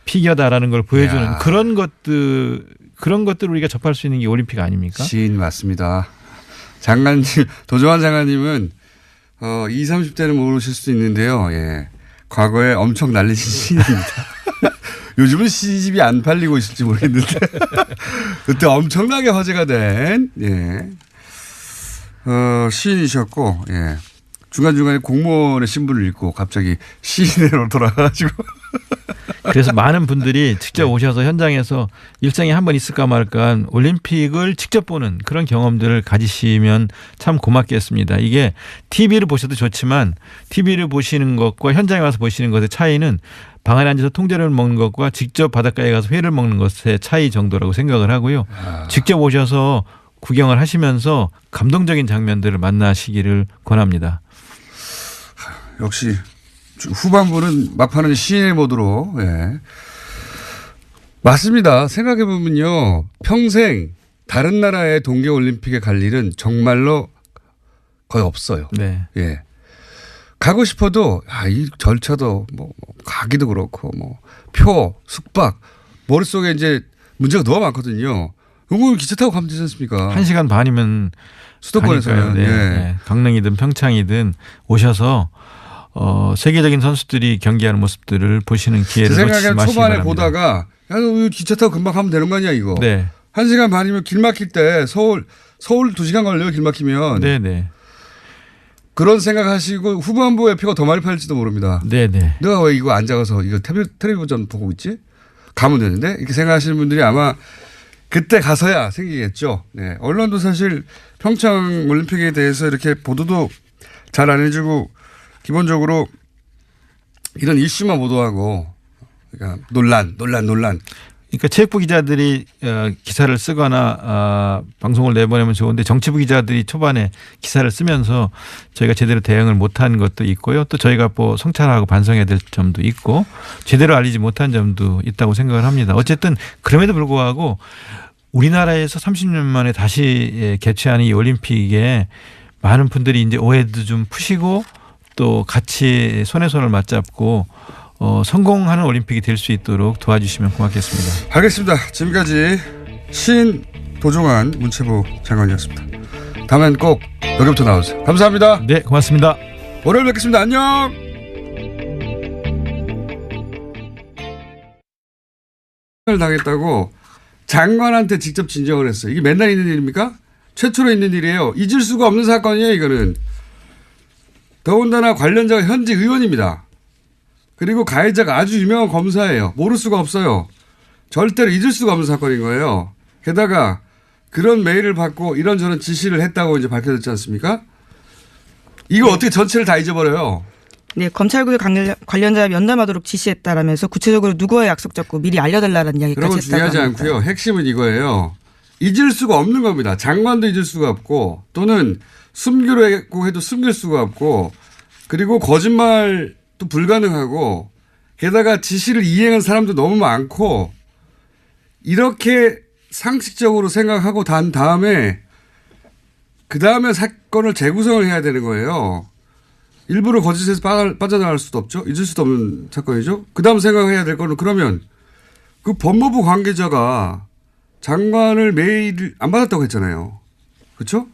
Speaker 5: 피겨다라는 걸 보여주는 그런 것들을 우리가 접할 수 있는 게 올림픽 아닙니까?
Speaker 1: 시인 맞습니다. 장관님, 도종환 장관님은 20, 30대는 모르실 수도 있는데요. 과거에 엄청 날리신 시인입니다. 요즘은 시집이 안 팔리고 있을지 모르겠는데 그때 엄청나게 화제가 된 시인이셨고 중간중간에 공무원의 신분을 잃고 갑자기 시인으로 돌아가가지고
Speaker 5: 그래서 많은 분들이 직접 오셔서 현장에서 일생에 한 번 있을까 말까 올림픽을 직접 보는 그런 경험들을 가지시면 참 고맙겠습니다. 이게 TV를 보셔도 좋지만 TV를 보시는 것과 현장에 와서 보시는 것의 차이는 방 안에 앉아서 통제를 먹는 것과 직접 바닷가에 가서 회를 먹는 것의 차이 정도라고 생각을 하고요. 직접 오셔서 구경을 하시면서 감동적인 장면들을 만나시기를 권합니다.
Speaker 1: 역시 후반부는 막판은 시인의 모드로. 맞습니다. 생각해보면요. 평생 다른 나라의 동계올림픽에 갈 일은 정말로 거의 없어요.
Speaker 5: 네.
Speaker 1: 가고 싶어도 이 절차도 가기도 그렇고 표, 숙박 머릿속에 이제 문제가 너무 많거든요. 이거 기차 타고 가면 되지 않습니까?
Speaker 5: 1시간 반이면
Speaker 1: 수도권에서는.
Speaker 5: 강릉이든 평창이든 오셔서 세계적인 선수들이 경기하는 모습들을 보시는 기회를
Speaker 1: 제
Speaker 5: 놓치지
Speaker 1: 생각에는
Speaker 5: 마시기
Speaker 1: 초반에
Speaker 5: 바랍니다.
Speaker 1: 보다가 기차 타고 금방 가면 되는 거 아니야 이거. 1시간 반이면 길 막힐 때 서울 2시간 걸려요 길 막히면.
Speaker 5: 네네.
Speaker 1: 그런 생각하시고 후반부에 표가 더 많이 팔릴지도 모릅니다.
Speaker 5: 네네.
Speaker 1: 내가 왜 이거 앉아서 이거 텔레비전 보고 있지? 가면 되는데 이렇게 생각하시는 분들이 아마 그때 가서야 생기겠죠. 언론도 사실 평창 올림픽에 대해서 이렇게 보도도 잘 안 해주고 기본적으로 이런 이슈만 보도하고 그러니까 논란.
Speaker 5: 그러니까 체육부 기자들이 기사를 쓰거나 방송을 내보내면 좋은데 정치부 기자들이 초반에 기사를 쓰면서 저희가 제대로 대응을 못한 것도 있고요. 또 저희가 성찰하고 반성해야 될 점도 있고 제대로 알리지 못한 점도 있다고 생각을 합니다. 어쨌든 그럼에도 불구하고 우리나라에서 30년 만에 다시 개최하는 이 올림픽에 많은 분들이 이제 오해도 좀 푸시고 또 같이 손에 손을 맞잡고 성공하는 올림픽이 될 수 있도록 도와주시면 고맙겠습니다.
Speaker 1: 알겠습니다. 지금까지 시인 도종환 문체부 장관이었습니다. 다음엔 꼭 여기부터 나오세요. 감사합니다.
Speaker 5: 네, 고맙습니다.
Speaker 1: 월요일 뵙겠습니다. 안녕. 당했다고 장관한테 직접 진정을 했어요. 이게 맨날 있는 일입니까? 최초로 있는 일이에요. 잊을 수가 없는 사건이에요. 이거는. 더군다나 관련자가 현직 의원입니다. 그리고 가해자가 아주 유명한 검사예요. 모를 수가 없어요. 절대로 잊을 수가 없는 사건인 거예요. 게다가 그런 메일을 받고 이런저런 지시를 했다고 이제 밝혀졌지 않습니까? 이거 어떻게 전체를 다 잊어버려요?
Speaker 2: 네, 검찰국의 관련자 면담하도록 지시했다라면서 구체적으로 누구와 약속 잡고 미리 알려달라는 이야기까지
Speaker 1: 그런 건 중요하지
Speaker 2: 합니다.
Speaker 1: 않고요. 핵심은 이거예요. 잊을 수가 없는 겁니다. 장관도 잊을 수가 없고 또는 숨기려고 해도 숨길 수가 없고 그리고 거짓말도 불가능하고 게다가 지시를 이행한 사람도 너무 많고 이렇게 상식적으로 생각하고 단 다음에 그 다음에 사건을 재구성을 해야 되는 거예요. 일부러 거짓에서 빠져나갈 수도 없죠. 잊을 수도 없는 사건이죠. 그 다음 생각해야 될 거는 그러면 그 법무부 관계자가 장관을 메일 안 받았다고 했잖아요. 그렇죠?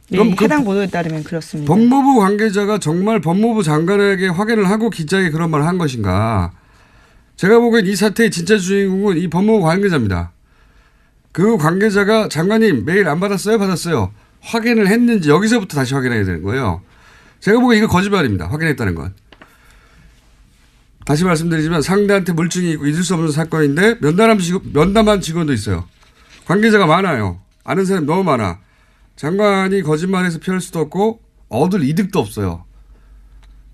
Speaker 2: 네, 해당 보도에 따르면 그렇습니다.
Speaker 1: 법무부 관계자가 정말 법무부 장관에게 확인을 하고 기자에게 그런 말을 한 것인가. 제가 보기엔 이 사태의 진짜 주인공은 이 법무부 관계자입니다. 그 관계자가 장관님 메일 안 받았어요? 받았어요. 확인을 했는지 여기서부터 다시 확인해야 되는 거예요. 제가 보기엔 이거 거짓말입니다. 확인했다는 건. 다시 말씀드리지만 상대한테 물증이 있고 잊을 수 없는 사건인데 면담한 직원도 있어요. 관계자가 많아요. 아는 사람이 너무 많아. 장관이 거짓말해서 피할 수도 없고 얻을 이득도 없어요.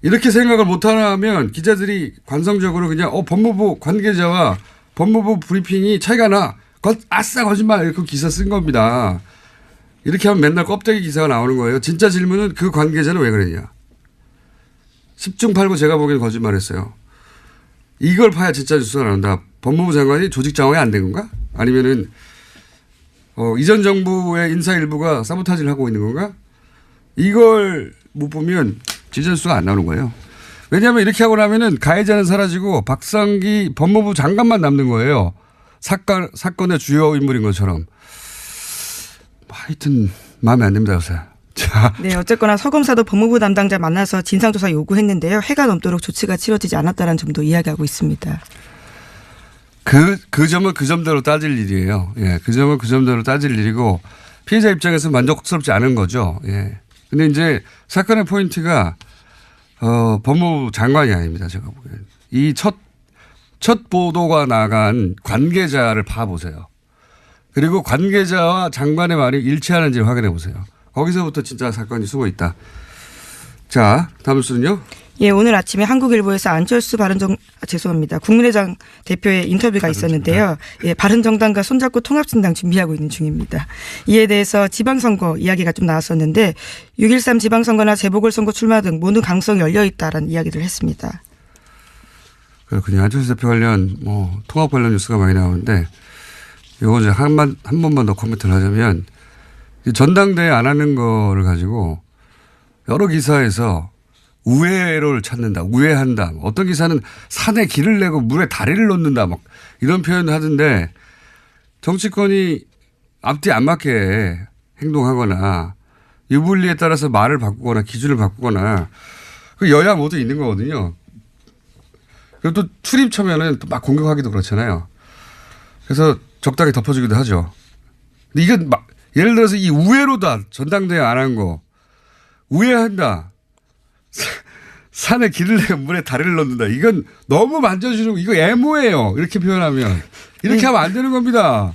Speaker 1: 이렇게 생각을 못하면 기자들이 관성적으로 그냥 법무부 관계자와 법무부 브리핑이 차이가 나. 아싸 거짓말 이렇게 기사 쓴 겁니다. 이렇게 하면 맨날 껍데기 기사가 나오는 거예요. 진짜 질문은 그 관계자는 왜 그랬냐. 10중 8구 제가 보기엔 거짓말했어요. 이걸 파야 진짜 뉴스가 나온다. 법무부 장관이 조직 장악이 안 된 건가? 아니면은 이전 정부의 인사 일부가 사보타지를 하고 있는 건가? 이걸 못 보면 진짜 뉴스가 안 나오는 거예요. 왜냐하면 이렇게 하고 나면은 가해자는 사라지고 박상기 법무부 장관만 남는 거예요. 사건의 주요 인물인 것처럼. 하여튼 마음에 안 듭니다. 요새. 자.
Speaker 2: 네, 어쨌거나 서검사도 법무부 담당자 만나서 진상조사 요구했는데요. 해가 넘도록 조치가 치러지지 않았다는 점도 이야기하고 있습니다.
Speaker 1: 그 점은 그 점대로 따질 일이에요. 예, 그 점은 그 점대로 따질 일이고 피해자 입장에서 만족스럽지 않은 거죠. 예. 근데 이제 사건의 포인트가 법무부 장관이 아닙니다. 제가 보기에는. 이 첫 보도가 나간 관계자를 봐보세요. 그리고 관계자와 장관의 말이 일치하는지 확인해 보세요. 거기서부터 진짜 사건이 숨어 있다. 자, 다음 뉴스는요.
Speaker 2: 예, 오늘 아침에 한국일보에서 안철수 국민의당 대표의 인터뷰가 있었는데요. 예, 바른정당과 손잡고 통합신당 준비하고 있는 중입니다. 이에 대해서 지방선거 이야기가 좀 나왔었는데 6.13 지방선거나 재보궐선거 출마 등 모든 가능성이 열려 있다라는 이야기를 했습니다.
Speaker 1: 그렇군요. 안철수 대표 관련 통합 관련 뉴스가 많이 나오는데 이거 이제 한 번만 더 코멘트를 하자면 전당대회 안 하는 거를 가지고 여러 기사에서 우회로를 찾는다, 우회한다. 어떤 기사는 산에 길을 내고 물에 다리를 놓는다, 막 이런 표현을 하던데 정치권이 앞뒤 안 맞게 행동하거나 유불리에 따라서 말을 바꾸거나 기준을 바꾸거나 그 여야 모두 있는 거거든요. 그리고 또 출입처면은 또 막 공격하기도 그렇잖아요. 그래서 적당히 덮어주기도 하죠. 근데 이건 막 예를 들어서 이 우회로다 전당대회 안 한 거 우회한다. 산에 길을 내고 물에 다리를 넣는다. 이건 너무 만져주는 이거 애모예요. 이렇게 표현하면 이렇게 하면 안 되는 겁니다.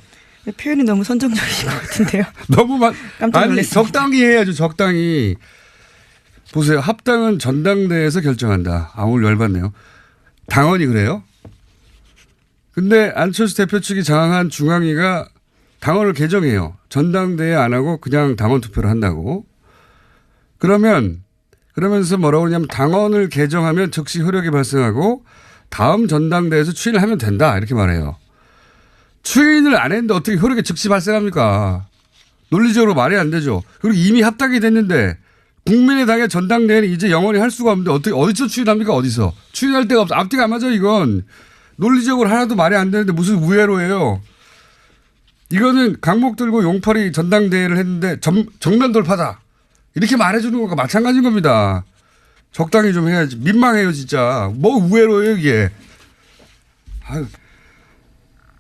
Speaker 2: 표현이 너무 선정적인 것 같은데요.
Speaker 1: 너무
Speaker 2: 깜짝 놀랐습니다.
Speaker 1: 적당히 해야죠. 적당히. 보세요. 합당은 전당대회에서 결정한다. 오늘 열받네요. 당원이 그래요? 근데 안철수 대표 측이 장악한 중앙위가 당원을 개정해요. 전당대회 안 하고 그냥 당원 투표를 한다고. 그러면서 뭐라고 하냐면 당원을 개정하면 즉시 효력이 발생하고 다음 전당대회에서 추인을 하면 된다. 이렇게 말해요. 추인을 안 했는데 어떻게 효력이 즉시 발생합니까? 논리적으로 말이 안 되죠. 그리고 이미 합당이 됐는데 국민의당의 전당대회는 이제 영원히 할 수가 없는데 어디서 추인합니까? 어디서? 추인할 데가 없어. 앞뒤가 안 맞아 이건. 논리적으로 하나도 말이 안 되는데 무슨 우회로예요. 이거는 강목 들고 용팔이 전당대회를 했는데 정면 돌파다. 이렇게 말해주는 것과 마찬가지인 겁니다. 적당히 좀 해야지. 민망해요 진짜. 뭐 우회로예요 이게. 아유.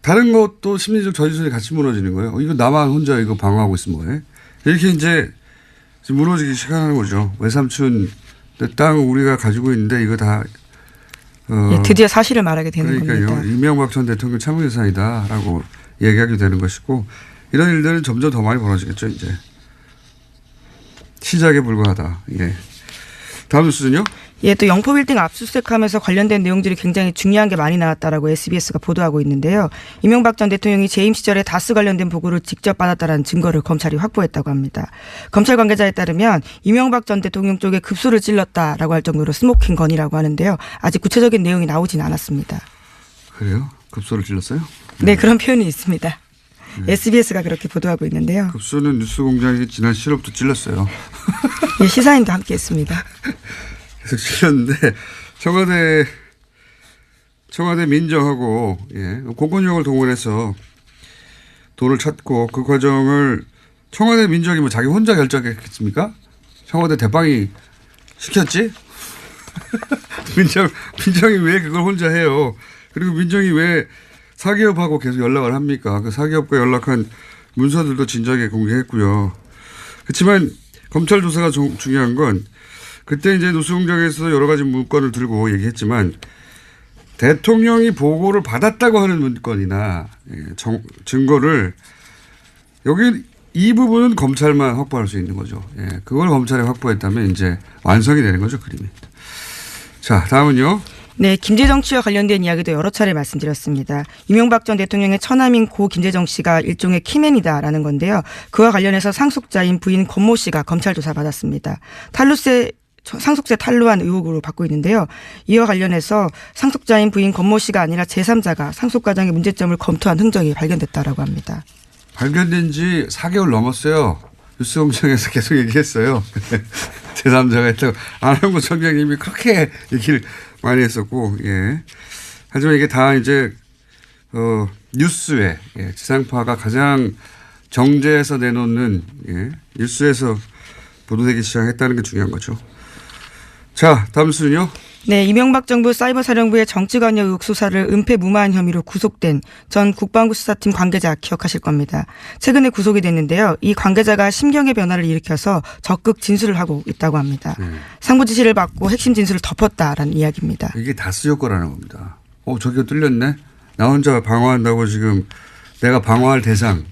Speaker 1: 다른 것도 심리적 저지선이 같이 무너지는 거예요. 이거 나만 혼자 이거 방어하고 있으면 뭐해. 이렇게 이제 무너지기 시작하는 거죠. 외삼촌 땅 우리가 가지고 있는데 이거 다
Speaker 2: 예, 드디어 사실을 말하게 되는
Speaker 1: 그러니까요.
Speaker 2: 겁니다.
Speaker 1: 이명박 전 대통령 참모예산이다라고 얘기하게 되는 것이고 이런 일들은 점점 더 많이 벌어지겠죠. 이제 시작에 불과하다. 예. 다음 뉴스는요.
Speaker 2: 예, 또 영포빌딩 압수수색하면서 관련된 내용들이 굉장히 중요한 게 많이 나왔다라고 SBS가 보도하고 있는데요. 이명박 전 대통령이 재임 시절에 다스 관련된 보고를 직접 받았다라는 증거를 검찰이 확보했다고 합니다. 검찰 관계자에 따르면 이명박 전 대통령 쪽에 급소를 찔렀다라고 할 정도로 스모킹 건이라고 하는데요. 아직 구체적인 내용이 나오진 않았습니다.
Speaker 1: 그래요? 급소를 찔렀어요?
Speaker 2: 네, 그런 표현이 있습니다. SBS가 그렇게 보도하고 있는데요.
Speaker 1: 급소는 뉴스공장이 지난 7월부터 찔렀어요.
Speaker 2: 예, 시사인도 함께했습니다.
Speaker 1: 계속 찔렀는데 청와대 민정하고 공권력을 동원해서 돈을 찾고 그 과정을 청와대 민정이 뭐 자기 혼자 결정했겠습니까? 청와대 대빵이 시켰지? 민정이 왜 그걸 혼자 해요? 그리고 민정이 왜 사기업하고 계속 연락을 합니까? 그 사기업과 연락한 문서들도 진작에 공개했고요. 그렇지만 검찰 조사가 중요한 건 그때 이제 뉴스공장에서 여러 가지 문건을 들고 얘기했지만 대통령이 보고를 받았다고 하는 문건이나 증거를 여기 이 부분은 검찰만 확보할 수 있는 거죠. 예, 그걸 검찰이 확보했다면 이제 완성이 되는 거죠, 그림이. 자, 다음은요.
Speaker 2: 네, 김재정 씨와 관련된 이야기도 여러 차례 말씀드렸습니다. 이명박 전 대통령의 처남인 고 김재정 씨가 일종의 키맨이다라는 건데요. 그와 관련해서 상속자인 부인 권모 씨가 검찰 조사 받았습니다. 상속세 탈루한 의혹으로 받고 있는데요. 이와 관련해서 상속자인 부인 권모 씨가 아니라 제3자가 상속 과정의 문제점을 검토한 흔적이 발견됐다라고 합니다.
Speaker 1: 발견된 지 4개월 넘었어요. 뉴스공장에서 계속 얘기했어요. 제3자가 했다고. 안홍구 총장님이 그렇게 얘기를 많이 했었고, 예. 하지만 이게 다 이제, 뉴스에, 예. 지상파가 가장 정제해서 내놓는, 예. 뉴스에서 보도되기 시작했다는 게 중요한 거죠. 자, 다음 순요.
Speaker 2: 네, 이명박 정부 사이버사령부의 정치관여 의혹 수사를 은폐무마한 혐의로 구속된 전 국방부 수사팀 관계자 기억하실 겁니다. 최근에 구속이 됐는데요. 이 관계자가 심경의 변화를 일으켜서 적극 진술을 하고 있다고 합니다. 상부 지시를 받고 핵심 진술을 덮었다라는 이야기입니다.
Speaker 1: 이게 다스 효과라는 겁니다. 저기가 뚫렸네. 나 혼자 방어한다고 지금 내가 방어할 대상.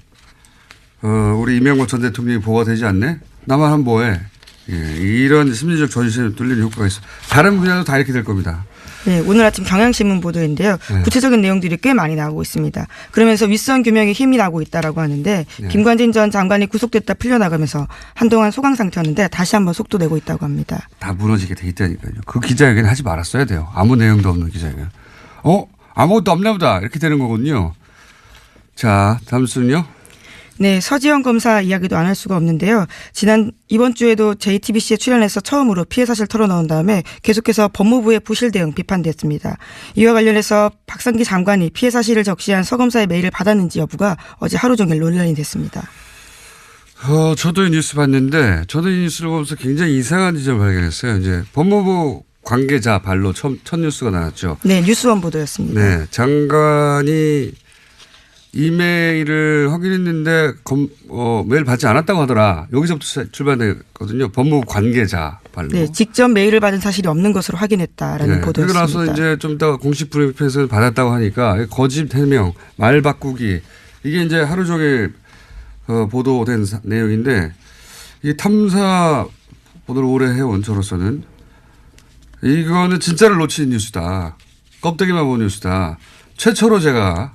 Speaker 1: 우리 이명박 전 대통령이 보호가 되지 않네. 나만 하면 뭐해. 예, 이런 심리적 전신에 뚫리는 효과가 있어. 다른 분야도 다 이렇게 될 겁니다.
Speaker 2: 네, 오늘 아침 경향신문 보도인데요. 네. 구체적인 내용들이 꽤 많이 나오고 있습니다. 그러면서 윗선 규명에 힘이 나고 있다라고 하는데 네. 김관진 전 장관이 구속됐다 풀려나가면서 한동안 소강 상태였는데 다시 한번 속도 내고 있다고 합니다.
Speaker 1: 다 무너지게 돼 있다니까요. 그 기자회견 하지 말았어야 돼요. 아무 내용도 없는 기자회견. 아무것도 없나 보다 이렇게 되는 거군요. 자, 다음 순요.
Speaker 2: 네, 서지현 검사 이야기도 안 할 수가 없는데요. 이번 주에도 JTBC에 출연해서 처음으로 피해 사실 털어놓은 다음에 계속해서 법무부의 부실 대응 비판됐습니다. 이와 관련해서 박상기 장관이 피해 사실을 적시한 서 검사의 메일을 받았는지 여부가 어제 하루 종일 논란이 됐습니다.
Speaker 1: 저도 이 뉴스 봤는데 저도 이 뉴스를 보면서 굉장히 이상한 지점을 발견했어요. 이제 법무부 관계자 발로 첫 뉴스가 나왔죠.
Speaker 2: 네, 뉴스원 보도였습니다.
Speaker 1: 네, 장관이 이메일을 확인했는데 메일 받지 않았다고 하더라. 여기서부터 출발됐거든요. 법무부 관계자 발로.
Speaker 2: 네, 직접 메일을 받은 사실이 없는 것으로 확인했다라는 보도였습니다.
Speaker 1: 그러고 나서 이제 좀 이따 공식 브리핑에서 받았다고 하니까 거짓 해명, 말 바꾸기 이게 이제 하루 종일 보도된 내용인데 이 탐사 보도를 오래 해온 저로서는 이거는 진짜를 놓친 뉴스다. 껍데기만 본 뉴스다. 최초로 제가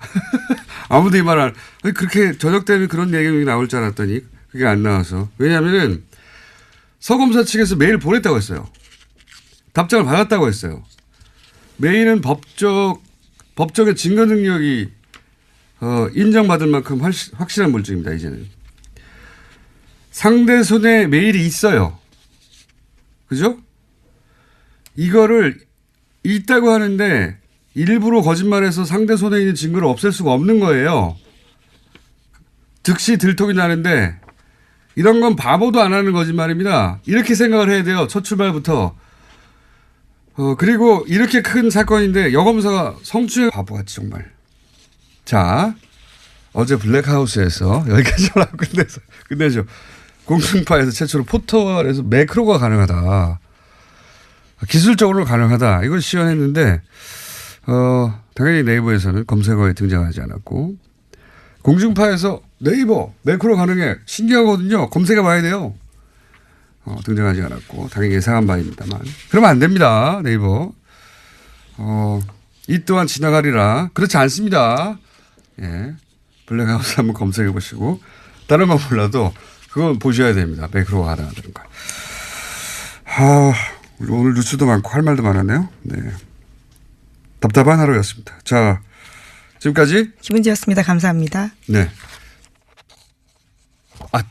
Speaker 1: 아무도 이 말을 그렇게 저녁 때문에 그런 내용이 나올 줄 알았더니 그게 안 나와서. 왜냐하면은 서 검사 측에서 메일 보냈다고 했어요. 답장을 받았다고 했어요. 메일은 법적인 증거 능력이 인정받을 만큼 확실한 물증입니다. 이제는. 상대 손에 메일이 있어요. 그죠? 이거를 있다고 하는데 일부러 거짓말해서 상대 손에 있는 증거를 없앨 수가 없는 거예요. 즉시 들통이 나는데 이런 건 바보도 안 하는 거짓말입니다. 이렇게 생각을 해야 돼요. 첫 출발부터. 그리고 이렇게 큰 사건인데 여검사가 성추행 바보같이 정말. 자, 어제 블랙하우스에서 여기까지만 하고 끝내죠. 공중파에서 최초로 포털에서 매크로가 가능하다. 기술적으로 가능하다. 이걸 시연했는데 당연히 네이버에서는 검색어에 등장하지 않았고 공중파에서 네이버 매크로 가능해 신기하거든요. 검색해 봐야 돼요. 등장하지 않았고 당연히 예상한 바입니다만 그러면 안 됩니다. 네이버 이 또한 지나가리라. 그렇지 않습니다. 예, 블랙하우스 한번 검색해 보시고 다른 건 몰라도 그건 보셔야 됩니다. 매크로가 가능하다는 걸. 오늘 뉴스도 많고 할 말도 많았네요. 네. 답답한 하루였습니다. 자, 지금까지
Speaker 2: 김은지였습니다. 감사합니다.
Speaker 1: 네.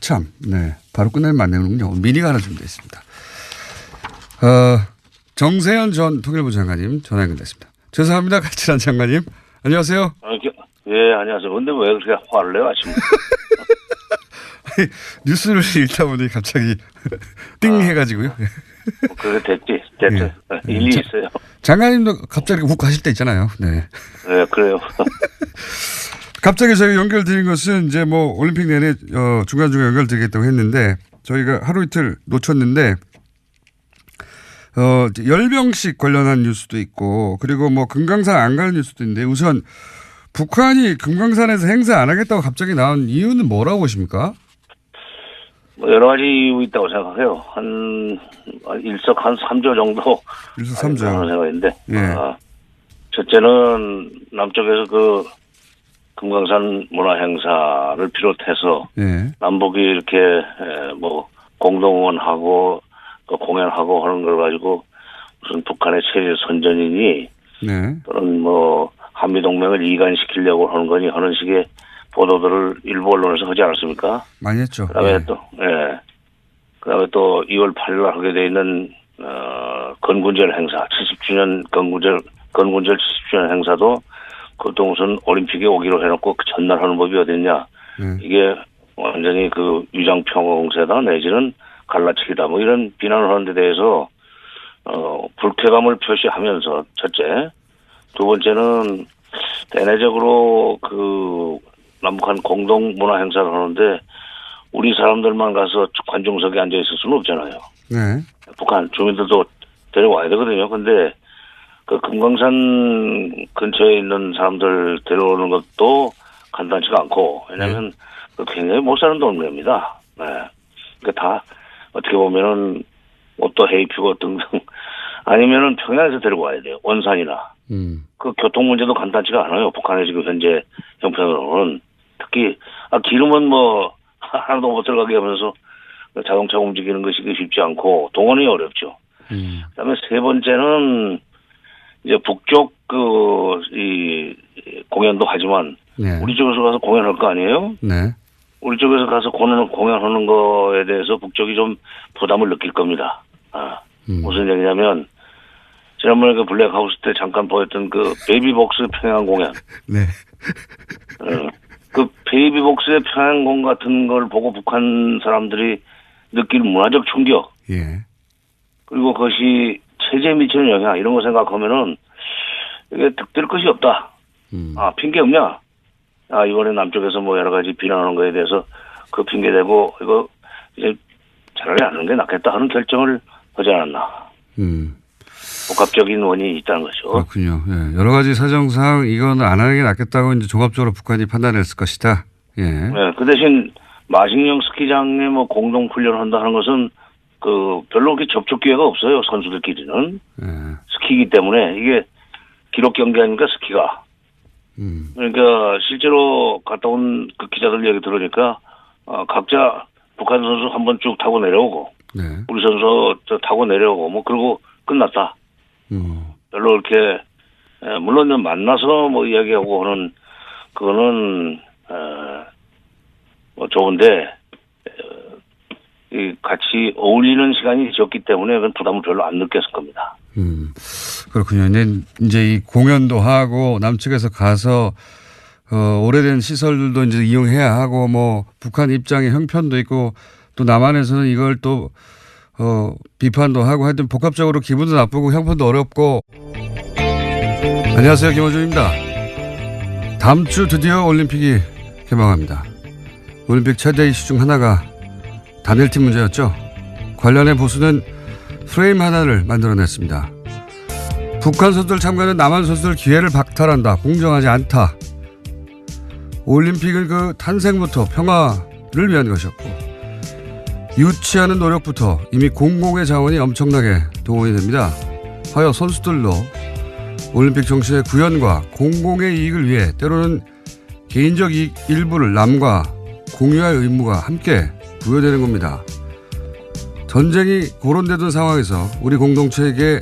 Speaker 1: 참. 네. 바로 끝내면 안 되는군요. 미니가 하나 준비되어 있습니다. 정세현 전 통일부 장관님 전화 연결됐습니다. 죄송합니다. 같이한 장관님. 안녕하세요.
Speaker 3: 예, 안녕하세요. 근데 왜 그렇게 화를 내요, 아침에?
Speaker 1: 뉴스를 읽다 보니 갑자기 띵 해가지고요.
Speaker 3: 그게 됐지. 됐죠.
Speaker 1: 예.
Speaker 3: 일리 있어요.
Speaker 1: 장관님도 갑자기 훅 가실 때 있잖아요. 네.
Speaker 3: 네, 그래요.
Speaker 1: 갑자기 저희 연결드린 것은 이제 뭐 올림픽 내내 중간중간 연결드리겠다고 했는데 저희가 하루 이틀 놓쳤는데 열병식 관련한 뉴스도 있고 그리고 뭐 금강산 안 가는 뉴스도 있는데 우선 북한이 금강산에서 행사 안 하겠다고 갑자기 나온 이유는 뭐라고 보십니까?
Speaker 3: 뭐 여러 가지 이유 있다고 생각해요. 일석 한 3조 정도.
Speaker 1: 일석 3조.
Speaker 3: 하는 생각인데.
Speaker 1: 예.
Speaker 3: 첫째는 남쪽에서 그 금강산 문화 행사를 비롯해서
Speaker 1: 예.
Speaker 3: 남북이 이렇게 뭐 공동원하고 또 공연하고 하는 걸 가지고 무슨 북한의 체제 선전이니
Speaker 1: 네.
Speaker 3: 또는 뭐 한미동맹을 이간시키려고 하는 거니 하는 식의 보도들을 일부 언론에서 하지 않았습니까?
Speaker 1: 많이 했죠.
Speaker 3: 그다음에
Speaker 1: 예.
Speaker 3: 또 그다음에 또 2월 8일 날 하게 돼 있는 건군절 행사 70주년 건군절 70주년 행사도 그것도 무슨 올림픽에 오기로 해놓고 그 전날 하는 법이 어딨냐? 이게 완전히 그 위장평공세다 내지는 갈라치기다 뭐 이런 비난을 하는 데 대해서 불쾌감을 표시하면서 첫째, 두 번째는 대내적으로 그 남북한 공동 문화 행사를 하는데 우리 사람들만 가서 관중석에 앉아 있을 수는 없잖아요.
Speaker 1: 네.
Speaker 3: 북한 주민들도 데려와야 되거든요. 근데 그 금강산 근처에 있는 사람들 데려오는 것도 간단치가 않고 왜냐하면 굉장히 못 사는 동네입니다. 네. 그러니까 다 어떻게 보면은 옷도 헤입히고 등등 아니면은 평양에서 데리고 와야 돼요. 원산이나. 그 교통 문제도 간단치가 않아요. 북한의 지금 현재 형편으로는 특히 기름은 뭐 하나도 못 들어가게 하면서 자동차 움직이는 것이 쉽지 않고 동원이 어렵죠. 그다음에 세 번째는 이제 북쪽 이 공연도 하지만
Speaker 1: 네.
Speaker 3: 우리 쪽에서 가서 공연할 거 아니에요?
Speaker 1: 네.
Speaker 3: 우리 쪽에서 가서 공연하는 거에 대해서 북쪽이 좀 부담을 느낄 겁니다. 무슨 얘기냐면 지난번에 그 블랙하우스 때 잠깐 보였던 그 베이비복스 평양 공연.
Speaker 1: 네.
Speaker 3: 그 베이비복스의 평양공 같은 걸 보고 북한 사람들이 느낄 문화적 충격.
Speaker 1: 예.
Speaker 3: 그리고 그것이 체제에 미치는 영향 이런 거 생각하면은 이게 득될 것이 없다. 핑계 없냐? 이번에 남쪽에서 뭐 여러 가지 비난하는 거에 대해서 그 핑계 대고 이거 이제 차라리 안 하는 게 낫겠다 하는 결정을 하지 않았나. 복합적인 원인이 있다는 거죠.
Speaker 1: 그렇군요. 예. 여러 가지 사정상 이건 안 하는 게 낫겠다고 이제 종합적으로 북한이 판단했을 것이다. 예.
Speaker 3: 네, 그 대신 마식령 스키장에 뭐 공동 훈련을 한다 하는 것은 그 별로 그렇게 접촉 기회가 없어요. 선수들끼리는.
Speaker 1: 예.
Speaker 3: 스키이기 때문에 이게 기록 경기 아닙니까 스키가. 그러니까 실제로 갔다 온 그 기자들 얘기 들으니까 각자 북한 선수 한번 쭉 타고 내려오고
Speaker 1: 네.
Speaker 3: 우리 선수 타고 내려오고 뭐 그러고 끝났다. 별로 이렇게 물론 만나서 뭐 이야기하고 하는 그거는 뭐 좋은데 같이 어울리는 시간이 적기 때문에 그건 부담을 별로 안 느꼈을 겁니다.
Speaker 1: 그렇군요. 이제 이 공연도 하고 남측에서 가서 오래된 시설들도 이제 이용해야 하고 뭐 북한 입장의 형편도 있고 또 남한에서는 이걸 또 비판도 하고 하여튼 복합적으로 기분도 나쁘고 형편도 어렵고. 안녕하세요. 김호준입니다. 다음 주 드디어 올림픽이 개막합니다. 올림픽 최대 이슈 중 하나가 단일팀 문제였죠. 관련해 보수는 프레임 하나를 만들어냈습니다. 북한 선수들 참가는 남한 선수들 기회를 박탈한다. 공정하지 않다. 올림픽은 그 탄생부터 평화를 위한 것이었고 유치하는 노력부터 이미 공공의 자원이 엄청나게 동원이 됩니다. 하여 선수들도 올림픽 정신의 구현과 공공의 이익을 위해 때로는 개인적 이익 일부를 남과 공유할 의무가 함께 부여되는 겁니다. 전쟁이 고론되던 상황에서 우리 공동체에게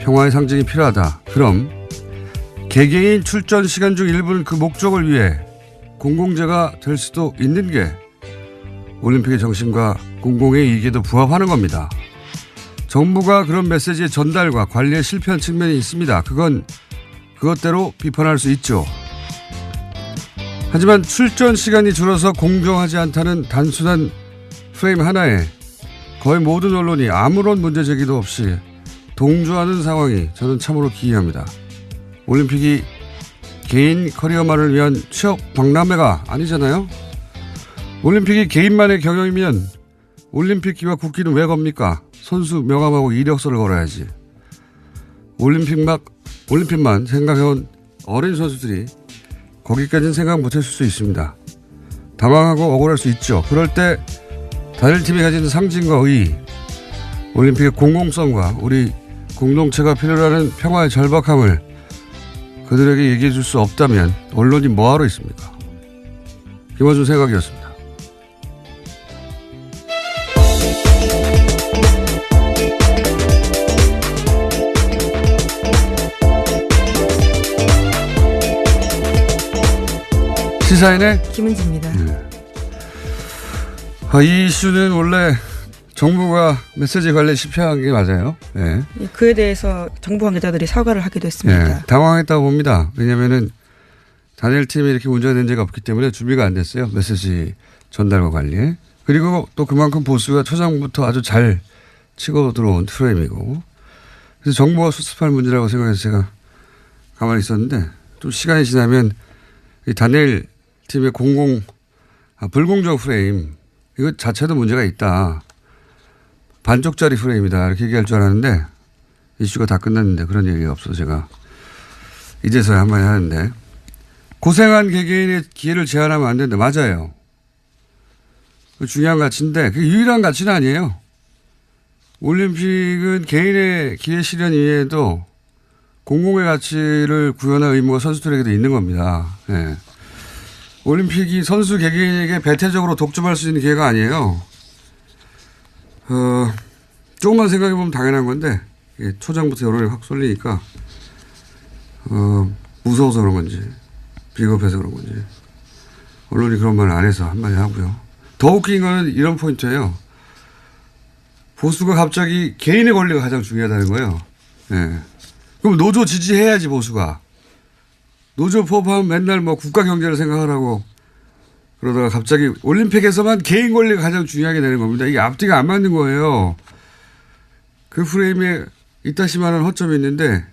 Speaker 1: 평화의 상징이 필요하다. 그럼 개개인 출전 시간 중 일부는 그 목적을 위해 공공재가 될 수도 있는 게 올림픽의 정신과 공공의 이익에도 부합하는 겁니다. 정부가 그런 메시지의 전달과 관리에 실패한 측면이 있습니다. 그건 그것대로 비판할 수 있죠. 하지만 출전 시간이 줄어서 공정하지 않다는 단순한 프레임 하나에 거의 모든 언론이 아무런 문제 제기도 없이 동조하는 상황이 저는 참으로 기이합니다. 올림픽이 개인 커리어만을 위한 취업 박람회가 아니잖아요. 올림픽이 개인만의 경영이면 올림픽기와 국기는 왜 겁니까? 선수 명함하고 이력서를 걸어야지. 올림픽만 생각해온 어린 선수들이 거기까지는 생각 못했을 수 있습니다. 당황하고 억울할 수 있죠. 그럴 때 단일 팀이 가진 상징과 의의, 올림픽의 공공성과 우리 공동체가 필요로 하는 평화의 절박함을 그들에게 얘기해 줄 수 없다면 언론이 뭐하러 있습니까? 김어준 생각이었습니다. 시사인의
Speaker 2: 김은지입니다.
Speaker 1: 네. 이 이슈는 원래 정부가 메시지 관리 실패한 게 맞아요. 네.
Speaker 2: 그에 대해서 정부 관계자들이 사과를 하기도 했습니다.
Speaker 1: 네. 당황했다고 봅니다. 왜냐하면은 단일팀이 이렇게 문제가 된 적이 없기 때문에 준비가 안 됐어요. 메시지 전달과 관리에. 그리고 또 그만큼 보수가 초장부터 아주 잘 치고 들어온 프레임이고. 그래서 정부가 수습할 문제라고 생각해서 제가 가만히 있었는데 또 시간이 지나면 이 단일팀의 불공정 프레임 이거 자체도 문제가 있다. 반쪽짜리 프레임이다. 이렇게 얘기할 줄 알았는데 이슈가 다 끝났는데 그런 얘기가 없어서 제가 이제서야 한마디 하는데 고생한 개개인의 기회를 제한하면 안 된다. 맞아요. 그 중요한 가치인데 그게 유일한 가치는 아니에요. 올림픽은 개인의 기회 실현 이외에도 공공의 가치를 구현할 의무가 선수들에게도 있는 겁니다. 네. 올림픽이 선수 개개인에게 배타적으로 독점할 수 있는 기회가 아니에요. 조금만 생각해 보면 당연한 건데 초장부터 여론이 확 쏠리니까 무서워서 그런 건지 비겁해서 그런 건지 언론이 그런 말을 안 해서 한마디 하고요. 더 웃긴 거는 이런 포인트예요. 보수가 갑자기 개인의 권리가 가장 중요하다는 거예요. 네. 그럼 노조 지지해야지 보수가. 노조 포함하면 맨날 뭐 국가 경제를 생각하라고 그러다가 갑자기 올림픽에서만 개인 권리가 가장 중요하게 되는 겁니다. 이게 앞뒤가 안 맞는 거예요. 그 프레임에 이따시만한 허점이 있는데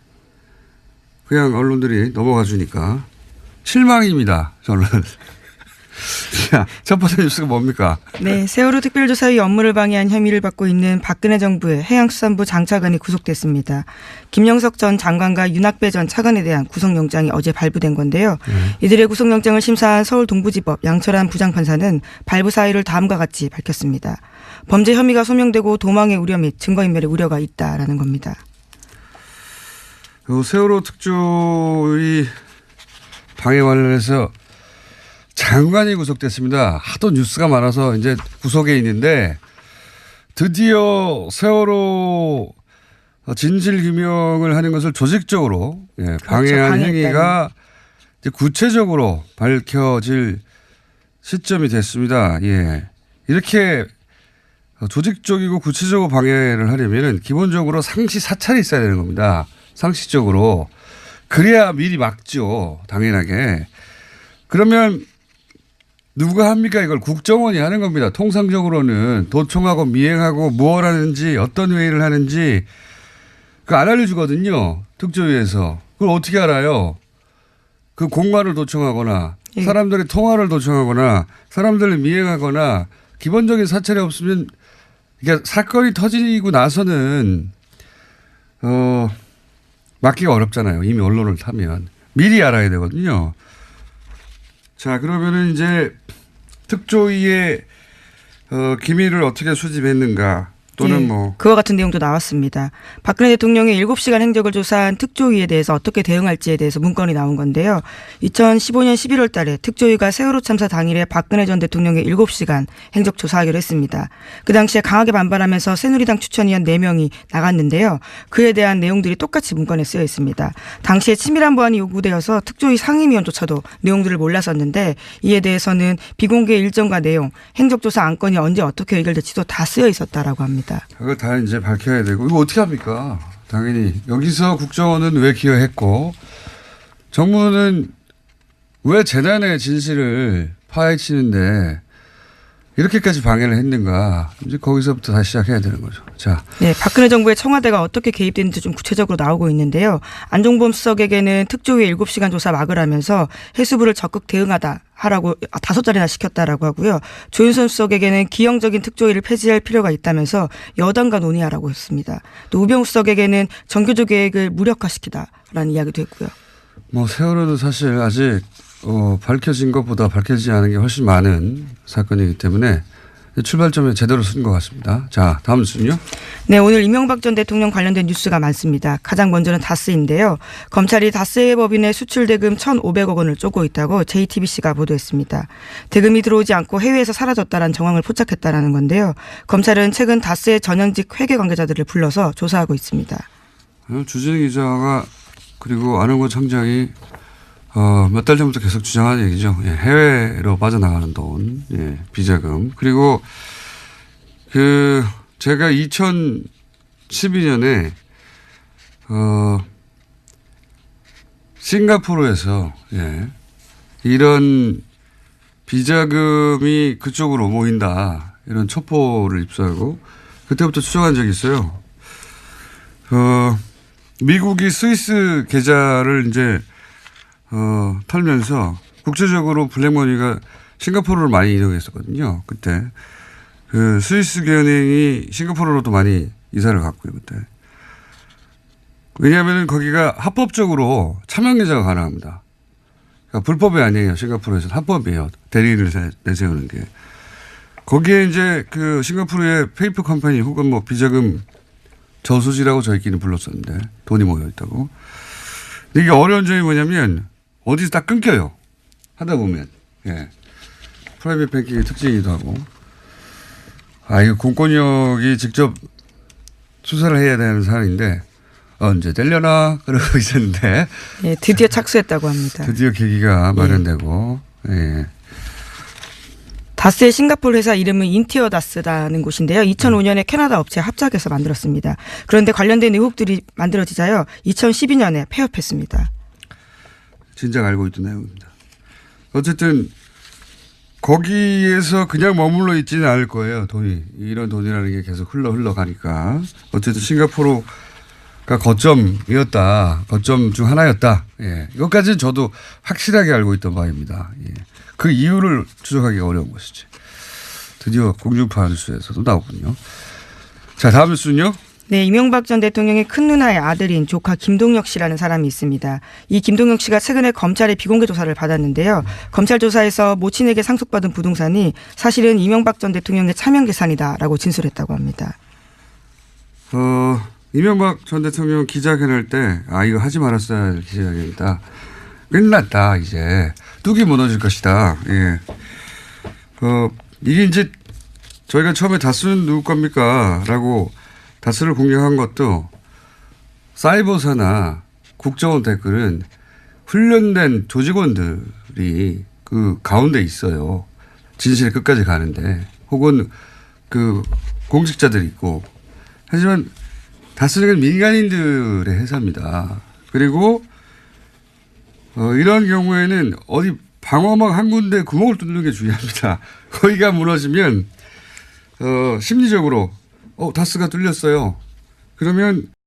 Speaker 1: 그냥 언론들이 넘어가 주니까 실망입니다. 저는. 자, 첫 번째 뉴스가 뭡니까?
Speaker 2: 네, 세월호 특별조사의 업무를 방해한 혐의를 받고 있는 박근혜 정부의 해양수산부 장차관이 구속됐습니다. 김영석 전 장관과 윤학배 전 차관에 대한 구속영장이 어제 발부된 건데요. 이들의 구속영장을 심사한 서울동부지법 양철한 부장판사는 발부 사유를 다음과 같이 밝혔습니다. 범죄 혐의가 소명되고 도망의 우려 및 증거인멸의 우려가 있다라는 겁니다.
Speaker 1: 세월호 특조위 방해 관련해서 장관이 구속됐습니다. 하도 뉴스가 많아서 이제 구속에 있는데 드디어 세월호 진실 규명을 하는 것을 조직적으로 방해한 행위가 이제 구체적으로 밝혀질 시점이 됐습니다. 예. 이렇게 조직적이고 구체적으로 방해를 하려면 기본적으로 상시 사찰이 있어야 되는 겁니다. 상식적으로. 그래야 미리 막죠. 당연하게. 그러면 누가 합니까? 이걸 국정원이 하는 겁니다. 통상적으로는 도청하고 미행하고 무엇 하는지 어떤 회의를 하는지 그거 안 알려주거든요. 특조위에서. 그걸 어떻게 알아요? 그 공관을 도청하거나 사람들의 통화를 도청하거나 사람들을 미행하거나 기본적인 사찰이 없으면 이게 사건이 터지고 나서는 막기가 어렵잖아요. 이미 언론을 타면. 미리 알아야 되거든요. 자, 그러면은 이제 특조위의 기밀을 어떻게 수집했는가 또는
Speaker 2: 그와 같은 내용도 나왔습니다. 박근혜 대통령의 7시간 행적을 조사한 특조위에 대해서 어떻게 대응할지에 대해서 문건이 나온 건데요. 2015년 11월 달에 특조위가 세월호 참사 당일에 박근혜 전 대통령의 7시간 행적 조사하기로 했습니다. 그 당시에 강하게 반발하면서 새누리당 추천위원 4명이 나갔는데요. 그에 대한 내용들이 똑같이 문건에 쓰여 있습니다. 당시에 치밀한 보안이 요구되어서 특조위 상임위원조차도 내용들을 몰랐었는데 이에 대해서는 비공개 일정과 내용, 행적조사 안건이 언제 어떻게 해결될지도 다 쓰여 있었다라고 합니다.
Speaker 1: 그거 다 이제 밝혀야 되고 이거 어떻게 합니까? 당연히 여기서 국정원은 왜 기여했고 정부는 왜 재난의 진실을 파헤치는데 이렇게까지 방해를 했는가. 이제 거기서부터 다시 시작해야 되는 거죠. 자.
Speaker 2: 네, 박근혜 정부의 청와대가 어떻게 개입됐는지 좀 구체적으로 나오고 있는데요. 안종범 수석에게는 특조위 7시간 조사 막으라면서 해수부를 적극 하라고 5자리나 시켰다라고 하고요. 조윤선 수석에게는 기형적인 특조위를 폐지할 필요가 있다면서 여당과 논의하라고 했습니다. 또 우병우 수석에게는 정교조 계획을 무력화시키다라는 이야기도 했고요.
Speaker 1: 뭐 세월호도 사실 아직 밝혀진 것보다 밝혀지지 않은 게 훨씬 많은 사건이기 때문에 출발점에 제대로 쓴 것 같습니다. 자, 다음 뉴스는요.
Speaker 2: 네, 오늘 이명박 전 대통령 관련된 뉴스가 많습니다. 가장 먼저는 다스인데요. 검찰이 다스의 법인의 수출 대금 1,500억 원을 쪼고 있다고 JTBC가 보도했습니다. 대금이 들어오지 않고 해외에서 사라졌다라는 정황을 포착했다라는 건데요. 검찰은 최근 다스의 전현직 회계 관계자들을 불러서 조사하고 있습니다.
Speaker 1: 주진우 기자가 그리고 안홍구 청장이 몇 달 전부터 계속 주장하는 얘기죠. 예, 해외로 빠져나가는 돈, 예, 비자금. 그리고 제가 2012년에 싱가포르에서 예, 이런 비자금이 그쪽으로 모인다 이런 첩보를 입수하고 그때부터 추정한 적이 있어요. 미국이 스위스 계좌를 이제 털면서 국제적으로 블랙머니가 싱가포르로 많이 이동했었거든요. 그때 그 스위스 은행이 싱가포르로도 많이 이사를 갔고요. 그때 왜냐하면 거기가 합법적으로 차명 계좌가 가능합니다. 그러니까 불법이 아니에요. 싱가포르에서는 합법이에요. 대리인을 내세우는 게. 거기에 이제 그 싱가포르의 페이퍼 컴퍼니 혹은 뭐 비자금 저수지라고 저희끼리 불렀었는데 돈이 모여 있다고. 이게 어려운 점이 뭐냐면 어디서 딱 끊겨요. 하다 보면. 예. 프라이빗 뱅킹의 특징이기도 하고. 이거 공권력이 직접 수사를 해야 되는 사안인데 언제 되려나 그러고 있었는데.
Speaker 2: 네, 드디어 착수했다고 합니다.
Speaker 1: 드디어 계기가 마련되고. 예.
Speaker 2: 다스의 싱가포르 회사 이름은 인티어 다스라는 곳인데요. 2005년에 캐나다 업체 합작해서 만들었습니다. 그런데 관련된 의혹들이 만들어지자요. 2012년에 폐업했습니다.
Speaker 1: 진작 알고 있던 내용입니다. 어쨌든 거기에서 그냥 머물러 있지는 않을 거예요. 돈이. 이런 돈이라는 게 계속 흘러가니까. 어쨌든 싱가포르가 거점이었다. 거점 중 하나였다. 예. 이것까지는 저도 확실하게 알고 있던 바입니다. 예. 그 이유를 추적하기가 어려운 것이지. 드디어 공중파 뉴스에서도 나오군요. 자, 다음 뉴스는요.
Speaker 2: 네, 이명박 전 대통령의 큰 누나의 아들인 조카 김동혁 씨라는 사람이 있습니다. 이 김동혁 씨가 최근에 검찰의 비공개 조사를 받았는데요. 검찰 조사에서 모친에게 상속받은 부동산이 사실은 이명박 전 대통령의 차명 재산이다라고 진술했다고 합니다.
Speaker 1: 이명박 전 대통령 기자회견할 때 이거 하지 말았어야 할 기자회견이다. 끝났다 이제. 뚝이 무너질 것이다. 예. 이게 이제 저희가 처음에 다스는 누구 겁니까? 라고 다스를 공격한 것도 사이버사나 국정원 댓글은 훈련된 조직원들이 그 가운데 있어요. 진실의 끝까지 가는데 혹은 그 공직자들이 있고 하지만 다스는 민간인들의 회사입니다. 그리고 이런 경우에는 어디 방어막 한 군데 구멍을 뚫는 게 중요합니다. 거기가 무너지면 심리적으로 다스가 뚫렸어요. 그러면